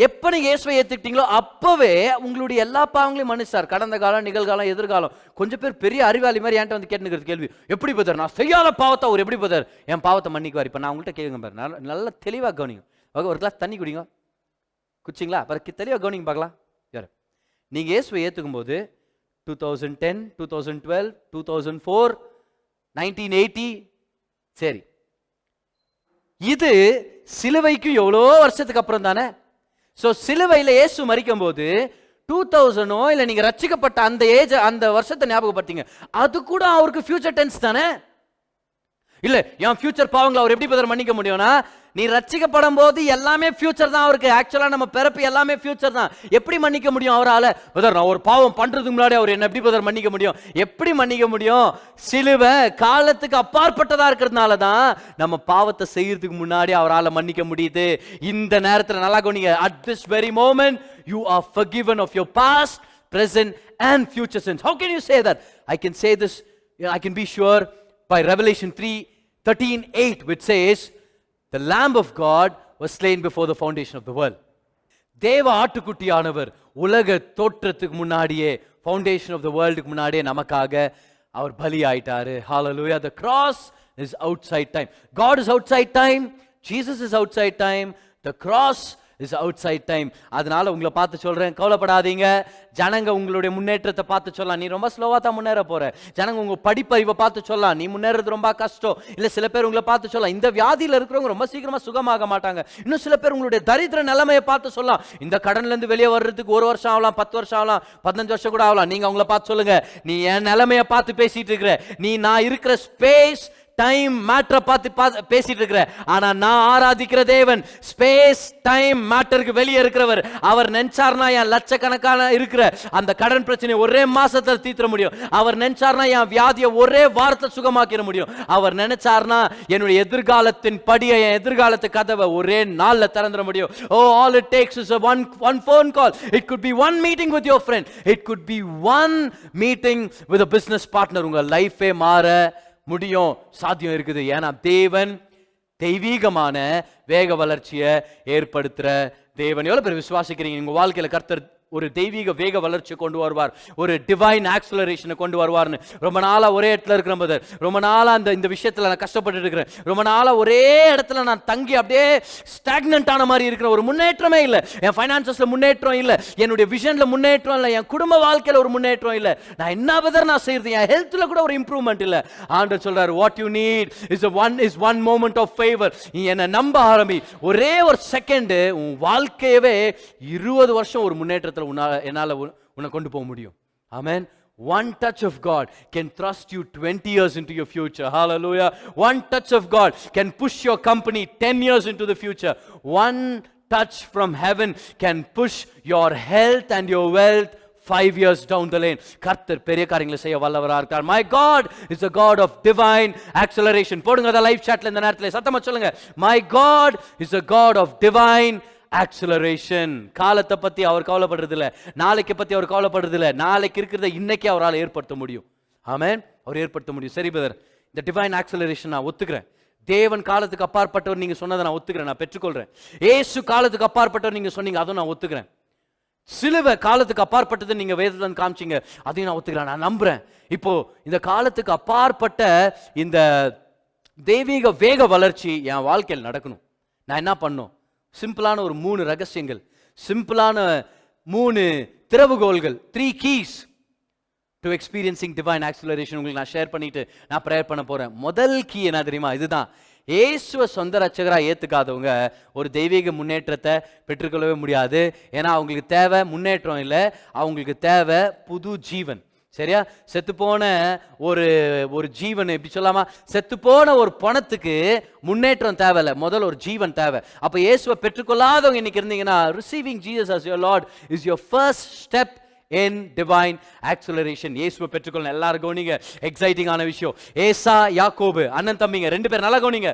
எப்ப நீங்க இயேசுவை ஏத்துக்கிட்டீங்களோ அப்பவே உங்களுடைய எல்லா பாவங்களையும் மன்னிச்சார். கடந்த காலம், நிகழ்காலம், எதிர்காலம். கொஞ்சம் பேர் பெரிய அறிவாளி மாதிரி என்கிட்ட வந்து கேட்டுக்கிறது கேள்வி, எப்படி பதர் நான் செய்யாத பாவத்தை அவர் எப்படி பதர் என் பாவத்தை மன்னிக்குவார்? இப்ப நான் உங்கள்கிட்ட கேளுங்க பாரு, நல்லா தெளிவா கவனிங்க. ஒரு கிளாஸ் தண்ணி குடிங்க, குச்சிங்களா? பிறகு தெளிவா கவனிங்க பார்க்கலாம். யார் நீங்க இயேசுவை ஏத்துக்கும் போது 2010, 2012, 2004, 1980, சரி, இது சிலுவைக்கு எவ்வளோ வருஷத்துக்கு அப்புறம் தானே. சோ சிலுவையில் இயேசு மரிக்கும் போது 2000 இல்ல நீங்க ரட்சிக்கப்பட்ட அந்த ஏஜ், அந்த வருஷத்தை ஞாபகப்படுத்தீங்க, அது கூட அவருக்கு ஃபியூச்சர் டென்ஸ் தானே. இல்ல என் ஃபியூச்சர் பாவங்களை அவர் எப்படி பதர் மன்னிக்க முடியும்னா, நீ ரட்சிக்கப்படும் போது எல்லாமே ஃபியூச்சர் தான் அவருக்கு. ஆக்சுவலா நம்ம பிறப்பு எல்லாமே ஃபியூச்சர் தான். எப்படி மன்னிக்க முடியும் அவரால்? பதர் நான் ஒரு பாவம் பண்றதுக்கு முன்னாடி அவர் என்ன எப்படி பதர் மன்னிக்க முடியும்? எப்படி மன்னிக்க முடியும்? சிலுவை காலத்துக்கு அப்பாற்பட்டதா இருக்கிறதுனால தான் நம்ம பாவத்தை செய்யறதுக்கு முன்னாடி அவரால் மன்னிக்க முடியுது. இந்த நேரத்தில் நல்லா கவனிங்க, at this very moment you are forgiven of your past, present and future sins. How can you say that? I can say this, I can be sure by Revelation 3:13-8, which says the Lamb of God was slain before the foundation of the world. தேவ ஆட்டுக்குட்டியானவர் உலக தோற்றத்துக்கு முன்னாடியே, foundation of the வேர்ல்டுக்கு முன்னாடியே நமக்காக அவர் பலி ஆயிட்டாரு. Hallelujah. The cross is outside time. God is outside time. Jesus is outside time. The cross is outside time. அதனால உங்களை பார்த்து சொல்றேன், கவலைப்படாதீங்க. ஜனங்க உங்களுடைய முன்னேற்றத்தை பார்த்து சொல்லலாம், நீ ரொம்ப ஸ்லோவா தான் முன்னேற போற. ஜனங்க உங்க படிப்பறிவை பார்த்து சொல்லலாம், நீ முன்னேறது ரொம்ப கஷ்டம். இல்ல சில பேர் உங்களை பார்த்து சொல்லலாம், இந்த வியாதியில இருக்கிறவங்க ரொம்ப சீக்கிரமா சுகமாக மாட்டாங்க. இன்னும் சில பேர் உங்களுடைய தரித்திர நிலைமையை பார்த்து சொல்லலாம், இந்த கடன்ல இருந்து வெளியே வர்றதுக்கு 1 வருஷம் ஆகலாம், 10 வருஷம் ஆகலாம், 15 வருஷம் கூட ஆகலாம். நீங்க அவங்கள பார்த்து சொல்லுங்க, நீ என் நிலைமையை பார்த்து பேசிட்டு இருக்கிற, நீ நான் இருக்கிற ஸ்பேஸ் டைம் மேட்டரை பார்த்து பேசிட்டு இருக்கிற. ஆனா நான் ஆராதிக்கிற தேவன் ஸ்பேஸ் டைம் மேட்டருக்கு வெளியே இருக்கிறவர். அவர் நினைச்சார்னா என் லட்சக்கணக்கான இருக்கிற அந்த கடன் பிரச்சனை ஒரே மாசத்துல தீர்த்த முடியும். அவர் நினைச்சார்னா என் வியாதியை ஒரே வாரத்தில் சுகமாக்கிட முடியும். அவர் நினைச்சார்னா என்னுடைய எதிர்காலத்தின் படியை, என் எதிர்காலத்து கதவை ஒரே நாள்ல திறந்துட முடியும். Oh, all it takes is one phone call. It could be one meeting with your friend. It could be one meeting with a business partner. உங்க லைஃபே மாற முடியும், சாத்தியம் இருக்குது. ஏன்னா தேவன் தெய்வீகமான வேக வளர்ச்சியை ஏற்படுத்துற தேவன். எவ்வளவு பேர் விசுவாசிக்கிறீங்க உங்க வாழ்க்கையில கர்த்தர் ஒரு தெய்வீக வேக வளர்ச்சி கொண்டு வருவார், ஒரு டிவைன் ஆக்சலரேஷனை கொண்டு வருவார்னு? ரொம்ப நாளா ஒரே இடத்துல இருக்கிற போது, ரொம்ப நாளா இந்த விஷயத்துல நான் கஷ்டப்பட்டு இருக்கிறேன், ரொம்ப நாளா ஒரே இடத்துல நான் தங்கி அப்படியே ஸ்டாக்னன்ட் ஆன மாதிரி இருக்கிற, ஒரு முன்னேற்றமே இல்லை. என் ஃபைனான்சஸ்ல முன்னேற்றம் இல்லை, என்னுடைய விஷன்ல முன்னேற்றம் இல்லை, என் குடும்ப வாழ்க்கையில ஒரு முன்னேற்றம் இல்லை. நான் என்ன பதர் நான் செய்யறது, என் ஹெல்த்ல கூட ஒரு இம்ப்ரூவ்மெண்ட் இல்லை. ஆண்டவர் சொல்றாரு, what you need is one moment of favour. நீ என்ன நம்ப ஆரம்பி, ஒரே ஒரு செகண்ட் உன் வாழ்க்கையவே 20 வருஷம் ஒரு முன்னேற்றத்தில் என்னால உன்னை கொண்டு போக முடியும். ஆமென். One touch of God can thrust you 20 years into your future. Hallelujah. One touch of God can push your company 10 years into the future. One touch from heaven can push your health and your wealth 5 years down the lane. கர்த்தர் பெரிய காரியங்களை செய்ய வல்லவரா இருக்கார். My God is a God of divine acceleration. போடுங்க அத live சாட்ல இந்த நேரத்துல சத்தமா சொல்லுங்க, My God is a God of divine acceleration. காலத்தை பத்தி அவர் கவலைப்படுறது இல்ல, நாளைக்கு பத்தி அவர் கவலைப்படுறது இல்ல. நாளைக்கு இருக்கிறத இன்னைக்கு அவரால் ஏற்படுத்த முடியும். ஆமென். அவர் ஏற்படுத்த முடியும். சரி பிரதர், இந்த டிவைன் ஆக்சலரேஷன் நான் ஒத்துக்கிறேன். தேவன் காலத்துக்கு அப்பாற்பட்டவர் நீங்க சொன்னதை நான் ஒத்துக்கிறேன், நான் பெற்றுக்கொள்றேன். இயேசு காலத்துக்கு அப்பாற்பட்டவர் நீங்க சொன்னீங்க, அதுவும் நான் ஒத்துக்கிறேன். சிலுவை காலத்துக்கு அப்பாற்பட்டது நீங்க வேதத்துல காமிச்சீங்க, அதையும் நான் ஒத்துக்கிறேன், நான் நம்புறேன். இப்போ இந்த காலத்துக்கு அப்பாற்பட்ட இந்த தெய்வீக வேக வளர்ச்சி என் வாழ்க்கையில் நடக்கணும். நான் என்ன பண்ணும்? சிம்பிளான ஒரு 3 ரகசியங்கள், சிம்பிளான 3 திறவுகோல்கள், 3 keys to experiencing divine acceleration உங்களுக்கு நான் ஷேர் பண்ணிட்டு நான் ப்ரேயர் பண்ண போறேன். முதல் கீ என்ன தெரியுமா? இதுதான். இயேசுவை சொந்த ரட்சகரா ஏத்துக்காதவங்க ஒரு தெய்வீக முன்னேற்றத்தை பெற்றுக்கொள்ளவே முடியாது. ஏன்னா அவங்களுக்கு தேவை முன்னேற்றம் இல்லை, அவங்களுக்கு தேவை புது ஜீவன். சரியா? செத்து போன ஒரு ஒரு ஜீவன், எப்படி சொல்லாமா, செத்து போன ஒரு பணத்துக்கு முன்னேற்றம் தேவையில்ல, முதல்ல ஒரு ஜீவன் தேவை. அப்ப இயேசுவை பெற்றுக்கொள்ளாதவங்க இன்னைக்கு இருந்தீங்கன்னா, receiving Jesus as your Lord is your first step in divine acceleration. இயேசுவை பெற்றுக்கொள்ளணும். எல்லாரும் கவனிங்க, எக்ஸைட்டிங்கான விஷயம். ஏசா யாக்கோபு அண்ணன் தம்பிங்க 2 பேர், நல்லா கவனிங்க.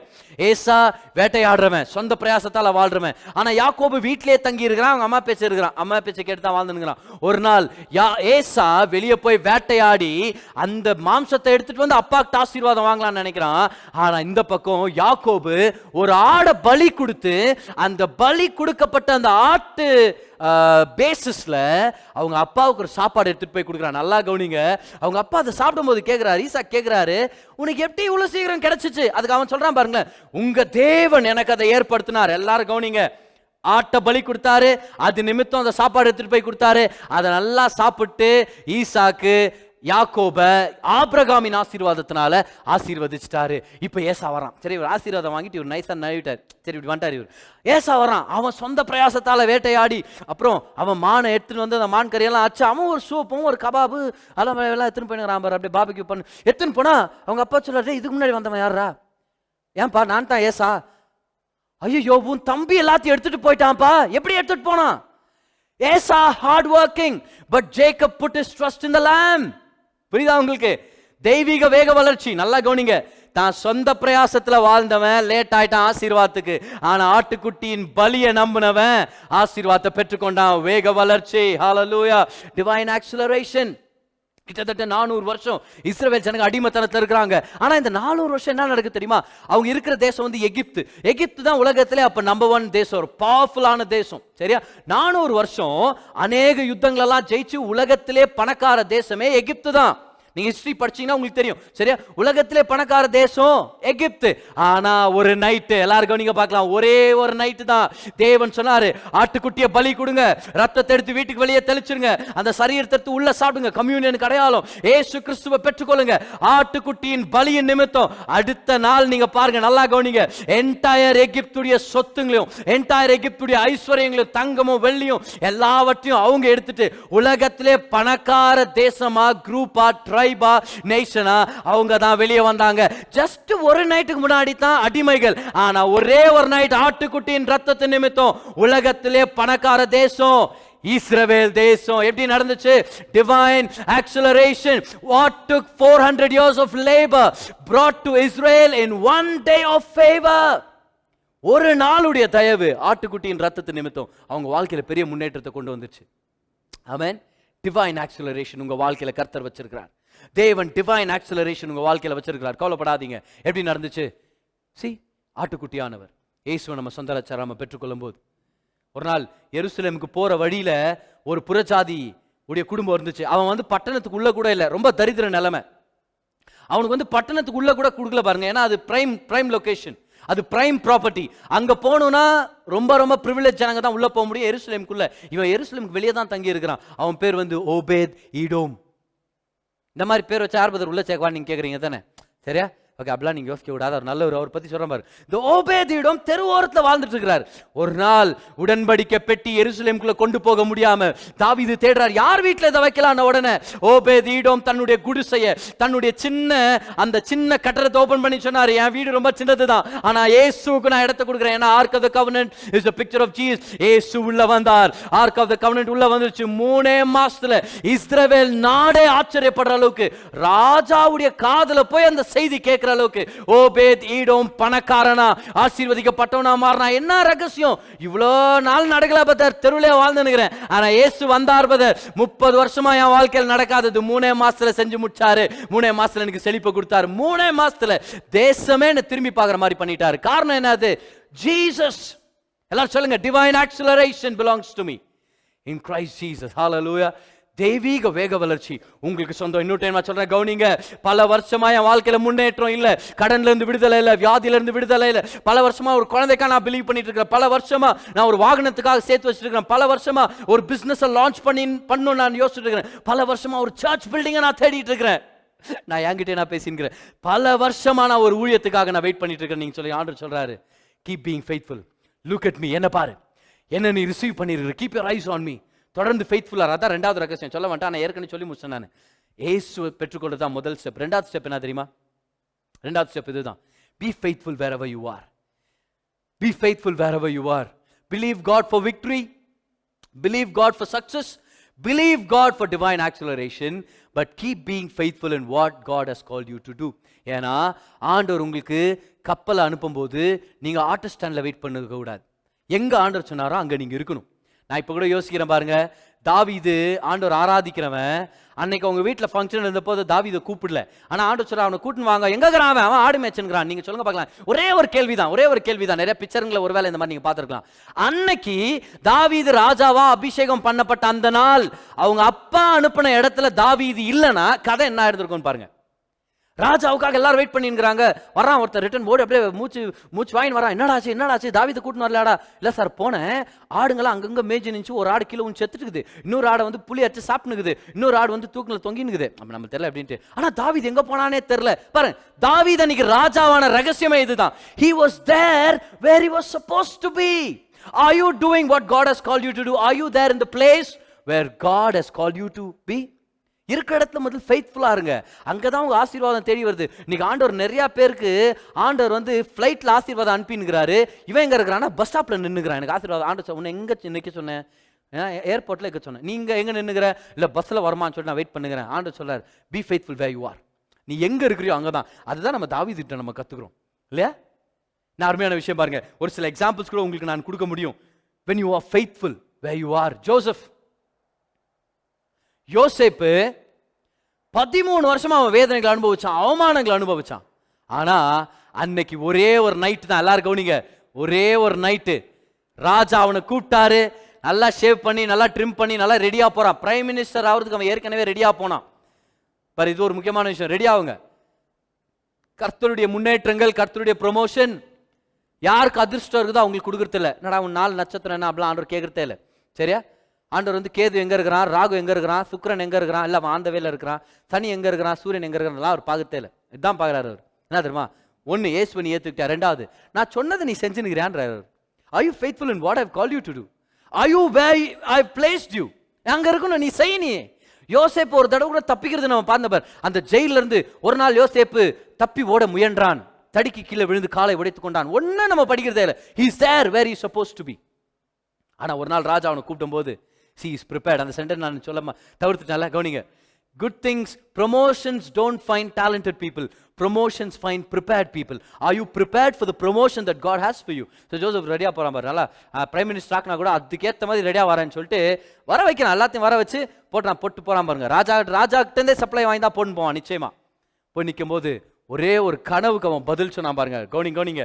ஏசா வேட்டையாடுறவன், சொந்த பிரயாசத்தால வாழ்றவன். ஆனா யாக்கோபு வீட்டிலேயே தங்கி இருக்கிறான், அவங்க அம்மா பேச்சு இருக்கிறான், அம்மா பேச்சை கேட்டு தான் வாழ்ந்துங்கிறான். ஒரு நாள் ஏசா வெளியே போய் வேட்டையாடி அந்த மாம்சத்தை எடுத்துட்டு வந்து அப்பாக்கு ஆசீர்வாதம் வாங்கலாம்னு நினைக்கிறான். ஆனா இந்த பக்கம் யாக்கோபு ஒரு ஆடை பலி கொடுத்து, அந்த பலி கொடுக்கப்பட்ட அந்த ஆட்டு பேசிஸ்ல அவங்க அப்பாவுக்கு ஒரு சாப்பாடு எடுத்துட்டு போய் கொடுக்குறான். நல்லா கவனிங்க. அவங்க அப்பா அதை சாப்பிடும் போது கேட்கிறாரு, ஈசா கேட்கிறாரு, உனக்கு எப்படி இவ்வளவு சீக்கிரம் கிடைச்சிச்சு? அதுக்கு அவன் சொல்றான் பாருங்க, உங்க தேவன் எனக்கு அதை ஏற்படுத்தினார். எல்லாரும் கவனிங்க, ஆட்டை பலி கொடுத்தாரு, அது நிமித்தம் அந்த சாப்பாடு எடுத்துட்டு போய் கொடுத்தாரு. அதை நல்லா சாப்பிட்டு ஈசாக்கு யாக்கோப ஆபிரகாமின் ஆசீர்வாதத்தினால ஆசீர்வதிச்சிட்டாரு. இப்ப ஏசா வரான். சரி, இவர் ஆசீர்வாதம் வாங்கிட்டு இவர் நைஸா நழுவிட்டார். சரி, இப்படி வந்துட்டார் இவர். ஏசா வரான், அவன் சொந்த பிரயாசத்தால வேட்டையாடி, அப்புறம் அவன் மானை எடுத்துட்டு வந்து அந்த மான் கறியெல்லாம் ஆச்சு, அவன் ஒரு சூப்பும் ஒரு கபாபு எல்லாம் எடுத்துன்னு போயிடுறான் பாரு, அப்படியே பாபிக்கு பண்ணு எடுத்துன்னு போனா அவங்க அப்பா சொல்றாரு, இதுக்கு முன்னாடி வந்தவன் யாரா? ஏன்பா? நான் தான் ஏசா. ஐயோ, உன் தம்பி எல்லாத்தையும் எடுத்துட்டு போயிட்டான்ப்பா. எப்படி எடுத்துட்டு போனான்? Esau hard working, but Jacob put his trust in the lamb. புரியுதா உங்களுக்கு? தெய்வீக வேக வளர்ச்சி. நல்லா கவனிங்க. தான் சொந்த பிரயாசத்துல வாழ்ந்தவன் லேட் ஆயிட்டான் ஆசீர்வாதத்துக்கு. ஆனா ஆட்டுக்குட்டியின் பலியை நம்பினவன் ஆசீர்வாதத்தை பெற்றுக்கொண்டான். வேக வளர்ச்சி. ஹalleluya. Divine acceleration. கிட்டத்தட்ட 400 வருஷம் இஸ்ரவேல் ஜனங்க அடிமைத்தனத்துல இருக்கிறாங்க. ஆனா இந்த 400 வருஷம் என்ன நடக்குது தெரியுமா? அவங்க இருக்கிற தேசம் வந்து எகிப்து. எகிப்து தான் உலகத்திலே அப்ப நம்பர் 1 தேசம், ஒரு பவர்ஃபுல்லான தேசம். சரியா? 400 வருஷம் அநேக யுத்தங்கள் எல்லாம் ஜெயிச்சு உலகத்திலே பணக்கார தேசமே எகிப்து தான். நீங்க ஹிஸ்டரி படிச்சீங்கன்னா உங்களுக்கு தெரியும். சரியா? உலகத்திலே பணக்கார தேசம் எகிப்து. ஆனா ஒரு நைட்டு, எல்லாரும் நீங்க பார்க்கலாம், ஒரே ஒரு நைட்டு தான் தேவன் சொன்னாரு, ஆட்டுக்குட்டியை பலி கொடுங்க, ரத்தத்தை எடுத்து வீட்டுக்கு வெளியே தெளிச்சிருங்க, அந்த சரீரத்தை எடுத்து உள்ள சாப்பிடுங்க, கம்யூனியனுக்கு அடையாளம், ஏசு கிறிஸ்துவை பெற்றுக்கொள்ளுங்க. ஆட்டுக்குட்டியின் பலியின் நிமித்தம் அடுத்த நாள் நீங்க பாருங்க, நல்லா கவனிங்க, என்டையர் எகிப்துடைய சொத்துங்களையும் என்டையர் எகிப்துடைய ஐஸ்வர்யங்களையும் தங்கமும் வெள்ளியும் எல்லாவற்றையும் அவங்க எடுத்துட்டு உலகத்திலே பணக்கார தேசமா, குரூப்பா, ட்ரைபா, நேஷனா அவங்க தான் வெளியே வந்தாங்க. ஜஸ்ட் ஒரு நைட்டுக்கு முன்னாடி தான் அடிமைகள். ஆனா ஒரே ஒரு நைட் ஆட்டுக்குட்டியின் ரத்தத்தின் நிமித்தம் உலகத்திலே பணக்கார தேசம் இஸ்ரவேல் தேசம். எப்படி நடந்துச்சு? Divine acceleration. What took 400 years of labor brought to Israel in one day of favor. ஒரு நாளுடைய தயவு ஆட்டுக்குட்டியின் ரத்தத்தின் நிமித்தம் அவங்க வாழ்க்கையில பெரிய முன்னேற்றத்தை கொண்டு வந்துச்சு. ஆமென். டிவைன் ஆக்ஸலரேஷன் உங்க வாழ்க்கையில கர்த்தர் வச்சிருக்கிறார். தேவன் டிவைன் ஆக்ஸலரேஷன் உங்க வாழ்க்கையில வச்சிருக்கிறார். கவலைப்படாதீங்க. எப்படி நடந்துச்சு? ஆட்டுக்குட்டியானவர் இயேசுவை நம்ம சொந்த ரட்சகராக பெற்றுக்கொள்ளும் போது ஒரு நாள் எருசலேமுக்கு போற வழியில ஒரு புறஜாதி உடைய குடும்பம் இருந்துச்சு. அவன் வந்து பட்டணத்துக்கு உள்ள கூட இல்லை, ரொம்ப தரித்திர நிலைமை. அவனுக்கு வந்து பட்டணத்துக்கு உள்ள கூட கொடுக்கல பாருங்க, ஏன்னா அது பிரைம் லொகேஷன், அது பிரைம் ப்ராப்பர்ட்டி. அங்க போகணும்னா ரொம்ப ரொம்ப பிரிவிலேஜ் ஜனங்க தான் உள்ள போக முடியும் எருசலேமுக்குள்ள. இவன் எருசலேமுக்கு வெளியே தான் தங்கி இருக்கிறான். அவன் பேர் வந்து ஓபேத் ஈடோம். இந்த மாதிரி பேர் வச்சு ஆர்பதர் உள்ள சேர்க்கவான்னு நீங்க கேட்குறீங்க தானே? சரியா? ஓகே, அப்படிலாம் நீங்க யோசிக்க விடாத, அவர் நல்லவர். அவர் பத்தி சொல்ற பாரு. இந்த ஓபேதியிடம் தெருவோரத்தில் வாழ்ந்துட்டு இருக்கிறார். ஒரு நாள் உடன்படிக்கை பெட்டி எருசலேமுக்குள்ள கொண்டு போக முடியாம தாவீது தேடுறார், யார் வீட்டில் இதை வைக்கலான்னு. உடனே ஓபேதியிடம் தன்னுடைய குடிசைய, தன்னுடைய அந்த சின்ன கட்டடத்தை ஓபன் பண்ணி சொன்னார், என் வீடு ரொம்ப சின்னதுதான், ஆனா இயேசுவுக்கு நான் இடத்தை கொடுக்குறேன். ஏன்னா ark of the covenant is a picture of Jesus. இயேசு உள்ள வந்தார். ஆர்க் ஆஃப் தி கவெனன்ட் உள்ள வந்துருச்சு. 3 மாசத்துல இஸ்ரவேல் நாடே ஆச்சரியப்படுற அளவுக்கு, ராஜாவுடைய காதுல போய் அந்த செய்தி கேட்கிற அளவுக்கு ஓபேத் ஈடோம் பணக்காரனா, ஆசீர்வதிக்கப்பட்டவனா மாறினா. என்ன ரகசியம்? இவ்வளோ நாள் நடக்கல பதர், தெருவிலே வாழ்ந்துனுக்கிறேன், ஆனா இயேசு வந்தார் பதர். 30 வருஷமா என் வாழ்க்கையில் நடக்காதது 3 மாசத்துல செஞ்சு முடிச்சாரு. 3 மாசத்துல எனக்கு செழிப்பு கொடுத்தாரு. 3 மாசத்துல தேசமே திரும்பி பார்க்குற மாதிரி பண்ணிட்டாரு. காரணம் என்னது? ஜீசஸ். எல்லாரும் சொல்லுங்க, divine acceleration belongs to me in Christ Jesus. Hallelujah. தெய்வீக வேக வளர்ச்சி உங்களுக்கு சொந்தம். இன்னொரு டைம் நான் சொல்றேன், கவனிங்க. பல வருஷமா என் வாழ்க்கையில முன்னேற்றம் இல்ல, கடன்ல இருந்து விடுதலை இல்ல, வியாதியில இருந்து விடுதலை இல்ல, பல வருஷமா ஒரு குழந்தைக்காக நான் பிலீவ் பண்ணிட்டு இருக்கேன், பல வருஷமா நான் ஒரு வாகனத்துக்காக சேர்த்து வச்சிருக்கேன், பல வருஷமா ஒரு பிசினஸ் லான்ச் பண்ணணும் நான் யோசிச்சுட்டு இருக்கிறேன், பல வருஷமா ஒரு சர்ச் பில்டிங்கை நான் தேடிட்டு இருக்கிறேன். நான் என்கிட்ட நான் பேசிக்கிறேன், பல வருஷமா நான் ஒரு ஊழியத்துக்காக நான் வெயிட் பண்ணிட்டு இருக்கேன். நீங்க சொல்லி ஆண்டவர் சொல்றாரு, keep being faithful, look at me, என்ன பாரு, என்ன நீ ரிசீவ் பண்ணிருக்க, keep your eyes on me, தொடர்ந்து ஃபெய்த்ஃபுல்லா. அதான் 2வது ரகசியம். சொல்ல வேண்டாம், நான் ஏற்கனவே சொல்லி முடிச்சேன். நான் இயேசுவை பெற்றுக்கொள்றது தான் முதல் ஸ்டெப். ரெண்டாவது ஸ்டெப் என்ன தெரியுமா? ரெண்டாவது ஸ்டெப் இதுதான். Be faithful wherever you are. Be faithful wherever you are. Believe God for victory. Believe God for success. Believe God for divine acceleration. But keep being faithful in what God has called you to do. ஏன்னா ஆண்டவர் உங்களுக்கு கப்பலை அனுப்பும்போது நீங்க auto ஸ்டாண்ட்ல wait பண்ண கூடாது. எங்க ஆண்டவர் சொன்னாரோ அங்க நீங்க இருக்கணும். நான் இப்ப கூட யோசிக்கிறேன் பாருங்க, தாவீது ஆண்டவர் ஆராதிக்கிறவன், அன்னைக்கு அவங்க வீட்டில் ஃபங்க்ஷன் இருந்தபோது தாவீதை கூப்பிடல. ஆனால் ஆண்டவர் சொல்ற அவனை கூட்டின்னு வாங்க. எங்க இருக்கிறான் அவன் ஆடு மேய்ச்சுங்கிறான். நீங்க சொல்லுங்க பார்க்கலாம். ஒரே ஒரு கேள்விதான். நிறைய பிக்சருங்களை ஒருவேளை இந்த மாதிரி நீங்க பார்த்துருக்கலாம். அன்னைக்கு தாவீது ராஜாவா அபிஷேகம் பண்ணப்பட்ட அந்த நாள் அவங்க அப்பா அனுப்பின இடத்துல தாவீது இல்லைன்னா கதை என்ன ஆயிருந்திருக்கும் பாருங்க. ராஜாவுக்காக எல்லாரும் வெயிட் பண்ணிருக்காங்க. வரான் ஒருத்தர் ரிட்டன் போர்டு அப்படியே மூச்சு வாங்கி வரான். என்னடாச்சு தாவீது கூட்டின்னு வரலாடா? இல்லை சார் போனேன், ஆடுங்களாம் அங்கங்க மேய்ச்சி நின்று ஒரு ஆடு கீழே ஒன்று செத்துட்டுக்குது, இன்னொரு ஆடை வந்து புளி அடிச்சு சாப்பிட்டுக்குது, இன்னொரு ஆடு வந்து தூக்கில் தொங்கினுக்குது. நம்ம தெரியல அப்படின்ட்டு. ஆனா தாவீது எங்க போனானே தெரியல. பாருங்க, தாவீது அன்னைக்கு ராஜாவான ரகசியமே இதுதான். He was there where he was supposed to be. Are you doing what God has called you to do? Are you there in the place where God has called you to be? இருக்கிற இடத்துல முதல் ஃபெய்த்ஃபுல்லா இருங்க. அங்கதான் உங்க ஆசீர்வாதம் தேடி வருது. இன்னைக்கு ஆண்டவர் நிறைய பேருக்கு ஆண்டவர் வந்து ஃபிளைட்ல ஆசீர்வாதம் அனுப்பினுங்கிறாரு. இவன் எங்க இருக்கிறான்னா பஸ் ஸ்டாப்ல நின்னுக்கிறான். எனக்கு ஆசீர்வாதம் ஆண்டவர் உன்னை எங்க நிக்க சொன்னேன்? ஏர்போர்ட்ல இருக்க சொன்னேன். நீங்க எங்க நின்னுக்கிற? இல்ல பஸ்ல வருமான்னு சொல்லிட்டு நான் வெயிட் பண்ணுகிறேன். ஆண்டவர் சொல்றாரு, be faithful where you are. நீ எங்க இருக்கிறியோ அங்கதான். அதுதான் நம்ம தாவீதுகிட்ட நம்ம கத்துக்கிறோம் இல்லையா? நான் அருமையான விஷயம் பாருங்க, ஒரு சில எக்ஸாம்பிள்ஸ் கூட உங்களுக்கு நான் கொடுக்க முடியும். when you are faithful where you are. யோசேப்பு 13 வருஷமா அவன் வேதனைகளை அனுபவிச்சான், அவமானங்களை அனுபவிச்சான். ஆனா அன்னைக்கு ஒரே ஒரு நைட்டு தான். எல்லாரும் கவனிங்க, ஒரே ஒரு நைட்டு ராஜா அவனை கூப்பிட்டாரு. நல்லா ஷேவ் பண்ணி, நல்லா ட்ரிம் பண்ணி, நல்லா ரெடியா போறான். பிரைம் மினிஸ்டர் ஆகிறதுக்கு அவன் ஏற்கனவே ரெடியா போனான். பாரு, இது ஒரு முக்கியமான விஷயம். ரெடி ஆகுங்க. கர்த்தருடைய முன்னேற்றங்கள், கர்த்தருடைய ப்ரொமோஷன் யாருக்கு அதிர்ஷ்டம் இருக்குதோ அவங்களுக்கு கொடுக்கறது இல்லை. என்னடா உன் 4 நட்சத்திரம் என்ன அப்படிலாம் ஆண்டவர் கேட்கறதே இல்லை. சரியா? ஆண்டவர் வந்து கேது எங்க இருக்கிறான், ராகு எங்க இருக்கிறான், சுக்கிரன் எங்க இருக்கிறான், இல்ல ஆந்த வேல இருக்கிறான், சனி எங்க இருக்கிறான், சூரியன் எங்க இருக்கிறான் அவர் பார்க்கறதே இல்லை. இதுதான் பார்க்குறாரு அவர். என்ன தெரியுமா? ஒன்னு இயேசுவை நீ ஏத்துக்கிட்டா, ரெண்டாவது நான் சொன்னதை நீ செஞ்சுன்னுக்கிறான்றாரு. Are you faithful in what I've called you to do? Are you where I've placed you? அங்க இருக்கணும், நீ செய். நீ யோசேப்பு ஒரு தடவை கூட தப்பிக்கிறது நம்ம பார்த்த பார். அந்த ஜெயில இருந்து ஒரு நாள் யோசேப்பு தப்பி ஓட முயன்றான், தடிக்கு கீழே விழுந்து காலை உடைத்து கொண்டான். ஒன்னு நம்ம படிக்கிறதே இல்லை. He is there where he is supposed to be. ஆனா ஒரு நாள் ராஜா அவனை கூப்பிடும் போது he is prepared. அந்த சென்டென்ஸ் நான் சொல்லாம தவிர்த்துட்டால. கவனிங்க, good things, promotions don't find talented people, promotions find prepared people. Are you prepared for the promotion that God has for you? So Joseph ரெடியா போறான் பாரு. நல்லா பிரைம் மினிஸ்டர் ஆக்குனா கூட அதுக்கேற்ற மாதிரி ரெடியா வரேன்னு சொல்லிட்டு வர வைக்கிறான். எல்லாத்தையும் வர வச்சு போட்டு போறான் பாருங்க. ராஜா கிட்டே சப்ளை வாங்கி தான் போட்டு போவான் நிச்சயமா. போய் நிற்கும் போது ஒரே ஒரு கனவுக்கு அவன் பதில் சொன்னான் பாருங்க. கவனிங்க,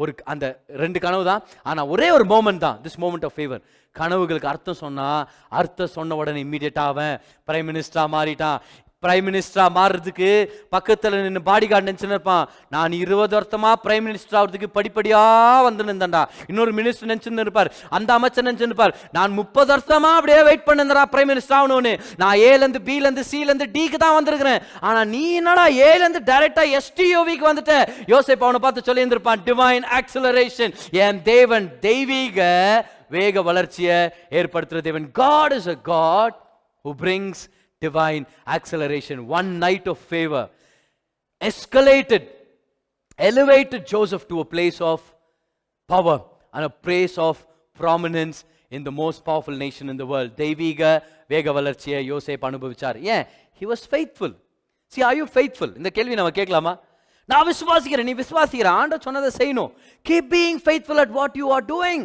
ஒரு அந்த 2 கனவு தான். ஆனா ஒரே ஒரு மோமெண்ட் தான், திஸ் மோமெண்ட் ஆஃப் ஃபேவர். கனவுகளுக்கு அர்த்தம் சொன்ன உடனே இம்மீடியட்டா அவன் பிரைம் மினிஸ்டரா மாறிட்டான். பிரைம் மினிஸ்டரா மாறுறதுக்கு பக்கத்துல நின்று பாடி கார்டு நினைச்சுன்னு இருப்பான். நான் 20 வருஷமா பிரைம் மினிஸ்டர் ஆகிறதுக்கு படிப்படியா வந்து நின்றா. இன்னொரு மினிஸ்டர் நினைச்சுன்னு இருப்பார், அந்த அமைச்சர் நினைச்சுன்னு இருப்பார். நான் 30 வருஷமா அப்படியே வெயிட் பண்ணிருந்தா பிரைம் மினிஸ்டர் ஆகணும்னு. நான் ஏல இருந்து பில இருந்து சில இருந்து டிக்கு தான் வந்திருக்கிறேன். ஆனா நீ என்னடா ஏல இருந்து டைரக்டா எஸ்டிஓவிக்கு வந்துட்ட. யோசேப்பு அவனை பார்த்து சொல்லி இருந்திருப்பான், டிவைன் ஆக்சலரேஷன். என் தேவன் தெய்வீக வேக வளர்ச்சியை ஏற்படுத்துற தேவன். God is a God who brings divine acceleration. One night of favor elevated Joseph to a place of power and a place of prominence in the most powerful nation in the world. தெய்வீக வேக வளர்ச்சியை யோசேப்பு அனுபவிச்சார். ஏன்? He was faithful. See, are you faithful? இந்த கேள்வி நம்ம கேட்கலாமா? நான் விசுவாசிக்கிறேன், நீ விசுவாசிக்கிற, ஆண்டவர் சொன்னதை செய்யணும். Keep being faithful at what you are doing.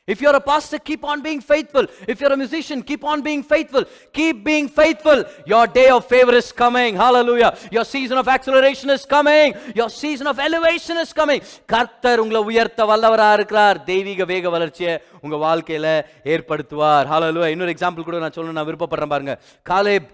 If you're a pastor, keep on being faithful. If you're a musician, keep on being faithful. Keep being faithful. Your day of favor is coming. Hallelujah. Your season of acceleration is coming. Your season of elevation is coming. கர்த்தர் உங்களை உயர்த்த வல்லவரா இருக்கிறார். தெய்வீக வேக வளர்ச்சியை உங்க வாழ்க்கையில ஏற்படுத்துவார். Hallelujah. இன்னொரு எக்ஸாம்பிள் கூட நான் சொல்லணும், நான் விருப்பப்படுறேன் பாருங்க. காலேப்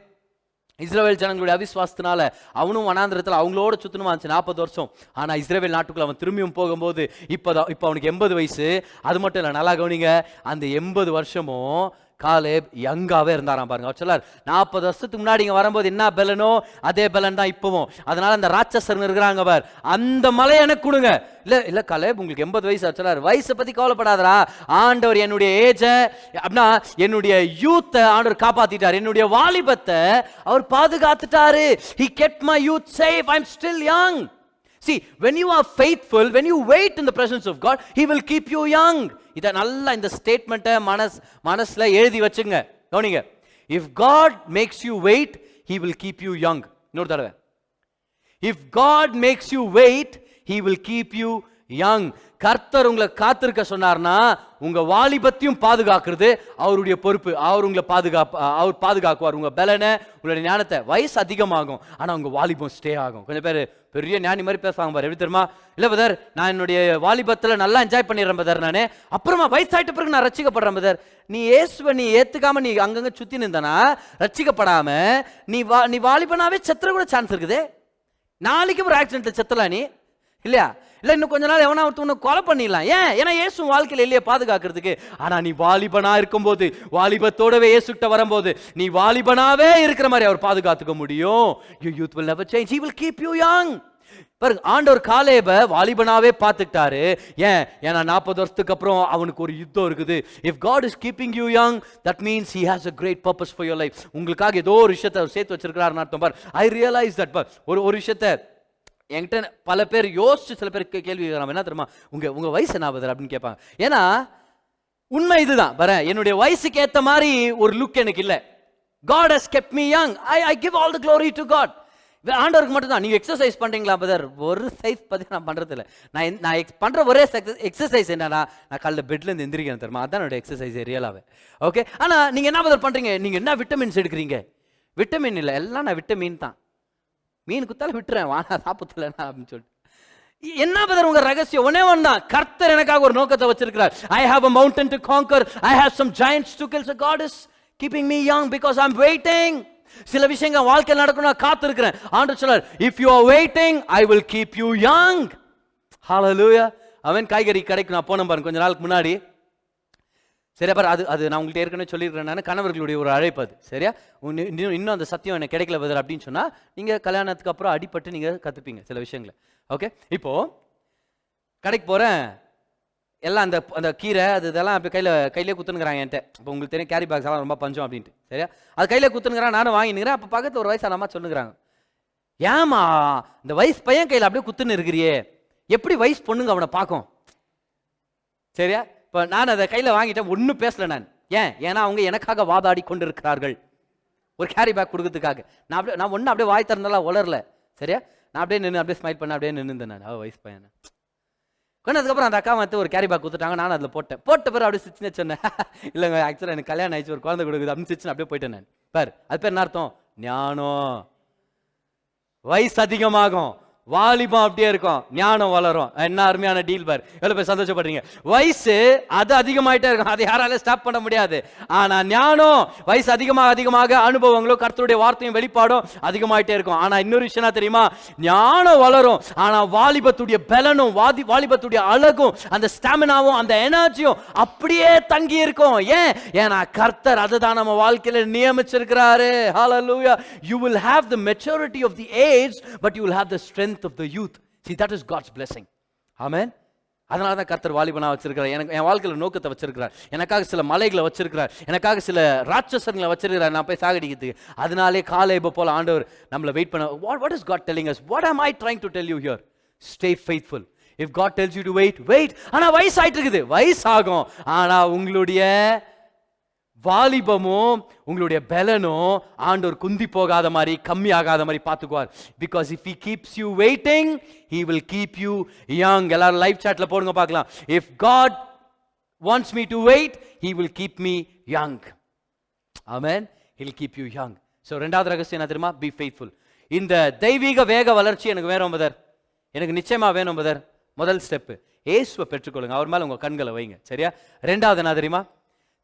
இஸ்ரவேல் ஜனங்களுடைய அவிசுவாசத்தினால அவனும் வனாந்திரத்தில் அவங்களோட சுத்தணுமா இருந்துச்சு 40 வருஷம். ஆனா இஸ்ரவேல் நாட்டுக்குள்ள அவன் திரும்பியும் போகும்போது இப்போ அவனுக்கு 80 வயசு. அது மட்டும் இல்லை, நல்லா கவனிங்க, அந்த 80 வருஷமும் காலேப் யங்காவே இருந்தாராம் பாருங்க. அவர் சொல்லார் 40 வருஷத்துக்கு முன்னாடி இங்க வரும்போது என்ன பலனோ அதே பலன் தான் இப்பவும். அதனால அந்த ராட்சசர் இருக்கிறாங்க பார், அந்த மலை எனக்கு கொடுங்க. இல்ல காலேப் உங்களுக்கு 80 வயசு சொல்லார், வயசை பத்தி கவலைப்படாதரா, ஆண்டவர் என்னுடைய ஏஜ அப்படின்னா என்னுடைய யூத்தை ஆண்டவர் காப்பாத்திட்டார், என்னுடைய வாலிபத்தை அவர் பாதுகாத்துட்டாரு. He kept my youth safe. I'm still young. See, when you are faithful, when you wait in the presence of God, He will keep you young. இத நல்லா இந்த ஸ்டேட்மெண்ட்டை மனசுல எழுதி வச்சுங்க. கவனிங்க, if God makes you wait, He will keep you young. இன்னொரு தடவை, if God makes you wait, He will keep you young. கர்த்தர் உங்களை காத்திருக்க சொன்னார்னா உங்க வாலிபத்தையும் பாதுகாக்கிறது அவருடைய பொறுப்பு. அவர் உங்களை அவர் பாதுகாக்குவார். உங்க பலனை, உங்களுடைய ஞானத்தை. வயசு அதிகமாகும் ஆனா உங்க வாலிபம் ஸ்டே ஆகும். கொஞ்சம் பேர் பெரிய ஞானி மாதிரி பேசுவாங்க பாரு, எப்படி தெரியுமா? இல்ல பதர், நான் என்னுடைய வாலிபத்துல நல்லா என்ஜாய் பண்ணிடுறேன் பதர், நானு அப்புறமா வயசாயிட்ட பிறகு நான் ரட்சிக்கப்படுறேன் பதர். நீ இயேசுவை நீ ஏத்துக்காம நீ அங்கங்க சுத்தி நின்றனா, ரட்சிக்கப்படாம நீ வாலிபனாவே செத்துற கூட சான்ஸ் இருக்குது. நாளைக்கு ஒரு ஆக்சிடென்ட்ல செத்துலாம் நீ, இல்லையா? இல்லை இன்னும் கொஞ்ச நாள் எவனா ஒருத்தவனை கொலை பண்ணிடலாம். ஏன்னா இயேசு வாழ்க்கையில் இல்லையே பாதுகாக்கிறதுக்கு. ஆனா நீ வாலிபனா இருக்கும்போது, வாலிபத்தோடவே இயேசுகிட்ட வரும்போது நீ வாலிபனாவே இருக்கிற மாதிரி அவர் பாதுகாத்துக்க முடியும். Your youth will never change. He will keep you young. பாருங்க, ஆண்டவர் காலேபை வாலிபனாவே பார்த்துக்கிட்டாரு. ஏன்னா 40 வருஷத்துக்கு அப்புறம் அவனுக்கு ஒரு யுத்தம் இருக்குது. If God is keeping you young, that means He has a great purpose for your life. உங்களுக்காக ஏதோ ஒரு விஷயத்தை அவர் சேர்த்து வச்சிருக்கிறாருன்னு அர்த்தம். பார், I realize that. ஒரு விஷயத்தை என்கிட்ட பல பேர் யோசிச்சு சில பேர் கேள்வி கேட்கறாங்க, என்ன தெரியுமா, உங்க வயசு என்ன ஆகுது அப்படின்னு கேட்பாங்க. ஏன்னா உண்மை இதுதான், பாரு, என்னுடைய வயசுக்கு ஏற்ற மாதிரி ஒரு லுக் எனக்கு இல்லை. God has kept me young. I give all the glory to God. ஆண்டவருக்கு மட்டும் தான். நீங்க எக்ஸசைஸ் பண்றீங்களா பதர்? ஒரு சைஸ் பத்தி நான் பண்றது இல்லை. நான் பண்ற ஒரே எக்ஸசைஸ் என்னன்னா, நான் காலைல பெட்ல இருந்து எந்திரிக்கிறேன் தெரியுமா, அதான் என்னோட எக்ஸசைஸ் ரியலாவே. ஓகே, ஆனா நீங்க என்ன பதர் பண்றீங்க? நீங்க என்ன விட்டமின்ஸ் எடுக்கிறீங்க? விட்டமின் இல்லை, எல்லாம் நான் விட்டமின் தான். மீன் குத்தால விட்டுறேன், வானா சாப்பிடலன்னா அப்படின்னு சொல்லிட்டு. என்ன பதர் உங்க ரகசியம்? ஒன்னே ஒன்று தான், கர்த்தர் எனக்காக ஒரு நோக்கத்தை வச்சிருக்கிறார். I have a mountain to conquer. I have some giants to kill. So God is keeping me young because I'm waiting. சில விஷயங்கள் வாழ்க்கையில் நடக்கணும், காத்திருக்கிறேன். ஆண்டவர் சொல்றார், if you are waiting, I will keep you young. Hallelujah. அவன் காய்கறி கடைக்கு நான் போனேன் பாருங்க கொஞ்ச நாளுக்கு முன்னாடி. சரியா பாரு, அது நான் உங்கள்கிட்ட ஏற்கனவே சொல்லியிருக்கிறேன், கணவர்களுடைய ஒரு அழைப்பு அது. சரியா, இன்னும் அந்த சத்தியம் எனக்கு கிடைக்கல பதர் அப்படின்னு சொன்னா, நீங்க கல்யாணத்துக்கு அப்புறம் அடிபட்டு நீங்க கத்துப்பீங்க சில விஷயங்களை. ஓகே, இப்போ கடைக்கு போறேன், எல்லாம் அந்த கீரை இதெல்லாம் இப்போ கையிலே குத்துனுங்கிறாங்க என்கிட்ட. இப்போ உங்களுக்கு தெரியும் கேரி பேக்ஸ் எல்லாம் ரொம்ப பஞ்சம் அப்படின்ட்டு. சரியா, அது கையில குத்துனுங்கிறான், நானும் வாங்கினுங்கிறேன். அப்போ பக்கத்தில் ஒரு வயசான அம்மா சொல்லுங்கிறாங்க, ஏமா இந்த வயசு பையன் கையில் அப்படியே குத்துன்னு இருக்கிறியே, எப்படி வயசு பொண்ணுங்க அவனை பார்க்கும்? சரியா, இப்போ நான் அதை கையில் வாங்கிட்டேன், ஒன்றும் பேசலை நான். ஏன்னா அவங்க எனக்காக வாதாடி கொண்டு இருக்கிறார்கள் ஒரு கேரி பேக் கொடுக்கறதுக்காக. நான் ஒன்றும் அப்படியே வாய் திறந்தாலும் வளரல. சரியா, நான் அப்படியே நின்று அப்படியே ஸ்மைல் பண்ண அப்படியே நின்றுந்தேன் நான். வயசு பையன் கொண்டதுக்கப்புறம் அந்த அக்கா வந்து ஒரு கேரி பேக் கொடுத்துட்டாங்க, நானும் அதில் போட்ட பிறகு அப்படியே சிச்சுன்னு சொன்னேன், இல்லைங்க ஆக்சுவலாக எனக்கு கல்யாணம் ஆயிடுச்சு, ஒரு குழந்தை கொடுக்குது அப்படின்னு சிச்சுன்னு அப்படியே போயிட்டேன் நான். பார், அது பேர் என்ன அர்த்தம்? ஞானம். வயசு அதிகமாகும், வாலிபம் அப்படியே இருக்கும், ஞானம் வளரும். என்ன அருமையான டீல் பார், எவ்வளவு பேர் சந்தோஷப்படுறீங்க. வயசு அது அதிகமாயிட்டே இருக்கும், அதை யாரால ஸ்டாப் பண்ண முடியாது. ஆனா ஞானம் வயசு அதிகமாக அனுபவங்களும் கர்த்தருடைய வார்த்தையும் வெளிப்பாடும் அதிகமாயிட்டே இருக்கும். ஆனா இன்னொரு விஷயம் என்ன தெரியுமா, ஞானம் வளரும், ஆனா வாலிபத்துடைய பலனும் வாலிபத்துடைய அழகும் அந்த ஸ்டாமினாவும் அந்த எனர்ஜியும் அப்படியே தங்கி இருக்கும். ஏன்னா கர்த்தர் அதுதான் நம்ம வாழ்க்கையில நியமிச்சிருக்கிறாரு. Hallelujah. You will have the maturity of the age, but you will have the strength of the youth. See, that is God's blessing. Amen. அதனால தான் கர்த்தர் வாலிபனா வச்சிருக்கிறார். எனக்கு என் வாழ்க்கையில நோக்கத்தை வச்சிருக்கிறார். எனக்காக சில மலைகளை வச்சிருக்கிறார், எனக்காக சில ராட்சசங்களை வச்சிருக்கிறார், நான் போய் சாகடிக்கிறதுக்கு. அதனாலே காலேப போல ஆண்டவர் நம்மளை வெயிட் பண்ண. What is God telling us? What am I trying to tell you here? Stay faithful. If God tells you to wait. ஆனா வயசு ஆயிட்டு இருக்குது, வயசாகும். ஆனா உங்களுடைய வாலிபமும் உங்களுடைய பலனும் ஆண்டவர் குந்தி போகாத மாதிரி கம்மி ஆகாத மாதிரி பார்த்துக்குவார். because if he keeps you waiting, he will keep you young. எல்லாரும் லைவ் சாட்ல போடுங்க பார்க்கலாம். if God wants me to wait, he will keep me young. amen. he'll keep you young. so இரண்டாவது ரகசியம் என்ன தெரியுமா? be faithful. இந்த தெய்வீக வேக வளர்ச்சி எனக்கு வேணும் பதர், எனக்கு நிச்சயமா வேணும் பதர். முதல் ஸ்டெப், இயேசுவை பெற்றுக்கொள்ளுங்க, அவர் மேல உங்க கண்களை வைங்க. சரியா, இரண்டாவது என்ன தெரியுமா?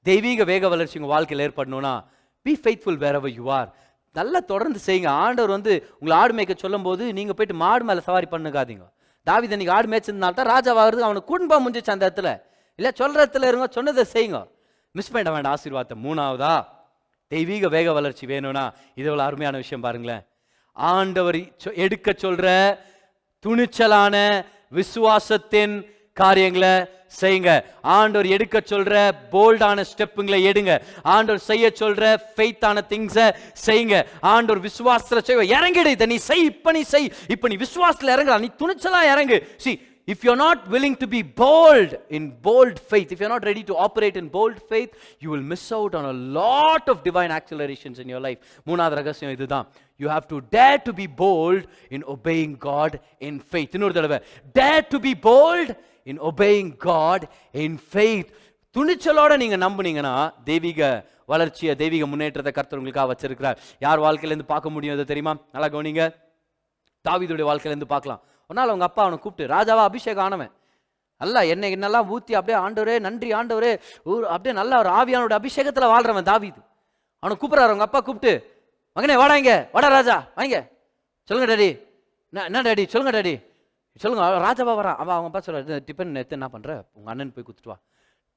தெய்வீக வேக வளர்ச்சி உங்க வாழ்க்கையில் ஏற்படணும்னா be faithful wherever you are. நல்லா தொடர்ந்து செய்யுங்க. ஆண்டவர் வந்து உங்களை ஆடு மேய்க்க சொல்லும் போது நீங்க போயிட்டு மாடு மேல சவாரி பண்ணுகாதீங்க. தாவீது அன்னைக்கு ஆடு மேய்ச்சதுனால தான் ராஜாவாகிறது, அவனுக்கு குடும்பம் முடிஞ்சிச்சு அந்த இடத்துல. இல்ல சொல்ற இடத்துல இருங்க, சொன்னதை செய்யுங்க. மிஸ் பண்ண வேண்டாம் ஆசீர்வாதத்தை. மூணாவதா தெய்வீக வேக வளர்ச்சி வேணும்னா இது ஒரு அருமையான விஷயம் பாருங்களேன். ஆண்டவர் எடுக்க சொல்ற துணிச்சலான விசுவாசத்தின் காரியங்களை செய்யுங்க. ஆண்டவர் எடுக்க சொல்ற போல்டான ஸ்டெப்புங்களை எடுங்க. ஆண்டவர் செய்ய சொல்ற ஃபெய்த்தான திங்ஸை செய்யுங்க. ஆண்டவர் விசுவாசத்துல செய்வ இறங்கிடு. இதை நீ செய், இப்ப நீ செய், இப்ப நீ விசுவாசத்துல இறங்குற, நீ துணிச்சலா இறங்கு. See, if you're not willing to be bold in bold faith, if you're not ready to operate in bold faith, you will miss out on a lot of divine accelerations in your life. மூணாவது ரகசியம் இதுதான். You have to dare to be bold in obeying God in faith. இன்னொரு தடவை, dare to be bold in obeying God in faith. துணிச்சலோட நீங்க நம்புனீங்கன்னா தெய்வீக வளர்ச்சியை, தெய்வீக முன்னேற்றத்தை கர்த்தர் உங்களுக்காக வச்சிருக்கிறார். யார் வாழ்க்கையில இருந்து பார்க்க முடியும் அது தெரியுமா? நல்லா கவனிங்க. தாவீதுடைய வாழ்க்கையில இருந்து பார்க்கலாம். ஒரு நாள் அவங்க அப்பா அவனை கூப்பிட்டு, ராஜாவா அபிஷேகம் ஆனவன், நல்லா என்னெல்லாம் ஊற்றி அப்படியே ஆண்டவரே நன்றி ஆண்டவரே, அப்படியே நல்லா ஒரு ஆவியானோட அபிஷேகத்தில் வாழ்றவன் தாவீது. அவனை கூப்பிட்றாரு அவங்க அப்பா கூப்பிட்டு, மகனே வாடா இங்க, வாடா ராஜா வாங்க, சொல்லுங்க டாடி. என்ன டாடி? சொல்லுங்க டாடி, சொல்லுங்க. ராஜாவா வரான். அவங்க அப்பா சொல்ற, டிஃபன் எடுத்து என்ன பண்ற, உங்க அண்ணன் போய் குத்துட்டு வா.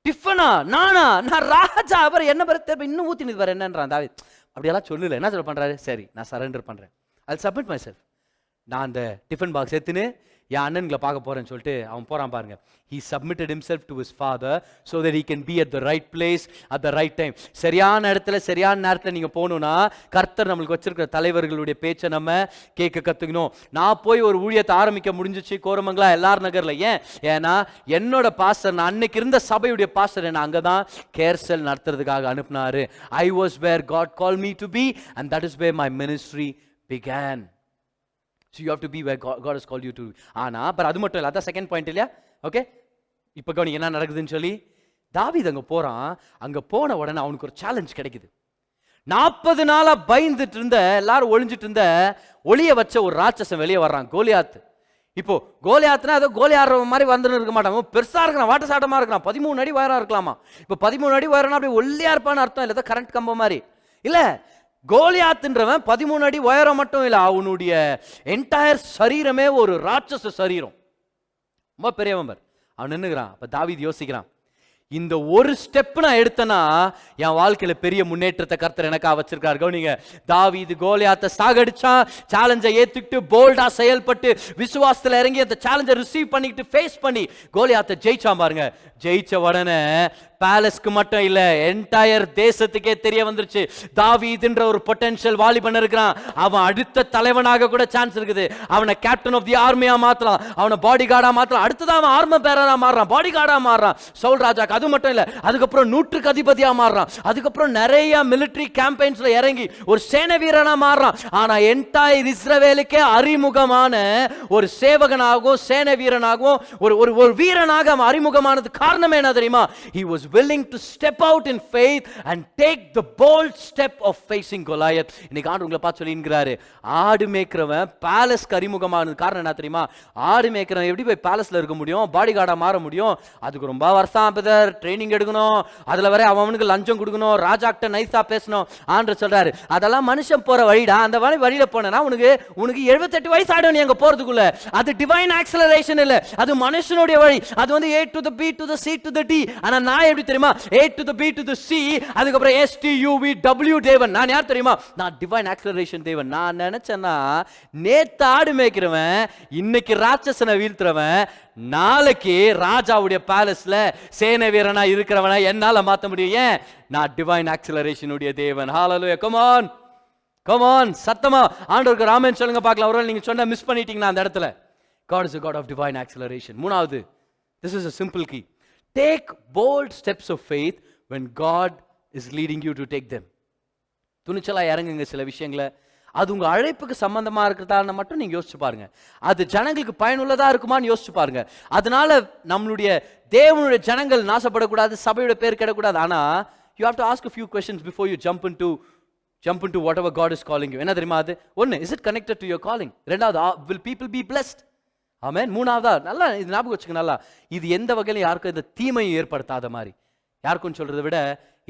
டிஃபனா? நானா? நான் ராஜா. அவர் என்ன பருத்த இன்னும் ஊத்தினது வர என்னன்றான் தாவீது. அப்படியெல்லாம் சொல்லல. என்ன சொல்ல பண்றாரு? சரி நான் சரண்டர் பண்றேன், I'll submit myself. நான் அந்த டிஃபன் பாக்ஸ் எடுத்துன்னு என் அண்ணன்களை பார்க்க போறேன்னு சொல்லிட்டு அவன் போறான் பாருங்க. He submitted himself to his father so that he can be at the right place at the right time. சரியான இடத்துல சரியான நேரத்தில் நீங்க போகணும்னா கர்த்தர் நம்மளுக்கு வச்சிருக்கிற தலைவர்களுடைய பேச்சை நம்ம கேட்க கத்துக்கணும். நான் போய் ஒரு ஊழியத்தை ஆரம்பிக்க முடிஞ்சிச்சு கோரமங்கலா எல்லார் நகர்ல. ஏன்னா என்னோட பாஸ்டர், நான் அன்னைக்கு இருந்த சபையுடைய பாஸ்டர் என்ன அங்கதான் கேர்சல் நடத்துறதுக்காக அனுப்புனாரு. I was where God called me to be and that is where my ministry began. So you have to be where God has called you to. ஆனா பட் அது மட்டும் இல்லை, அதான் செகண்ட் பாயிண்ட் இல்லையா? ஓகே, இப்போ கவனிங்க என்ன நடக்குதுன்னு சொல்லி. தாவீது அங்க போறான். அங்க போன உடனே அவனுக்கு ஒரு சேலஞ்ச் கிடைக்குது. 40 நாளா பயந்துட்டு இருந்த, எல்லாரும் ஒளிஞ்சிட்டு இருந்த, ஒளிய வச்ச ஒரு ராட்சசன் வெளியே வர்றான், கோலியாத். இப்போ கோலியாத்னா ஏதோ கோலியாடுற மாதிரி வந்துன்னு இருக்க மாட்டாங்க, பெருசா இருக்கிறான், வாட்ட சாட்டமா இருக்கிறான், 13 அடி உயரம் இருக்கலாமா. இப்போ 13 அடி உயரம்னா அப்படியே ஒல்லியா இருப்பான்னு அர்த்தம் இல்லை, கரண்ட் கம்பம் மாதிரி இல்ல. கோலியாத்ன்றவன் 13 அடி உயரம் மட்டும் இல்லை, அவனுடைய என்டையர் சரீரமே ஒரு ராட்சச சரீரம், ரொம்ப பெரியவன். அவன் நின்னுக்கிறான். அப்ப தாவீது யோசிக்கிறான், இந்த ஒரு ஸ்டெப் நான் எடுத்தனா என் வாழ்க்கையில பெரிய முன்னேற்றத்தை கர்த்தர் எனக்கா வச்சிருக்காரு. கவனிங்க, தாவீது கோலியாத்தை சாகடிச்சான். சேலஞ்சை ஏத்துக்கிட்டு போல்டா செயல்பட்டு விசுவாசத்துல இறங்கி அந்த சேலஞ்சை ரிசீவ் பண்ணிக்கிட்டு ஃபேஸ் பண்ணி கோலியாத்தை ஜெயிச்சான் பாருங்க. ஜெயிச்ச உடனே பேலஸ்க்கு மட்டும் இல்ல, என்டையர் தேசத்துக்கே தெரிய வந்துருச்சு தாவீதுன்ற ஒரு பொட்டன்ஷியல் வாலிபன் இருக்கிறான். அவன் அடுத்த தலைவனாக கூட சான்ஸ் இருக்குது. அவனை கேப்டன் ஆஃப் தி ஆர்மியா மாத்தலாம், அவனை பாடி கார்டா மாத்தலாம், அடுத்ததான் அவன் ஆர்மர் பேரரா மாறுறான், பாடி கார்டா மாறுறான் சவுல் ராஜாக்கு. அது மட்டும் இல்ல, அதுக்கப்புறம் 100க்கு அதிபதியா மாறுறான். அதுக்கப்புறம் நிறைய மிலிட்டரி கேம்பெயின்ஸ்ல இறங்கி ஒரு சேனை வீரனா மாறுறான். ஆனா என்டையர் இஸ்ரவேலுக்கே அறிமுகமான ஒரு சேவகனாகவும் சேனை வீரனாகவும் ஒரு வீரனாக அவன் அறிமுகமானது காரணம் என்ன தெரியுமா? He was willing to step out in faith and take the bold step of facing Goliath. இன்னைக்கு ஆண்டு உங்களை பார்த்து சொல்லிங்கிறாரு, ஆடு மேய்க்கிறவன் பேலஸ்க்கு அறிமுகமானது காரணம் என்ன தெரியுமா? ஆடு மேய்க்கிறவன் எப்படி போய் பேலஸ்ல இருக்க முடியும், பாடி கார்டா மாற முடியும்? அதுக்கு ரொம்ப வருஷம் ட்ரைனிங் எடுக்கணும், அதுல வரை அவனுக்கு லஞ்சம் கொடுக்கணும், ராஜாக்கிட்ட நைஸா பேசணும். ஆண்டு சொல்றாரு, அதெல்லாம் மனுஷன் போற வழிடா, அந்த வழியில போனா உனக்கு 78 வயசு ஆயிடும் நீ அங்க போறதுக்குள்ள. அது டிவைன் ஆக்சலரேஷன் இல்ல, அது மனுஷனுடைய வழி. அது வந்து A to the B to the C to the D. ஆனா நான் எப்படி தெரியுமா? A to the B to the C, அதுக்கப்புறம் STUV தேவன். நான் யார் தெரியுமா? நான் டிவைன் ஆக்சலரேஷன் தேவன். நான் நினைச்சேன்னா நேத்து ஆடு மேய்க்கிறவன் இன்னைக்கு ராட்சசனை வீழ்த்துறவன் நாளைக்கு ராஜாவுடைய பேலஸ்ல சேனை வீரனா இருக்கிறவனா என்னால மாத்த முடியும். ஏன்? நான் டிவைன் ஆக்சலரேஷன் உடைய தேவன். ஹalleluya. come on சத்தமா ஆண்டவருக்கு ராமன் சொல்லுங்க பார்க்கலாம். ஒருவேளை நீங்க சொன்ன மிஸ் பண்ணிட்டீங்கன்னா அந்த இடத்துல. God is a God of divine acceleration. மூணாவது, this is a simple key. Take bold steps of faith when God is leading you to take them. துணிச்சலா இறங்குங்க சில விஷயங்களை. அது உங்க அழைப்புக்கு சம்பந்தமா இருக்கிறதால மட்டும் நீங்க யோசிச்சு பாருங்க. அது ஜனங்களுக்கு பயனுள்ளதா இருக்குமான்னு யோசிச்சு பாருங்க. அதனால நம்மளுடைய தேவனுடைய ஜனங்கள் நாசப்படக்கூடாது, சபையோட பேர் கெடக்கூடாது. ஆனா you have to ask a few questions before you jump into whatever God is calling you. என்ன தெரியுமா? அது ஒன்னு, is it connected to your calling? ரெண்டாவது, will people be blessed? ஆமென். மூணாவதா, நல்லா இது ஞாபகம் வச்சுக்க, நல்லா இது எந்த வகையிலும் யாருக்கும் இந்த தீமையை ஏற்படுத்தாத மாதிரி, யாருக்கும் சொல்றதை விட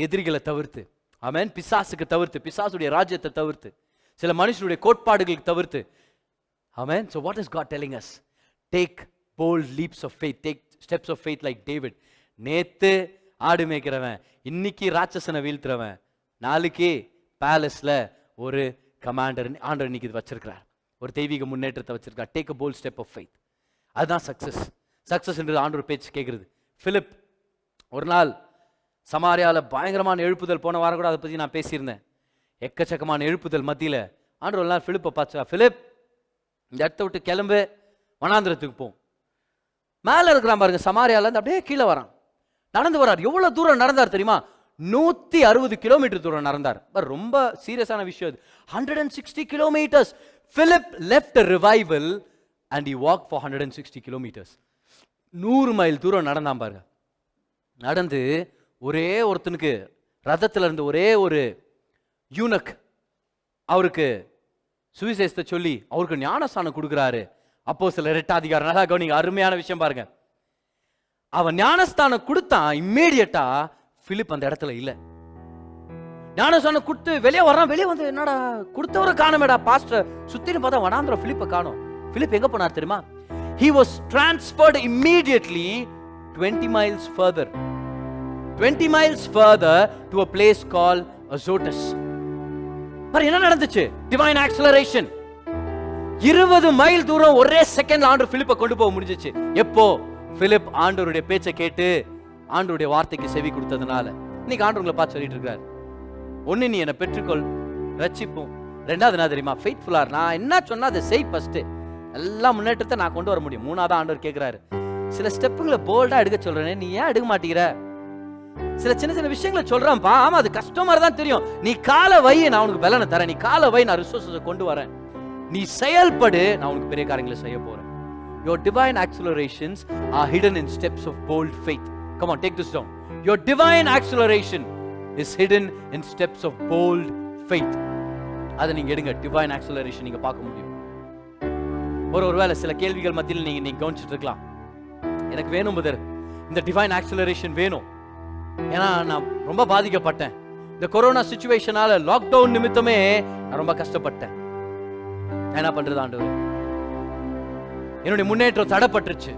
எதிரிகளை தவிர்த்து, ஆமென், பிசாசுக்கு தவிர்த்து, பிசாசுடைய ராஜ்யத்தை தவிர்த்து, சில மனுஷனுடைய கோட்பாடுகளுக்கு தவிர்த்து, ஆமென். So what is God telling us? Take bold leaps of faith, take steps of faith like David. நேத்து ஆடு மேய்க்கிறவன், இன்னைக்கு ராட்சசனை வீழ்த்துறவன், நாளைக்கு பேலஸ்ல ஒரு கமாண்டர் ஆண்டவர் இன்னைக்கு இது வச்சிருக்கிறார். ஒரு தெய்வீக முன்னேற்றத்தை வச்சிருக்கார். Take a bold step of faith. அதுதான் சக்சஸ். சக்சஸ்ன்றது ஆண்டவர் பேச்சு கேட்குறது. பிலிப் ஒரு நாள் சமாரியால பயங்கரமான எழுப்புதல், போன வாரம் கூட அதை பற்றி நான் பேசியிருந்தேன். எக்கச்சக்கமான எழுப்புதல் மத்தியில் ஆண்டவர் ஒரு நாள் பிலிப்பை பார்த்தா, பிலிப் இந்த இடத்த விட்டு கிளம்பு, வனாந்திரத்துக்கு போம். மேலே இருக்கிறான் பாருங்க, சமாரியாலேருந்து அப்படியே கீழே வரான், நடந்து வரார். எவ்வளோ தூரம் நடந்தார் தெரியுமா? 160 கிலோமீட்டர் தூரம் நடந்தார். ரொம்ப சீரியஸான விஷயம் அது. 160 kilometres. Philip left a revival and he walked for 160 kilometers. 100 mile தூரம் நடந்தான் பாருங்க. நடந்து ஒரே ஒருத்தனுக்கு ரதத்துல இருந்து ஒரே ஒரு யூனக் அவருக்கு சுவிசேஷத்தை சொல்லி அவருக்கு ஞானஸ்தானம் கொடுக்குறாரு. அப்போஸ்தலர் 8 அதிகாரம். நல்லா கவனிங்க, அருமையான விஷயம் பாருங்க. அவன் ஞானஸ்தானம் கொடுத்தான். இம்மீடியட்டா பிலிப் அந்த இடத்துல இல்ல. ஞானஸ்தானம் கொடுத்து வெளியே வர்றான். வெளியே வந்து என்னடா கொடுத்தவரை காணமேடா, பாஸ்டர் சுத்தின்னு பார்த்தா வனாந்திரம் பிலிப்பை காணோம். பிலிப் எங்க போனார் தெரியுமா? He was transferred immediately 20 miles further. 20 miles further to a place called Azotus. பாரு என்ன நடந்துச்சு? Divine acceleration. 20 மைல் தூரம் ஒரே செகண்ட் ஆண்டவர் பிலிப்பை கொண்டு போக முடிஞ்சிச்சு. எப்போ? பிலிப் ஆண்டவருடைய பேச்சை கேட்டு ஆண்டவருடைய வார்த்தைக்கு செவி கொடுத்ததுனால. இன்னைக்கு ஆண்டவர் உங்களை பார்த்து சொல்லிட்டு இருக்காரு, ஒன்னு நீ என்னை பெற்றுக்கொள், ரட்சிப்போம். ரெண்டாவது என்ன தெரியுமா? ஃபெய்த்ஃபுல்லா. நான் என்ன சொன்னா அதை செய். ஃபர்ஸ்ட் எல்லா முன்னேற்றத்தை நான் கொண்டு வர முடியும். மூணாவது ஆண்டவர் கேட்கிறாரு, சில ஸ்டெப்புங்களை போல்டா எடுக்க சொல்றேனே, நீ ஏன் எடுக்க மாட்டேங்கிற? சில சின்ன சின்ன விஷயங்களை சொல்றேன்ப்பா, ஆமா அது கஷ்டமா தான் தெரியும். நீ காலை வை, நான் உனக்கு பலனை தரேன். நீ காலை வை, நான் ரிசோர்ஸை கொண்டு வரேன். நீ செயல்படு, நான் உனக்கு பெரிய காரியங்களை செய்ய போறேன். Your divine accelerations are hidden in steps of bold faith. Come on, take this down. Your divine acceleration is hidden in steps of bold faith. அதை நீங்க எடுங்க. divine acceleration நீங்க பார்க்க முடியும். ஒருவேளை சில கேள்விகள் மத்தியில் நீங்க கவனிச்சுட்டு இருக்கலாம், எனக்கு வேணும் பதர், இந்த divine acceleration வேணும். ஏன்னா நான் ரொம்ப பாதிக்கப்பட்டேன். இந்த கொரோனா சிச்சுவேஷனால, லாக்டவுன் நிமித்தமே நான் ரொம்ப கஷ்டப்பட்டேன். என்ன பண்றது ஆண்டவரே? என்னுடைய முன்னேற்றம் தடைப்பட்டுருச்சு,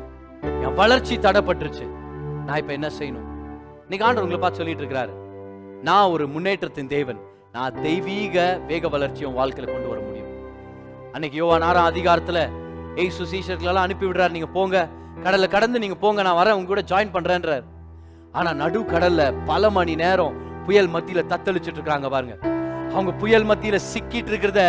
என் வளர்ச்சி தடைப்பட்டுருச்சு. நான் இப்ப என்ன செய்யணும்? இன்னைக்கு ஆண்டவர் உங்களை பார்த்து சொல்லிட்டு இருக்கிறாரு, நான் ஒரு முன்னேற்றத்தின் தேவன். நான் தெய்வீக வேக வளர்ச்சியை வாழ்க்கையில கொண்டு வர முடியும். அன்னைக்கு யோவான் 6 அதிகாரத்துல ஏசு சீஷர்களெல்லாம் அனுப்பி விடுறாரு, நீங்க போங்க, கடல்ல கடந்து நீங்க போங்க, நான் வரேன், உங்க கூட ஜாயின் பண்றேன்றார். ஆனா நடு கடல்ல பல மணி நேரம் புயல் மத்தியில தத்தளிச்சுட்டு இருக்காங்க பாருங்க. அவங்க புயல் மத்தியில சிக்கிட்டு இருக்கிறத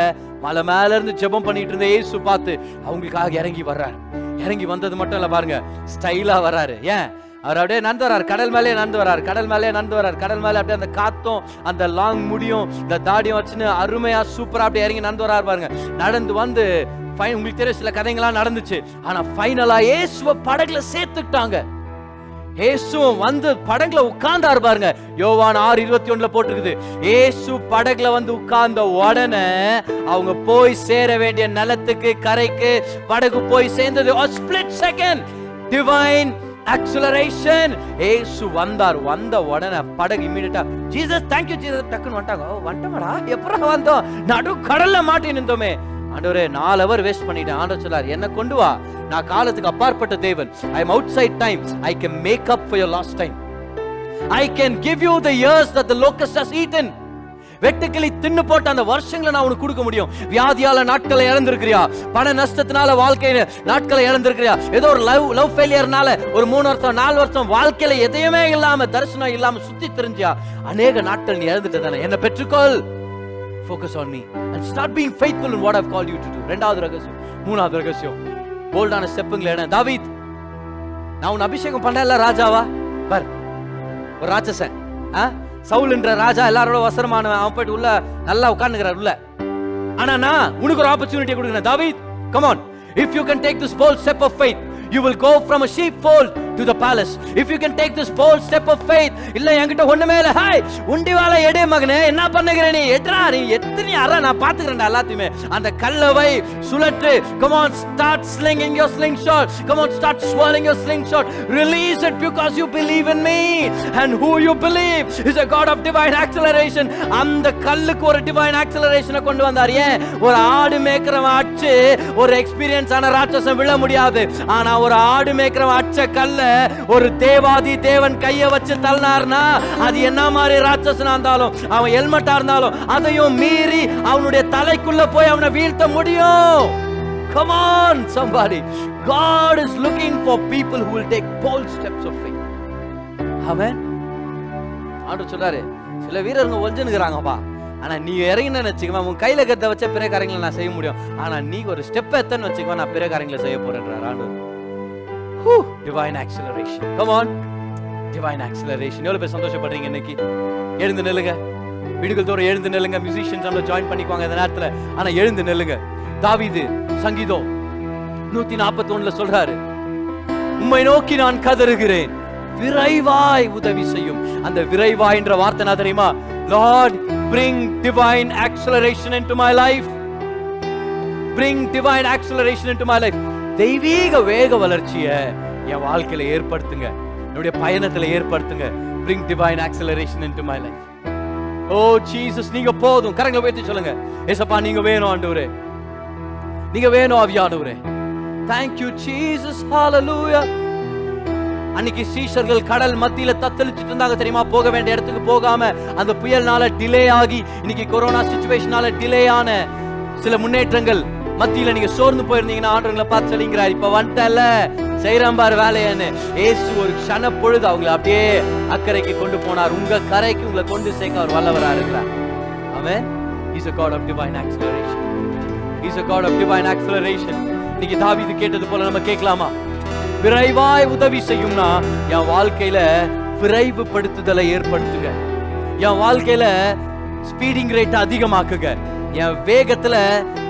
மலை மேல இருந்து ஜெபம் பண்ணிட்டு இருந்த இயேசு பார்த்து அவங்களுக்காக இறங்கி வர்றாரு. இறங்கி வந்தது மட்டும் இல்ல பாருங்க, ஸ்டைலா வர்றாரு. ஏன்? அவர் அப்படியே நடந்து வர்றாரு, கடல் மேலே நடந்து வர்றாரு, கடல் மேலே நடந்து வர்றாரு, கடல் மேலே அப்படியே அந்த காத்தும் அந்த லாங் முடியும் இந்த தாடியும் வச்சுன்னு அருமையா சூப்பரா அப்படியே இறங்கி நடந்து வர்றாரு பாருங்க. நடந்து வந்து உங்களுக்கு தெரியும் சில கதைங்களாம் நடந்துச்சு. ஆனா ஃபைனலா இயேசுவை படகுல சேர்த்துக்கிட்டாங்க. இயேசுவும் வந்து படகுல உட்கார்ந்தாரு பாருங்க. யோவான் 6:21 போட்டிருக்குது, இயேசு படகுல வந்து உட்கார்ந்த உடனே அவங்க போய் சேர வேண்டிய நிலத்துக்கு, கரைக்கு படகு போய் சேர்ந்தது. a split second divine acceleration. இயேசு வந்தார். வந்த உடனே படகு இமிடியேட்டா ஜீசஸ் thank you ஜீசஸ் டக்குன்னு வந்துட்டாங்க. வந்துட்டோம்டா, எப்பறம் வந்தோம்? நடு கடல்ல மாட்டி நின்றோமே. ஆண்டவரே 4 hour வேஸ்ட் பண்ணிட்டேன். ஆண்டவர் சொல்லார், என்ன கொண்டு வா, நான் காலத்துக்கு அப்பாற்பட்ட தேவன். I am outside time. I can make up for your lost time. I can give you the years that the locust has eaten. வெட்டுக்கிளி தின்னு போட்ட அந்த வருஷங்களை நான் உனக்கு கொடுக்க முடியும். வியாதியால நாட்களை இழந்திருக்கிறியா? பண நஷ்டத்தினால வாழ்க்கையில நாட்களை இழந்திருக்கிறியா? ஏதோ ஒரு லவ் ஃபெயிலியர்னால ஒரு 3 வருஷம் 4 வருஷம் வாழ்க்கையில எதையுமே இல்லாம, தரிசனம் இல்லாம சுத்தி திரிஞ்சியா? அநேக நாட்கள் நீ இழந்துட்டு தானே. என்ன பெற்றுக்கொள். Focus on me and start being faithful in what I've called you to do. ரெண்டாவது ரகசியம். மூணாவது ரகசியம், போல்டான ஸ்டெப்புங்களே. தாவீத், நான் உன்னை அபிஷேகம் பண்ணல ராஜாவா? பார், ஒரு ராட்சசன், சவுல்ன்ற ராஜா எல்லாரோட வசரமானவன், அவன் போயிட்டு உள்ள நல்லா உட்கார்ந்துக்கிறார் உள்ள. ஆனா நான் உனக்கு ஒரு ஆப்பர்ச்சுனிட்டி கொடுக்கிறேன். David, come on, if you can take this bold step of faith, you will go from a sheepfold to the palace. If you can take this bold step of faith, இல்ல என்கிட்ட ஒண்ணுமே இல்ல, ஹாய் உண்டிவாளை எடு மகனே, என்ன பண்ணுகிற நீ? எட்ரா நீ, எத்தனை அற நான் பாத்துக்கிறேன்டா எல்லாத்தையுமே. அந்த கல்லவை சுழற்று. Come on, start slinging your slingshot. Come on, start swirling your slingshot. Release it because you believe in me. And who you believe is a God of divine acceleration. அந்த கல்லுக்கு ஒரு divine acceleration கொண்டு வந்தார். ஏன்? ஒரு ஆடு மேய்க்கிறவன் அடிச்சு ஒரு எக்ஸ்பீரியன்ஸ் ஆன ராட்சசன் விழ முடியாது. ஆனா ஒரு ஆடு மேய்க்கிறவன் அடிச்ச கல்ல ஒரு தேவாதி தேவன் கைய வச்சு தள்ளினார்னா அது என்ன மாதிரி ராட்சசனா இருந்தாலும், அவன் ஹெல்மெட்டா இருந்தாலும், அதையும் மீறி அவனுடைய தலைக்குள்ள போய் அவனை வீழ்த்த முடியும். Come on somebody, God is looking for people who will take bold steps of faith. Amen. ஆண்டவர் சொல்றாரு, சில வீரர்கள் ஒளிஞ்சுனுக்குறாங்கப்பா, ஆனா நீ இறங்கினு வச்சுக்கவா, உன் கையில கத்த வச்ச பிற காரியங்களை நான் செய்ய முடியும், ஆனா நீ ஒரு ஸ்டெப் எத்தனை வச்சுக்கவா, நான் பிற காரியங்களை செய்ய போறேன்றார் ஆண்டவர். Divine acceleration. Come on, divine acceleration. எவ்வளவு பேர் சந்தோஷப்படுறீங்க இன்னைக்கு? எழுந்து நில்லுங்க, வீடுகள் தோறும் எழுந்து நில்லுங்க. மியூசிஷியன்ஸ் நம்மள ஜாயின் பண்ணிக்குவாங்க இந்த நேரத்துல, ஆனா எழுந்து நில்லுங்க. தாவீது சங்கீதம் 141ல சொல்றாரு, உம்மை நோக்கி நான் கதறுகிறேன், விரைவாய் உதவி செய்யும். அந்த விரைவாய் என்ற வார்த்தை என்ன தெரியுமா? Lord, bring divine acceleration into my life. Bring divine acceleration into my life. தெய்வீக வேக வளர்ச்சியை என் வாழ்க்கையில ஏற்படுத்துங்க, என்னுடைய பயணத்துல ஏற்படுத்துங்க. Bring divine acceleration into my life. Oh Jesus, நீங்க போதும். கரங்களை உயர்த்தி சொல்லுங்க, ஏசப்பா நீங்க வேணும் ஆண்டவரே, நீங்க வேணும் ஆவியானவரே. Thank you Jesus, hallelujah. அன்னைக்கு சீஷர்கள் கடல் மத்தியில தத்தளிச்சிட்டு இருந்தாங்க தெரியுமா, போக வேண்டிய இடத்துக்கு போகாம, அந்த புயல்னால டிலே ஆகி, இன்னைக்கு கொரோனா சிச்சுவேஷனால டிலே ஆன சில முன்னேற்றங்கள் மத்தியில நீங்க சோர்ந்து போயிருந்தீங்கன்னா ஆண்டவங்களை பார்த்து சொல்லிங்கிறார், இப்ப வந்துட்டல செய்யறான் பாரு வேலையான்னு. ஏசு ஒரு க்ஷண பொழுது அவங்களை அப்படியே அக்கறைக்கு கொண்டு போனார். உங்க கரைக்கு உங்களை கொண்டு சேர்க்க அவர் வல்லவரா இருக்கிறார். ஆமென். He's a God of divine acceleration. He's a God of divine acceleration. இன்னைக்கு தாவீது கேட்டது போல நம்ம கேட்கலாமா? விரைவாய் உதவி செய்யும்னா என் வாழ்க்கையில விரைவுபடுத்துதலை ஏற்படுத்துங்க, என் வாழ்க்கையில ஸ்பீடிங் ரேட் அதிகமாக்குங்க, என் வேகத்துல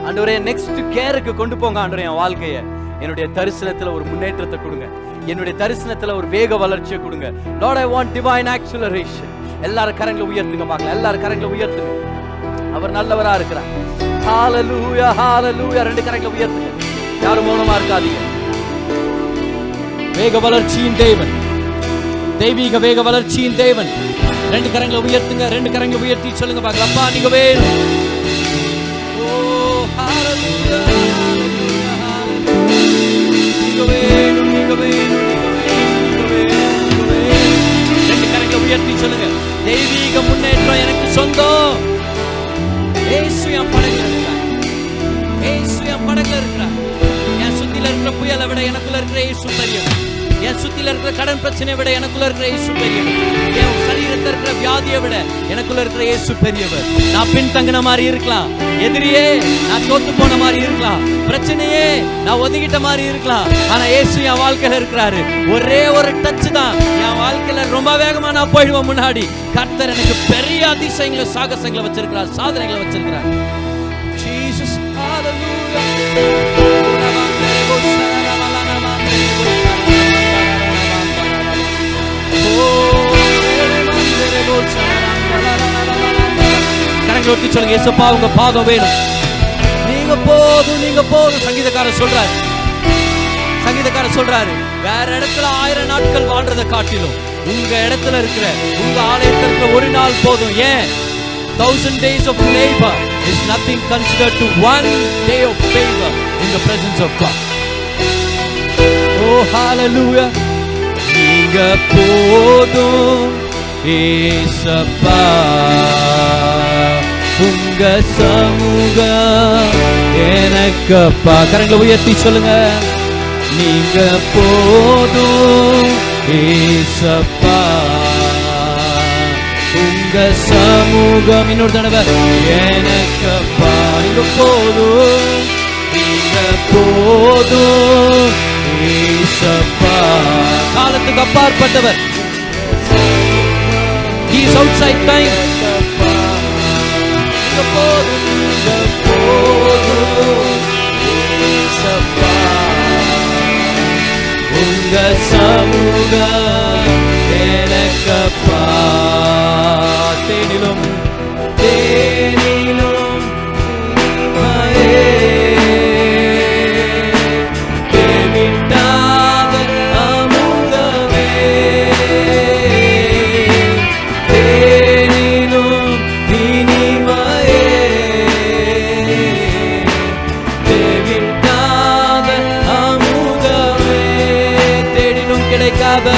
ஆண்டவரே நெக்ஸ்ட் கேருக்கு கொண்டு போங்க ஆண்டவரே. என் வாழ்க்கைய என்னுடைய தரிசனத்துல ஒரு முன்னேற்றத்தை கொடுங்க, என்னுடைய தரிசனத்துல ஒரு வேக வளர்ச்சியை கொடுங்க. Lord, I want divine acceleration. எல்லாரும் கரங்களை உயர்த்துங்க பார்க்கலாம், எல்லாரும் கரங்களை உயர்த்துங்க. அவர் நல்லவரா இருக்கிறார். ஹalleluya, hallelujah. ரெண்டு கரங்களை உயர்த்துங்க, யாரும் மௌனமா இருக்காதீங்க. வேக வளர்ச்சியின் தேவன், தெய்வீக வேக வளர்ச்சியின் தேவன். ரெண்டு கரங்களை உயர்த்துங்க, ரெண்டு கரங்களை உயர்த்தி சொல்லுங்க பார்க்கலாம், அப்பா நீங்க வேணும். ஓ ஹalleluya, நீங்க வேணும், நீங்க வேணும், நீங்க வேணும். ரெண்டு கரங்களை உயர்த்தி சொல்லுங்க, தெய்வீக முன்னேற்றம் எனக்கு சொந்தம். இயேசு என் படகுல இருக்கிறார், இயேசு என் படகுல இருக்கிறார். என் சுத்தில இருக்கிற புயலை விட எனக்குள்ள இருக்கிற இயேசு பெரியவர். என் சுத்தில இருக்கிற கடன் பிரச்சனையை விட எனக்குள்ள இருக்கிற இயேசு பெரியவர். என் சரீரத்தில் இருக்கிற வியாதியை விட எனக்குள்ள இருக்கிற இயேசு பெரியவர். நான் பின்தங்கின மாதிரி இருக்கலாம், எதிரியே நான் தோத்து போன மாதிரி இருக்கலாம், பிரச்சனையே நான் ஒதுக்கிட்ட மாதிரி இருக்கலாம், ஆனா இயேசு என் வாழ்க்கையில இருக்கிறாரு. ஒரே ஒரு டச் தான் என் வாழ்க்கையில ரொம்ப வேகமா நான் போயிடுவேன் முன்னாடி. கர்த்தர் எனக்கு பெரிய அதிசயங்களை சாகசங்களை வச்சிருக்கிறார், சாதனைகளை வச்சிருக்கிறார். ஜீசஸ் ஹalleluya. கரங்களை ஒட்டி சொல்லுங்க, இயேசுப்பா உங்க பாதம் வேணும், நீங்க போதும், நீங்க போதும். சங்கீதக்காரர் சொல்றாரு, வேற இடத்துல 1000 நாட்கள் வாழ்றதை காட்டிலும் உங்க இடத்துல இருக்கிற, உங்க ஆலயத்துல இருக்கிற ஒரு நாள் போதும். ஏன்? 1000 days of labor is nothing considered to one day of favor in the presence of God. Oh hallelujah. நீங்க போதும் ஏசப்பா, உங்க சமூகம் எனக்கப்பா. கரங்களை உயர்த்தி சொல்லுங்க, நீங்க போதும் ஏசப்பா, உங்க சமூகம். இன்னொரு தடவை, எனக்கப்பா நீங்க போதும், நீங்க போதும் ஏசப்பா. காலத்துக்கு அப்பாற்பட்டவர், he is outside time. நீங்க போதும், நீங்க போதும் ஏசப்பா, உங்க சமூகம் எனக்கப்பா. தேனிலும் தேனிலும் கிடைக்காத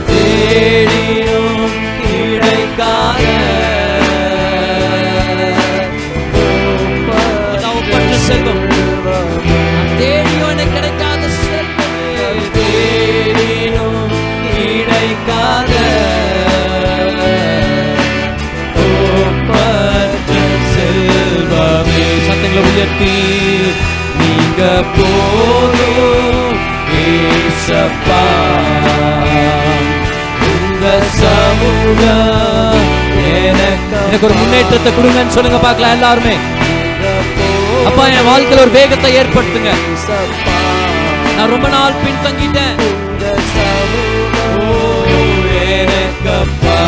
தேடியும் கிடைக்காத ஒப்பற்ற செல்வம் தேடியும் எனக்கு கிடைக்காத செல்வம் தேடியும் கிடைக்காத ஒப்பற்ற செல்வமே. சத்தங்களை உயர்த்தி நீங்க போதும் ஏசப்பா உங்க சமூகம் எனக்கு ஒரு முன்னேற்றத்தை கொடுங்கன்னு சொல்லுங்க பார்க்கலாம் எல்லாருமே. அப்பா என் வாழ்க்கையில ஒரு வேகத்தை ஏற்படுத்துங்க. நான் ரொம்ப நாள் பின்தங்கிட்டேன். எனக்கப்பா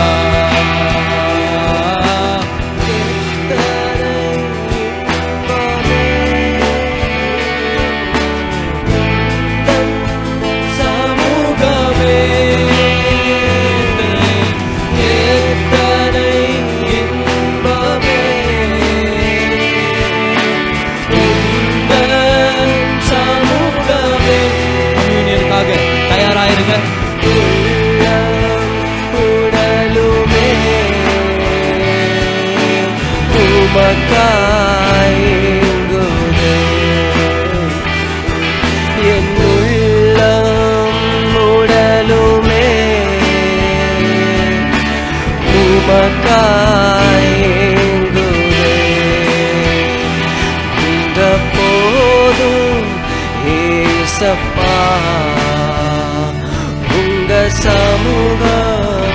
உங்க சமூகம்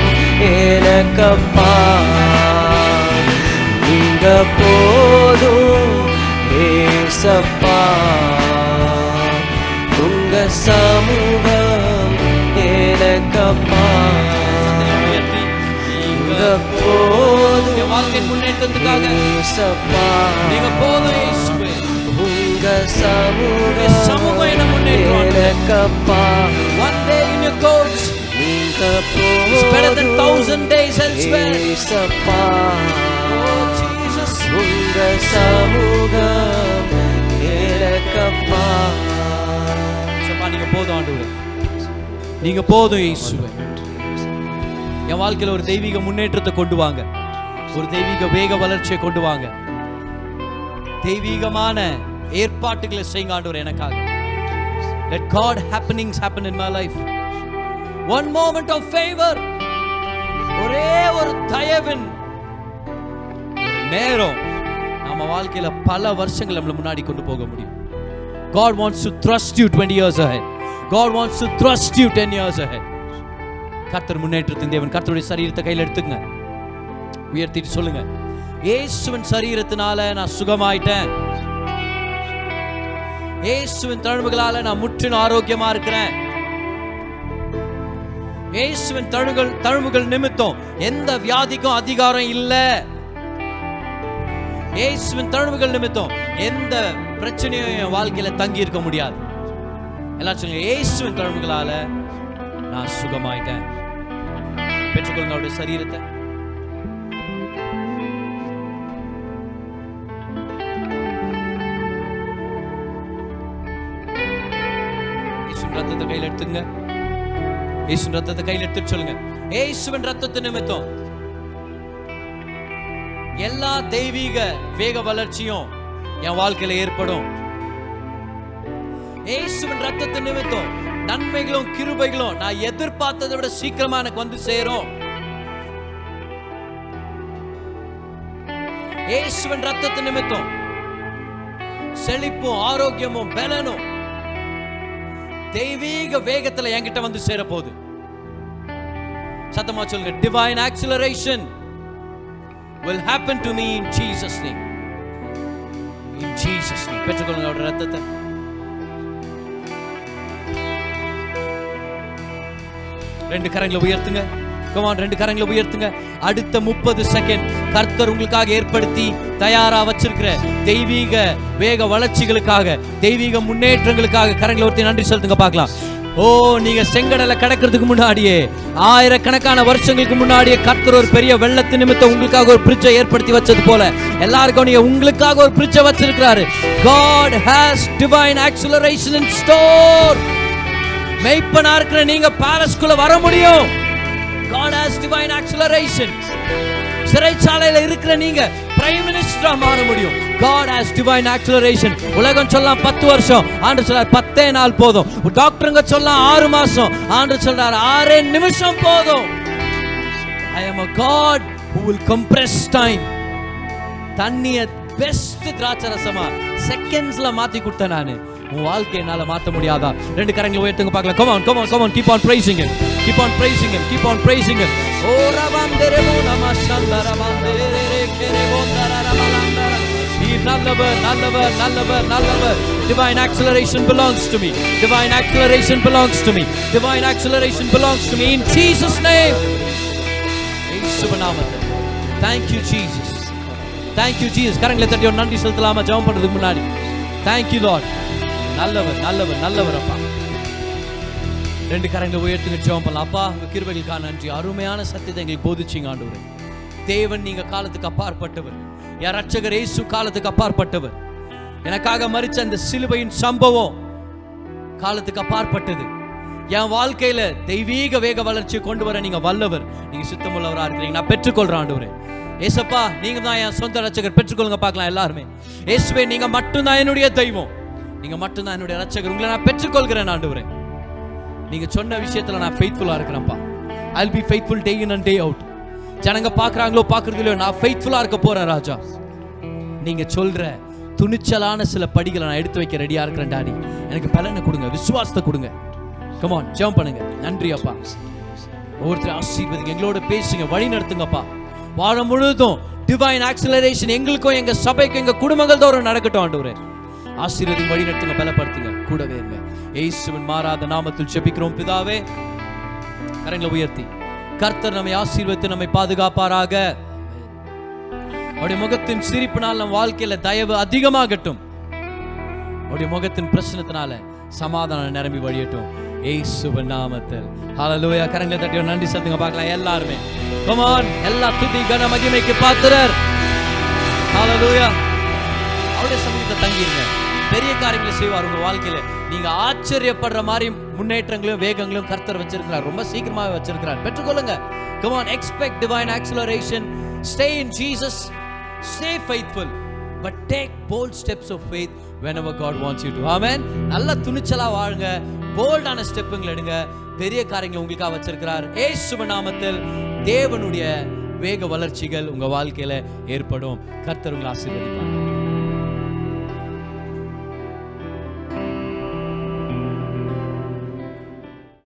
எனக்கப்பா நீங்க போதும் ஏசப்பா உங்க சமூகம் எனக்கப்பா நீங்க போதும் வாழ்க்கை முன்னேற்றத்துக்காக ஏசப்பா நீங்க போதும் இயேசுவே உங்க சமூகம் என்ன முன்னேற்றம் எனக்கப்பா one day in your coach நீங்க போதும் it's better than 1000 days elsewhere ஏசப்பா oh Jesus உங்க சமூகம் எனக்கப்பா சப்பா நீங்க போதும் ஆண்டவரே நீங்க போதும் இயேசுவே என் வாழ்க்கையில ஒரு தெய்வீக முன்னேற்றத்தை கொண்டு வாங்க ஒரு தெய்வீக வேக வளர்ச்சியை கொண்டு வாங்க தெய்வீகமான ஏற்பாட்டுகளை செய்யுங்க ஆண்டவரே எனக்காக let God happenings happen in my life one moment of favor ஒரே ஒரு தயவின் நேரம் நம்ம வாழ்க்கையில பல வருஷங்கள் நம்மள முன்னாடி கொண்டு போக முடியும் God wants to thrust you 20 years ahead God wants to thrust you 10 years ahead கர்த்தர் முன்னேற்றத்தின் தேவன் கர்த்தருடைய சரீரத்தை கையில் எடுத்துங்க உயர்த்திட்டு சொல்லுங்க இயேசுவின் சரீரத்தினால நான் சுகமாயிட்டேன் இயேசுவின் தழும்புகளால நான் முற்றிலும் ஆரோக்கியமா இருக்கிறேன் இயேசுவின் தழும்புகள் நிமித்தம் எந்த வியாதிக்கும் அதிகாரம் இல்ல இயேசுவின் தழும்புகள் நிமித்தம் எந்த பிரச்சனையும் என் வாழ்க்கையில தங்கி இருக்க முடியாது எல்லாரும் சொல்லுங்க இயேசுவின் தழும்புகளால நான் சுகமாயிட்டேன் பெற்றுக்கொள்ளுங்க அவருடைய சரீரத்தை ரத்தத்தை கையில் எடுத்துங்க இயேசுவின் ரத்தத்தை கையில் எடுத்து சொல்லுங்க இயேசுவின் ரத்தத்தின் நிமித்தம் எல்லா தெய்வீக வேக வளர்ச்சியும் என் வாழ்க்கையில ஏற்படும் இயேசுவின் ரத்தத்தின் நிமித்தம் நன்மைகளும் கிருபைகளும் நான் எதிர்பார்த்ததை விட சீக்கிரமா எனக்கு வந்து சேரும் இயேசுவின் ரத்தத்தின் நிமித்தம் செழிப்பும் ஆரோக்கியமும் பலனும் தெய்வீக வேகத்துல என்கிட்ட வந்து சேர போகுது சத்தமா சொல்லுங்க divine acceleration will happen to me in Jesus name in Jesus name பெற்றுக்கொள்ளுங்க அவருடைய ரத்தத்தை ரெண்டு கரங்களை உயர்த்துங்க come on ரெண்டு கரங்களை உயர்த்துங்க அடுத்த 30 செகண்ட் கர்த்தர் உங்களுக்காக ஏற்படுத்தி தயாரா வச்சிருக்கிற தெய்வீக வேக வளர்ச்சிகளுக்காக தெய்வீக முன்னேற்றங்களுக்காக கரங்களை உயர்த்தி நன்றி செலுத்துங்க பார்க்கலாம் ஓ நீங்க செங்கடலை கடக்கிறதுக்கு முன்னாடியே ஆயிரக்கணக்கான வருஷங்களுக்கு முன்னாடியே கர்த்தர் ஒரு பெரிய வெள்ளத்து நிமித்தம் உங்களுக்காக ஒரு பிரிட்ஜை ஏற்படுத்தி வச்சது போல எல்லாருக்கும் நீங்க உங்களுக்காக ஒரு பிரிட்ஜை வச்சிருக்கிறாரு God has divine acceleration in store மெய்ப்பனா இருக்கிற நீங்க பேலஸ்குள்ள வர முடியும். God has divine acceleration. சிறைச்சாலையில இருக்கிற நீங்க பிரைம் மினிஸ்டரா மாற முடியும். God has divine acceleration. உலகம் சொல்லலாம் 10 வருஷம், ஆண்டவர் சொல்றார் 10 நாள் போதும். டாக்டருங்க சொல்லலாம் 6 மாசம், ஆண்டவர் சொல்றார் 6 நிமிஷம் போதும். I am a God who will compress time. தண்ணிய பெஸ்ட் திராட்சரசமா செகண்ட்ஸ்ல மாத்தி கொடுத்த நானு. உன் வாழ்க்கையை என்னால மாத்த முடியாதா? 2 கரங்களை உயர்த்துங்க பார்க்கலாம். Come on, come on, come on. Keep on praising him. Keep on praising him. Keep on praising him. O rabandere nama shandara bandere kere bondara rabalandara. He நல்லவர், நல்லவர், நல்லவர், நல்லவர். Divine acceleration belongs to me. Divine acceleration belongs to me. Divine acceleration belongs to me in Jesus name. இயேசுவின் நாமத்தில். Thank you Jesus. Thank you Jesus. கரங்களை தட்டி ஒரு நன்றி செலுத்தலாமா ஜெபம் பண்றதுக்கு முன்னாடி? Thank you Lord. நல்லவர், நல்லவர், நல்லவர் அப்பா. 2 கரங்களை உயர்த்துங்க ஜெபம் பண்ணலாம். அப்பா உங்க கிருபைகளுக்காக நன்றி. அருமையான சத்தியத்தை எங்களுக்கு போதிச்சீங்க ஆண்டவரே. தேவன் நீங்க காலத்துக்கு அப்பாற்பட்டவர். என் ரட்சகர் இயேசு காலத்துக்கு அப்பாற்பட்டவர். எனக்காக மரிச்ச அந்த சிலுவையின் சம்பவம் காலத்துக்கு அப்பாற்பட்டது. என் வாழ்க்கையில தெய்வீக வேக வளர்ச்சியை கொண்டு வர நீங்க வல்லவர். நீங்க சுத்தமுள்ளவரா இருக்கிறீங்க. நான் பெற்றுக்கொள்றேன் ஆண்டவரே. ஏசப்பா நீங்க தான் என் சொந்த ரட்சகர். பெற்றுக்கொள்ளுங்க பார்க்கலாம் எல்லாருமே. இயேசுவே நீங்க மட்டும்தான் என்னுடைய தெய்வம். நீங்க மட்டும்தான் என்னுடைய ரட்சகர். உங்களை நான் பெற்றுக்கொள்கிறேன் ஆண்டவரே. நீங்க சொன்ன விஷயத்துல நான் ஃபெய்த்ஃபுல்லா இருக்கிறேன்ப்பா. I'll be faithful day in and day out. ஜனங்க பாக்குறாங்களோ பாக்குறது இல்லையோ நான் ஃபெய்த்ஃபுல்லா இருக்க போறேன் ராஜா. நீங்க சொல்ற துணிச்சலான சில படிகளை நான் எடுத்து வைக்க ரெடியா இருக்கிறேன் டாடி. எனக்கு பலனை கொடுங்க, விசுவாசத்தை கொடுங்க. Come on, ஜெபம் பண்ணுங்க. நன்றி அப்பா. ஒவ்வொருத்தரும் ஆசீர்வதிங்க, எங்களோட பேசுங்க, வழி நடத்துங்கப்பா. வாரம் முழுதும் டிவைன் ஆக்சிலரேஷன் எங்களுக்கும் எங்க சபைக்கும் எங்க குடும்பங்கள் தோறும் நடக்கட்டும் ஆண்டவரே. ஆசீர்வதிங்க, வழி நடத்துங்க, பலப்படுத்துங்க, கூடவே இருங்க. இயேசுவின் மாறாத நாமத்தில் ஜெபிக்கிறோம் பிதாவே. கரங்களை உயர்த்தி கர்த்தர் நம்மை ஆசீர்வதித்து நம்மை பாதுகாப்பாராக. அவருடைய முகத்தின் சிரிப்பினால் நம் வாழ்க்கையில தயவு அதிகமாகட்டும். அவருடைய முகத்தின் பிரசன்னத்தினால சமாதானம் நிரம்பி வழியட்டும். இயேசுவின் நாமத்தில் ஹல்லேலூயா. கரங்களை தட்டி நன்றி செலுத்துங்க பார்க்கலாம் எல்லாருமே. Come on, எல்லா துதி கன மகிமைக்கு பாத்திரர். ஹல்லேலூயா. அவருடைய சமூகத்தை தங்கிருங்க. பெரிய காரியங்களை செய்வார் உங்க வாழ்க்கையில. நீங்க ஆச்சரியப்படுற மாதிரி முன்னேற்றங்களையும் வேகங்களையும் கர்த்தர் வச்சிருக்கிறார். ரொம்ப சீக்கிரமாவே வச்சிருக்கிறார். பெற்றுக்கொள்ளுங்க. Come on, expect divine acceleration. Stay in Jesus. Stay faithful. But take bold steps of faith whenever God wants you to. Amen. நல்ல துணிச்சலா வாழுங்க. போல்டான ஸ்டெப்புங்களை எடுங்க. பெரிய காரியங்களை உங்களுக்காக வச்சிருக்கிறார். இயேசுவின் நாமத்தில் தேவனுடைய வேக வளர்ச்சிகள் உங்க வாழ்க்கையில ஏற்படும். கர்த்தர் உங்களை ஆசீர்வதிப்பார்.